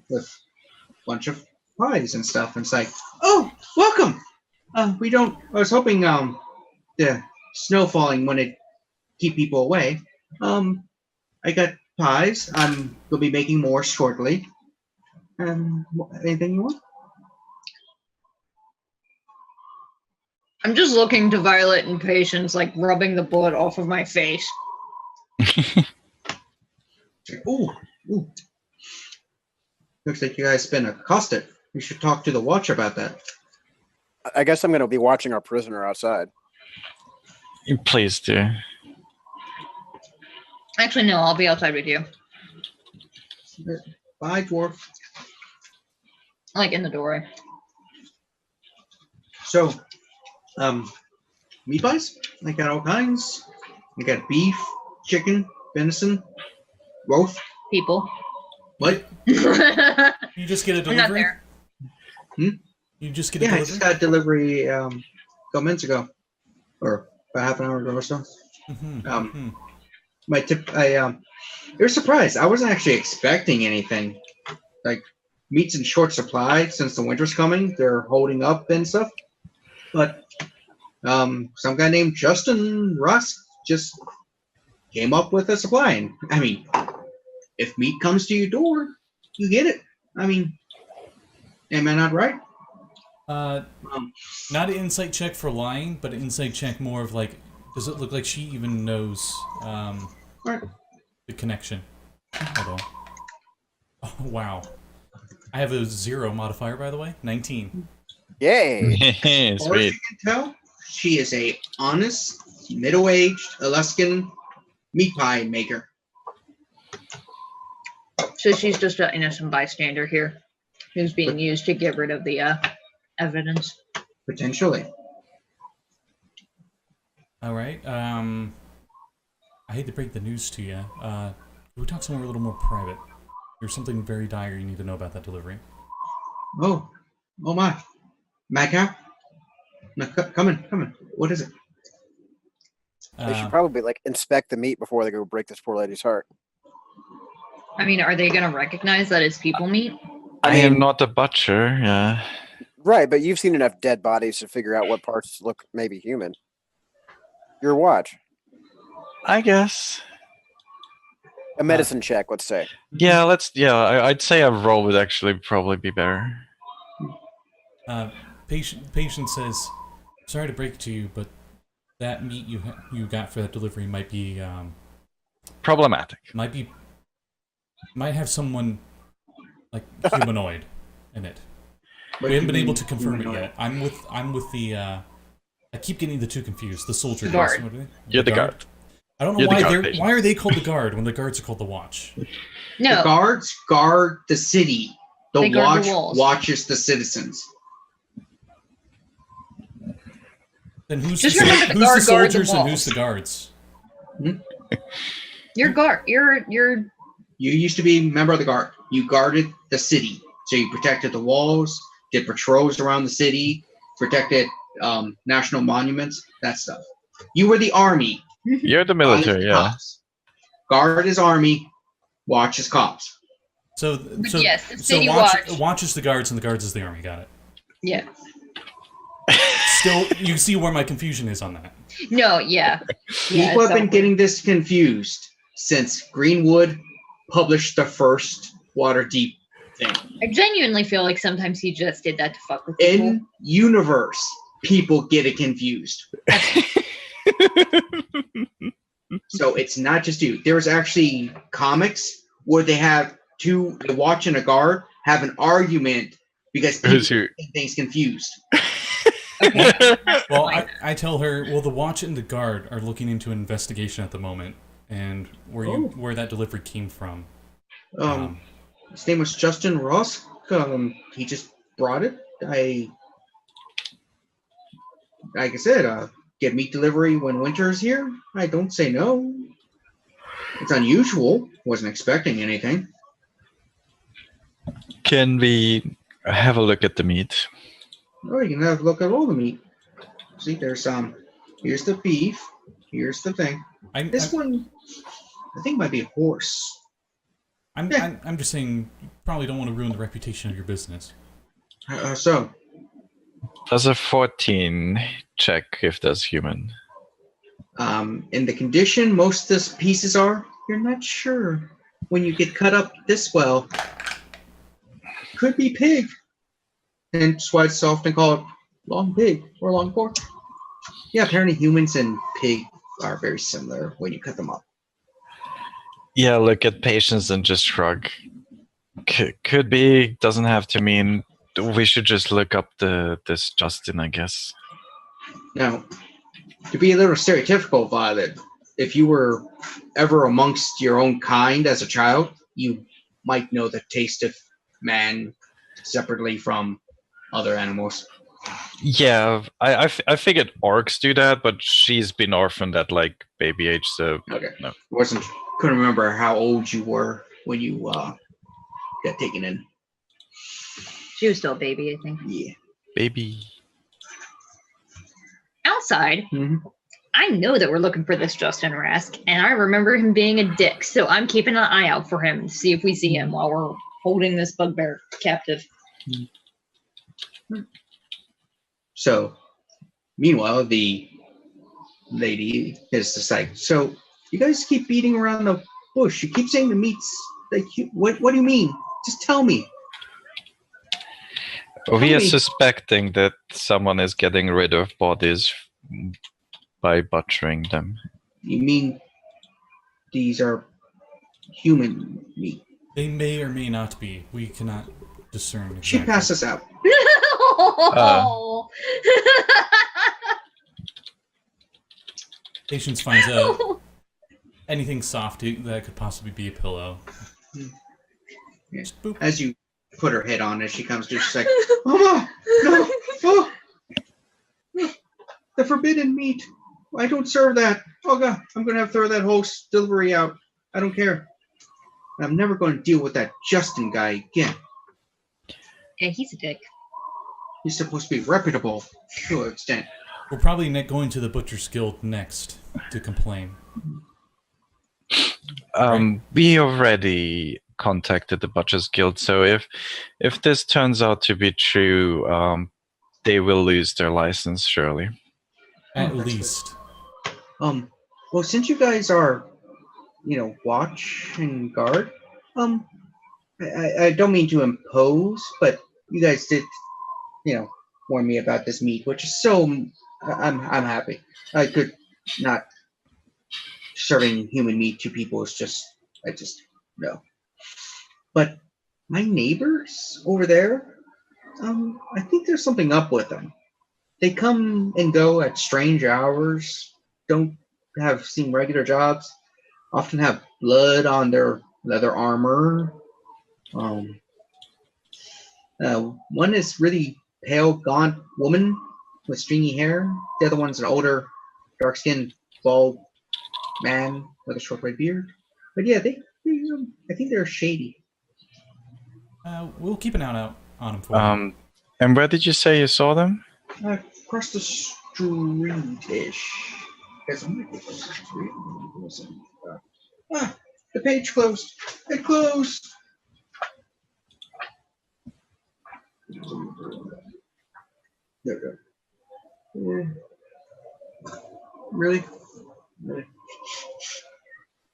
with a bunch of pies and stuff. And it's like, oh, welcome. I was hoping the snow falling wouldn't keep people away. I got pies. I'm gonna be making more shortly. Anything you want? I'm just looking to Violet and Patience, like rubbing the blood off of my face. Ooh. Looks like you guys been accosted. We should talk to the watch about that. I guess I'm going to be watching our prisoner outside. Please do. Actually, no, I'll be outside with you. Bye, dwarf. Like in the doorway. So, meat pies? I got all kinds. I got beef, chicken, venison, roast. People. What? You just get a I'm not delivery? there. You just get a Yeah, I delivery? just got delivery a couple minutes ago, or about half an hour ago or so. My tip, you're surprised. I wasn't actually expecting anything. Like, meat's in short supply since the winter's coming. They're holding up and stuff. But some guy named Justin Rusk just came up with a supply. And I mean, if meat comes to your door, you get it. I mean, am I not right? Not an insight check for lying, but an insight check more of like, does it look like she even knows Right. the connection? Hold on. Oh, wow. I have a 0 modifier, by the way. 19. Yay! Or as Sweet. you can tell, she is a honest, middle-aged Alaskan meat pie maker. So she's just an innocent bystander here, who's being used to get rid of the evidence. Potentially. All right. I hate to break the news to you. Can we talk somewhere a little more private? There's something very dire you need to know about that delivery. Oh my. Mad cow? No, come in. What is it? They should probably like inspect the meat before they go break this poor lady's heart. I mean, are they going to recognize that it's people meat? I am not a butcher. Yeah. Right, but you've seen enough dead bodies to figure out what parts look maybe human. Your watch. I guess. A medicine check, let's say. Yeah. I'd say a roll would actually probably be better. Patient says, "Sorry to break it to you, but that meat you got for that delivery might be Problematic. might have someone like humanoid in it. What We haven't do been you able mean to confirm it humanoid? yet. I'm with the. I keep getting the two confused. The soldier. Guard. What are they? You're the guard. I don't know You're the why guard, they're patient. why are they called the guard when the guards are called the watch. The No, guards guard the city. The They guard watch the walls. watches the citizens. Then who's Just the, remember the who's guard the guard the soldiers and walls. who's the guards? you're guard. You're You used to be a member of the guard. You guarded the city. So you protected the walls, did patrols around the city, protected national monuments, that stuff. You were the army. You're the Guard is military. the Yeah. cops. Guard is army, watch is cops. So yes, the so city watch is the guards and the guards is the army. Got it. yeah. Still, you see where my confusion is on that. No, yeah. Yeah, People have been so- getting this confused since Greenwood published the first Waterdeep thing. I genuinely feel like sometimes he just did that to fuck with people. In universe, people get it confused. So it's not just you. There's actually comics where they have the watch and a guard have an argument because people Who's who? get things confused. Well, I tell her, well, the watch and the guard are looking into an investigation at the moment, and where that delivery came from. His name was Justin Ross. He just brought it. Like I said, get meat delivery when winter is here. I don't say no. It's unusual. Wasn't expecting anything. Can we have a look at the meat? Oh, you can have a look at all the meat. See, there's here's the beef. Here's the thing. This one, I think, might be a horse. I'm just saying, you probably don't want to ruin the reputation of your business. So, Does a 14 check if that's human? in the condition most of the pieces are, you're not sure. When you get cut up this well, could be pig. And that's why it's often called long pig or long pork. Yeah, apparently humans and pig are very similar when you cut them up. Yeah, look at patience and just shrug. Could be, doesn't have to mean. We should just look up this Justin, I guess. Now, to be a little stereotypical, Violet, if you were ever amongst your own kind as a child, you might know the taste of man separately from other animals. Yeah, I figured orcs do that, but she's been orphaned at like baby age, so Okay. no. Couldn't remember how old you were when you got taken in. She was still a baby, I think. Yeah. Baby. Outside, Mhm. I know that we're looking for this Justin Rask, and I remember him being a dick, so I'm keeping an eye out for him to see if we see him while we're holding this bugbear captive. So, meanwhile, the lady is just like, so you guys keep beating around the bush. You keep saying the meat's like, what do you mean? Just tell me. We are me. suspecting that someone is getting rid of bodies by butchering them. You mean these are human meat? They may or may not be. We cannot discern. She Exactly. passes out. Patience finds anything soft that could possibly be a pillow. Yeah. Just boop. As you put her head on, as she comes to, she's like, Mama, no, oh, the forbidden meat. I don't serve that. Oh God, I'm going to have to throw that whole delivery out. I don't care. I'm never going to deal with that Justin guy again. Yeah, he's a dick. He's supposed to be reputable to an extent. We're probably going to the Butcher's Guild next to complain. We already contacted the Butchers Guild, so if this turns out to be true, they will lose their license, surely. At that's least. Well, since you guys are, watch and guard, I don't mean to impose, but you guys did, warn me about this meat, which is so, I'm happy. I could not, serving human meat to people is just, no. But my neighbors over there, I think there's something up with them. They come and go at strange hours, don't seem regular jobs, often have blood on their leather armor. One is really pale, gaunt woman with stringy hair. The other one's an older, dark-skinned, bald man with a short red beard. But yeah, I think they're shady. We'll keep an eye out on them for you. And where did you say you saw them? Across the street-ish. Guess I'm gonna go across the street. The page closed. It closed. There we go. Really?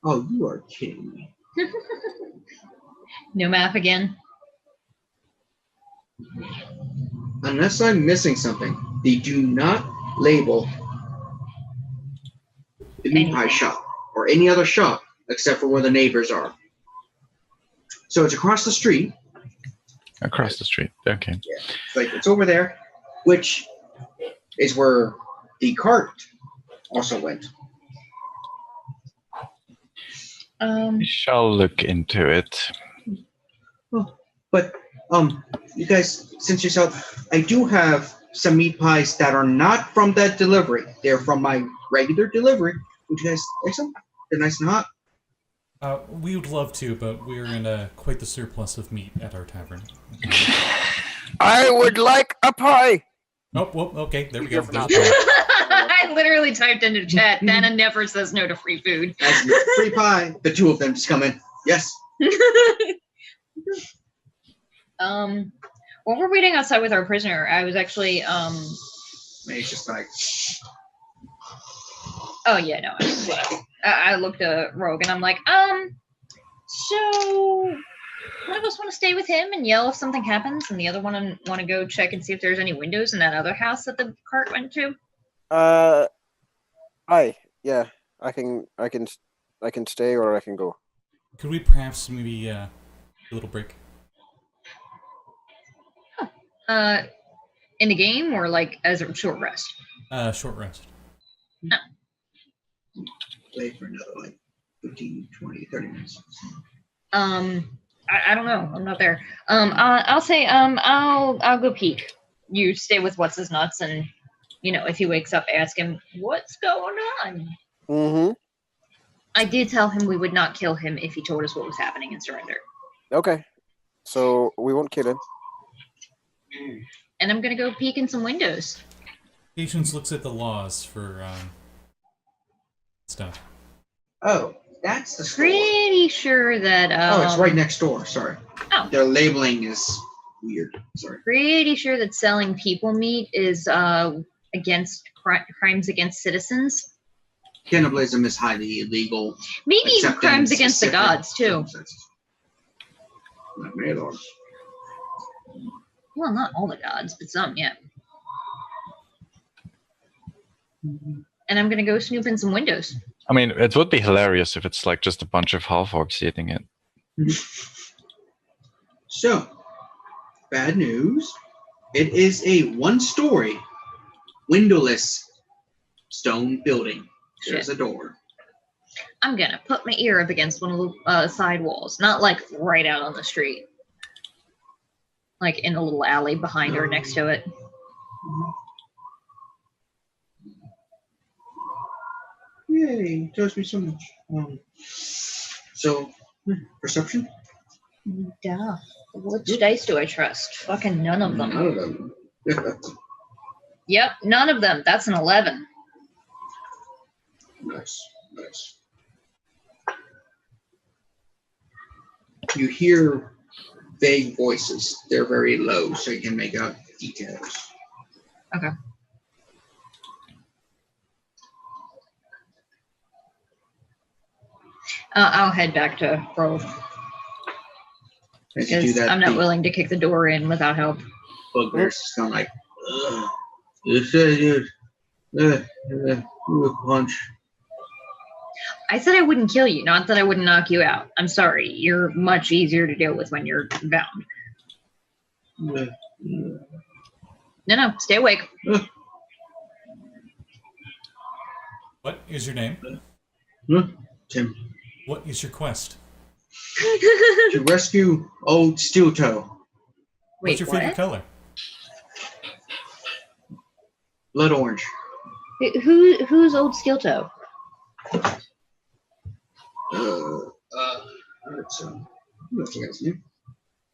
Oh, you are kidding me. No map again. Unless I'm missing something, they do not label the meat pie shop or any other shop except for where the neighbors are. So it's across the street. Across the street. Okay. Yeah, it's over there, which is where the cart also went. We shall look into it. But you guys, since yourself, I do have some meat pies that are not from that delivery. They're from my regular delivery. Would you guys like some? They're nice and hot. We would love to, but we're in quite the surplus of meat at our tavern. I would like a pie. Oh, well, okay, there we go. I literally typed into chat, Dana never says no to free food. That's free pie. The two of them just come in. Yes. While we're waiting outside with our prisoner, I was actually It's just like, oh yeah, no, I looked at Rogh and I'm like, so one of us want to stay with him and yell if something happens, and the other one want to go check and see if there's any windows in that other house that the cart went to. Yeah, I can stay or I can go. Could we perhaps maybe a little break? In the game or like as a short rest? Short rest. No. wait for another 15, 20, 30 minutes. I don't know. I'm not there. I'll say I'll go peek. You stay with what's his nuts, and if he wakes up, ask him what's going on. Mm-hmm. I did tell him we would not kill him if he told us what was happening and surrender. Okay, so we won't kill him. And I'm gonna go peek in some windows. Patience looks at the laws for stuff. Oh, that's the store. Pretty sure that. Oh, it's right next door. Sorry. Oh. Their labeling is weird. Sorry. Pretty sure that selling people meat is against crimes against citizens. Cannibalism is highly illegal. Maybe except in crimes against the specific gods too. circumstances. Not many laws. Well, not all the gods, but some, yeah. And I'm gonna go snoop in some windows. I mean, it would be hilarious if it's like just a bunch of half-orcs eating it. So, bad news. It is a one-story, windowless stone building. There's a door. I'm gonna put my ear up against one of the side walls, not like right out on the street, like in a little alley behind or next to it. Yay, tells me so much. So, perception? Duh. Which dice do I trust? Fucking none of them. None of them. Yep, none of them. That's an 11. Nice. You hear vague voices. They're very low, so you can make out details. Okay. I'll head back to Rogh. As you do Because that, I'm not the willing to kick the door in without help. bugbear's just kind of like, ugh. You said you'd punch. I said I wouldn't kill you, not that I wouldn't knock you out. I'm sorry. You're much easier to deal with when you're bound. No, stay awake. What is your name? Tim. What is your quest? To rescue old Steel Toe. Wait, What's your what? favorite color? Blood orange. Who's old Steel Toe? That's what's the guy's name?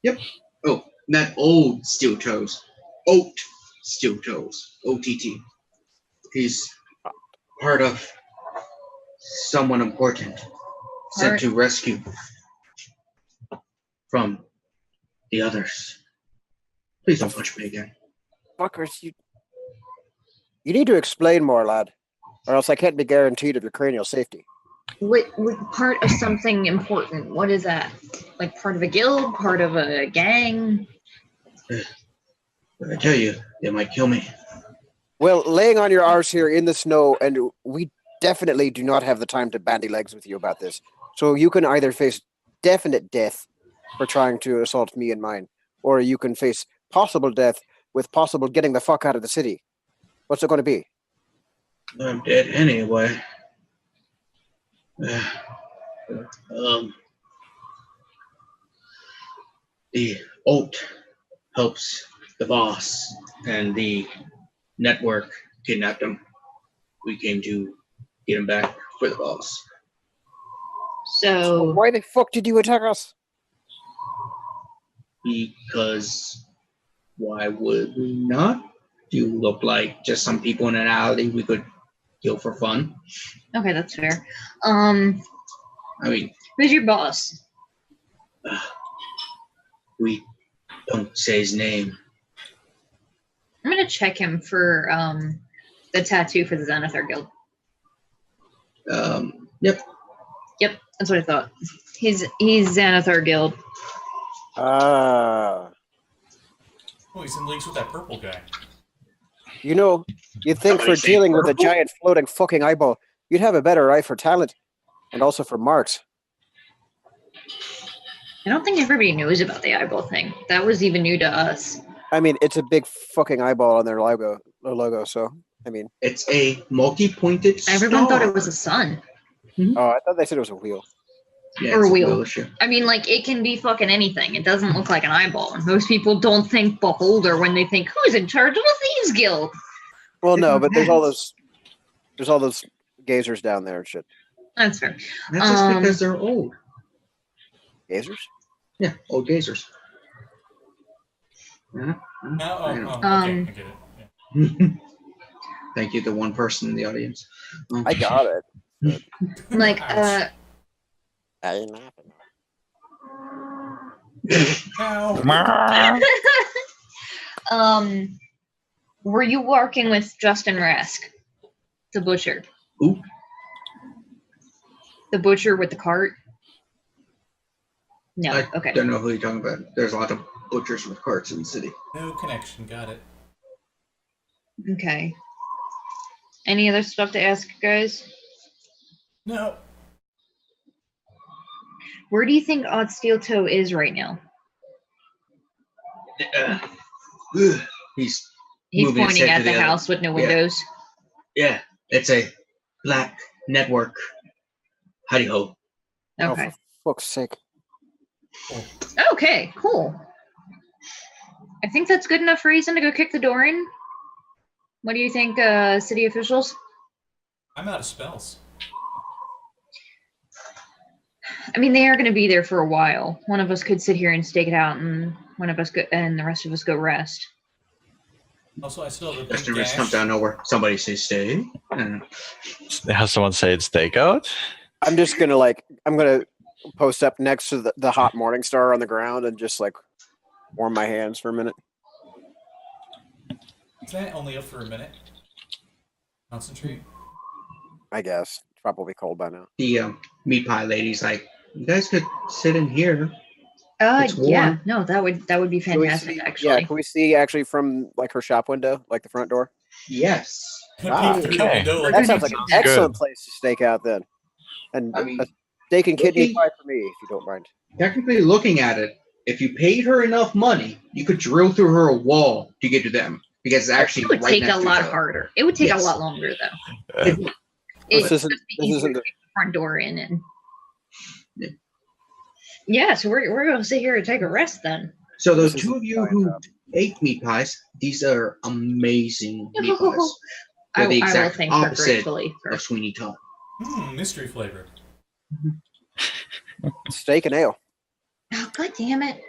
Yep. Oh, not old Steel Toes. Oat Steel Toes. OTT. He's part of someone important sent to rescue from the others. Please don't punch me again. Fuckers, you need to explain more, lad, or else I can't be guaranteed of your cranial safety. What part of something important? What is that? Like part of a guild? Part of a gang? If I tell you, they might kill me. Well, laying on your arse here in the snow, and we definitely do not have the time to bandy legs with you about this. So you can either face definite death for trying to assault me and mine, or you can face possible death with possible getting the fuck out of the city. What's it going to be? I'm dead anyway. The oat helps the boss, and the network kidnapped him. We came to get him back for the boss. So Why the fuck did you attack us? Because why would we not? You look like just some people in an alley we could kill for fun. okay, that's fair. I mean, Who's your boss? we don't say his name. I'm gonna check him for the tattoo for the Xanathar Guild. Yep. Yep, that's what I thought. He's Xanathar Guild. Oh, he's in leagues with that purple guy. You know, you'd think Somebody for say dealing with a purple? giant floating fucking eyeball, you'd have a better eye for talent, and also for marks. I don't think everybody knows about the eyeball thing. That was even new to us. I mean, it's a big fucking eyeball on their logo. So, I mean, It's a multi-pointed Everyone thought star. it was a sun. oh, I thought they said it was a wheel. Yeah, or it's a wheel. bullshit. I mean, like, it can be fucking anything. It doesn't look like an eyeball. Most people don't think beholder when they think, who's in charge of the Thieves Guild? Well, no, It but depends. there's all those gazers down there and shit. That's fair. That's just because they're old. Gazers? Yeah, old gazers. Oh, I know. okay, I get it. Yeah. Thank you, the one person in the audience. I got it. Like, Ouch. Ow. Were you working with Justin Rask, the butcher? Who? The butcher with the cart? No. I Okay. don't know who you're talking about. There's a lot of butchers with carts in the city. No connection. Got it. Okay. Any other stuff to ask, guys? No. Where do you think Odd Steel Toe is right now? He's He's moving his pointing head at to the other- house with no Yeah. windows. Yeah, it's a black network. Howdy ho. Okay. Oh, for fuck's sake. Okay, cool. I think that's good enough reason to go kick the door in. What do you think, city officials? I'm out of spells. I mean, they are going to be there for a while. One of us could sit here and stake it out, and one of us go, and the rest of us go rest. Also, I still have a big Justin Rich gash. comes down nowhere. Somebody say stay. Has someone say it's takeout? I'm just gonna I'm gonna post up next to the hot morning star on the ground and just warm my hands for a minute. Is that only up for a minute? Concentrate. I guess it's probably cold by now. The meat pie lady's like, you guys could sit in here. It's warm. Yeah, no, that would be Can we fantastic, see- actually. Yeah, can we see actually from her shop window, the front door? Yes. Ah, Peek through the okay. window like That sounds like an Sounds excellent good. place to stake out then. And I mean, a steak and kidney looking- pie for me, if you don't mind. Technically looking at it, if you paid her enough money, you could drill through her wall to get to them. Because it's actually It would right take next a to lot each other. harder. It would take Yes. a lot longer, though. Uh, It's This isn't- just this easier isn't to the- kick the front door in and. Yeah. Yeah, so we're going to sit here and take a rest then. So those This two isn't of you giant who job. ate meat pies, these are amazing meat pies. I They're the will exact thank her opposite gratefully. of Sweeney Todd. mystery flavor. Steak and ale. Oh, God damn it.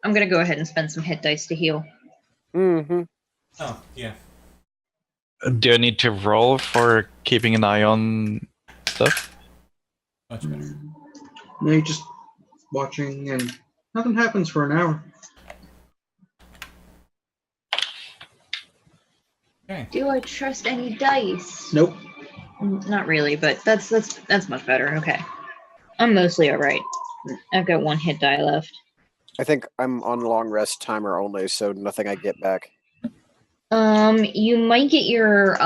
I'm going to go ahead and spend some hit dice to heal. Mm-hmm. Oh, yeah. Do I need to roll for keeping an eye on stuff? Much better. No, you're just watching and nothing happens for an hour. Okay. Do I trust any dice? Nope. Not really, but that's much better. Okay. I'm mostly all right. I've got one hit die left. I think I'm on long rest timer only, so nothing I get back. You might get your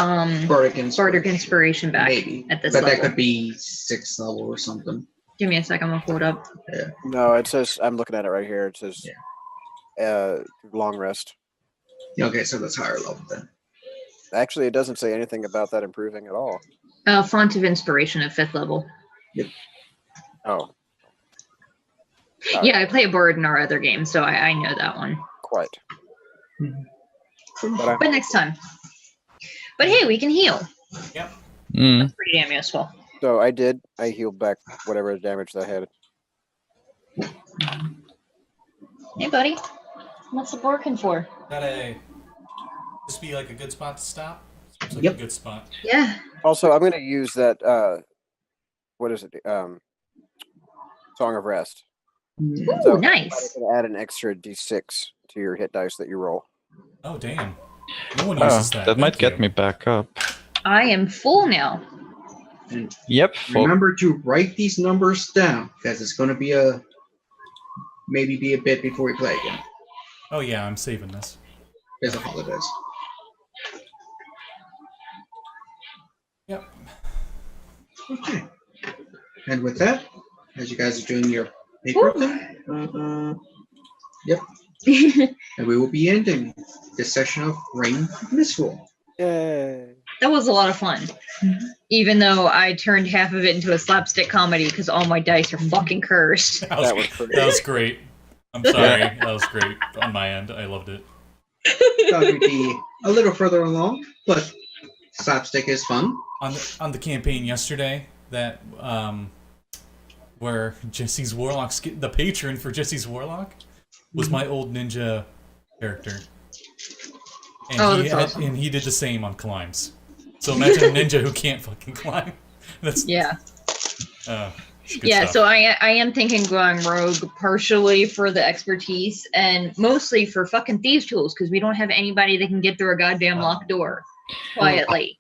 Bardic inspiration back Maybe. at this but level. that could be 6th level or something. Give me a second, I'm gonna pull it up. No, it says, I'm looking at it right here. It says long rest. Okay, so that's higher level then. Actually, it doesn't say anything about that improving at all. Font of Inspiration at 5th level. Oh, Yeah, I play a bard in our other game, so I know that one. quite. But But next time. But hey, we can heal. Yep. Mm. Pretty damn useful. So I healed back whatever damage I had. Hey, buddy. What's it working for? This be like a good spot to stop? Seems like Yep. a good spot. Yeah. Also, I'm going to use that, what is it? Song of Rest. Ooh, So, nice. I can add an extra d6 to your hit dice that you roll. Oh, damn. No one Oh, uses that. that might Thank get you. me back up. I am full now. Yep. Full. Remember to write these numbers down, because it's going to be maybe be a bit before we play again. Oh, yeah, I'm saving this. Because of holidays. Yep. Okay. And with that, as you guys are doing your paper thing, yep. And we will be ending this session of Reign of Misrule. Yay. That was a lot of fun. Even though I turned half of it into a slapstick comedy because all my dice are fucking cursed. That was pretty. That was great. I'm sorry. That was great on my end. I loved it. Thought we'd be a little further along, but slapstick is fun. On the campaign yesterday, that where Jesse's Warlock, the patron for Jesse's Warlock, was my old ninja character. And Oh, he that's awesome. and he did the same on climbs. So imagine a ninja who can't fucking climb. That's Yeah. Good Yeah, stuff. so I am thinking going rogue partially for the expertise and mostly for fucking thieves tools because we don't have anybody that can get through a goddamn locked door quietly.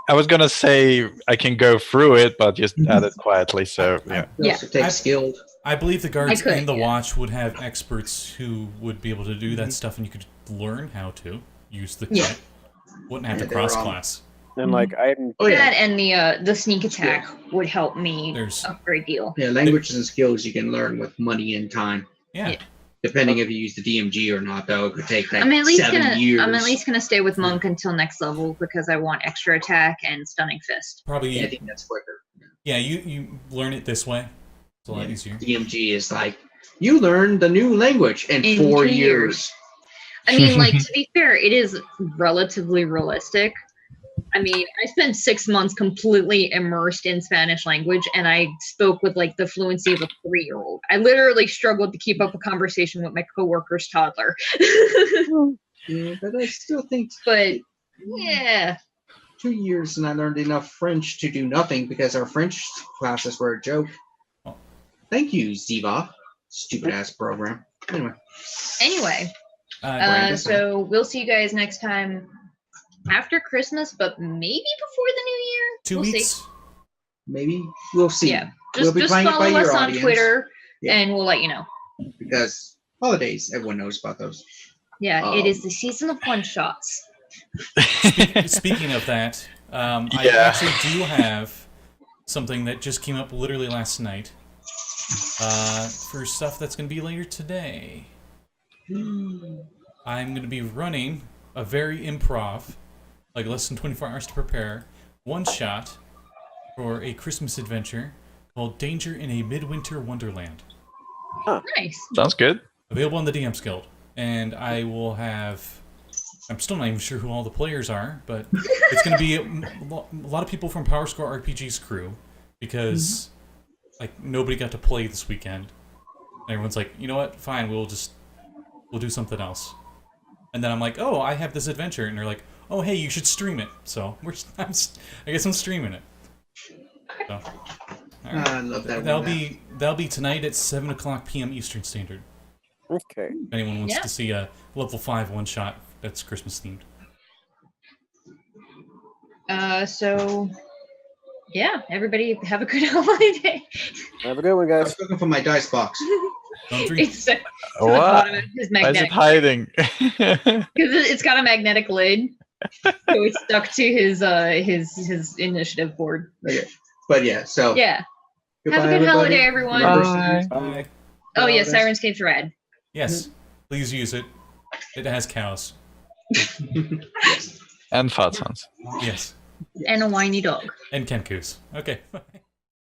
I was gonna say I can go through it, but just add it quietly. So yeah. You also take I- skilled. I believe the guards could, in the yeah. watch would have experts who would be able to do that stuff, and you could learn how to use the Yeah. kit. Wouldn't have Yeah, to they're, cross class. And like I'm Oh yeah, That and the sneak attack would help me There's a great deal. yeah. Languages and skills you can learn with money and time, yeah. Yeah. depending if you use the DMG or not. Though it could take like I'm at least 7 years. I'm at least gonna stay with monk until next level because I want extra attack and stunning fist. Probably. Yeah, I think that's quicker. Yeah, you learn it this way. It's a lot Yeah. easier. DMG is like you learn the new language in In 4 2 years. years. I mean, like to be fair, it is relatively realistic. I mean, I spent 6 months completely immersed in Spanish language, and I spoke with like the fluency of a 3-year-old. I literally struggled to keep up a conversation with my coworker's toddler. Yeah, but I still think But yeah, 2 years and I learned enough French to do nothing because our French classes were a joke. Oh. Thank you, Ziva. Stupid ass program. anyway, Brandis, so we'll see you guys next time after Christmas, but maybe before the new year. 2 we'll weeks. See. maybe we'll see. Yeah, We'll just, be just playing it follow by us your on audience. Twitter, Yeah. and we'll let you know. Because holidays, everyone knows about those. Yeah, it is the season of one shots. Speaking of that, I Yeah. actually do have something that just came up literally last night for stuff that's going to be later today. I'm going to be running a very improv, like less than 24 hours to prepare, one shot for a Christmas adventure called Danger in a Midwinter Wonderland. Nice. Sounds good. Available on the DM's Guild. And I will have... I'm still not even sure who all the players are, but it's going to be a lot of people from Power Score RPG's crew, because like nobody got to play this weekend. And everyone's like, you know what? Fine, we'll do something else. And then I'm like, oh, I have this adventure, and they're like, oh, hey, you should stream it. So I guess I'm streaming it. So, all right. I love that. That'll be tonight at 7:00 p.m. Eastern Standard. okay. If anyone wants Yeah. to see a level 5 one shot that's Christmas themed. So yeah, everybody have a good holiday. Have a good one, I guys. was looking for my dice box. Don't drink. It's to the What? bottom of his Why is it magnetic hiding? because it's got a magnetic lid, so it's stuck to his initiative board. Okay. But yeah, so Yeah. goodbye, Have a good everybody. holiday, everyone. Bye. Bye. Oh yeah, Holidays. Sirenscape's rad. Yes, please use it. It has cows. And fat sounds. Yes, And a whiny dog. and kenkus. Okay. Bye.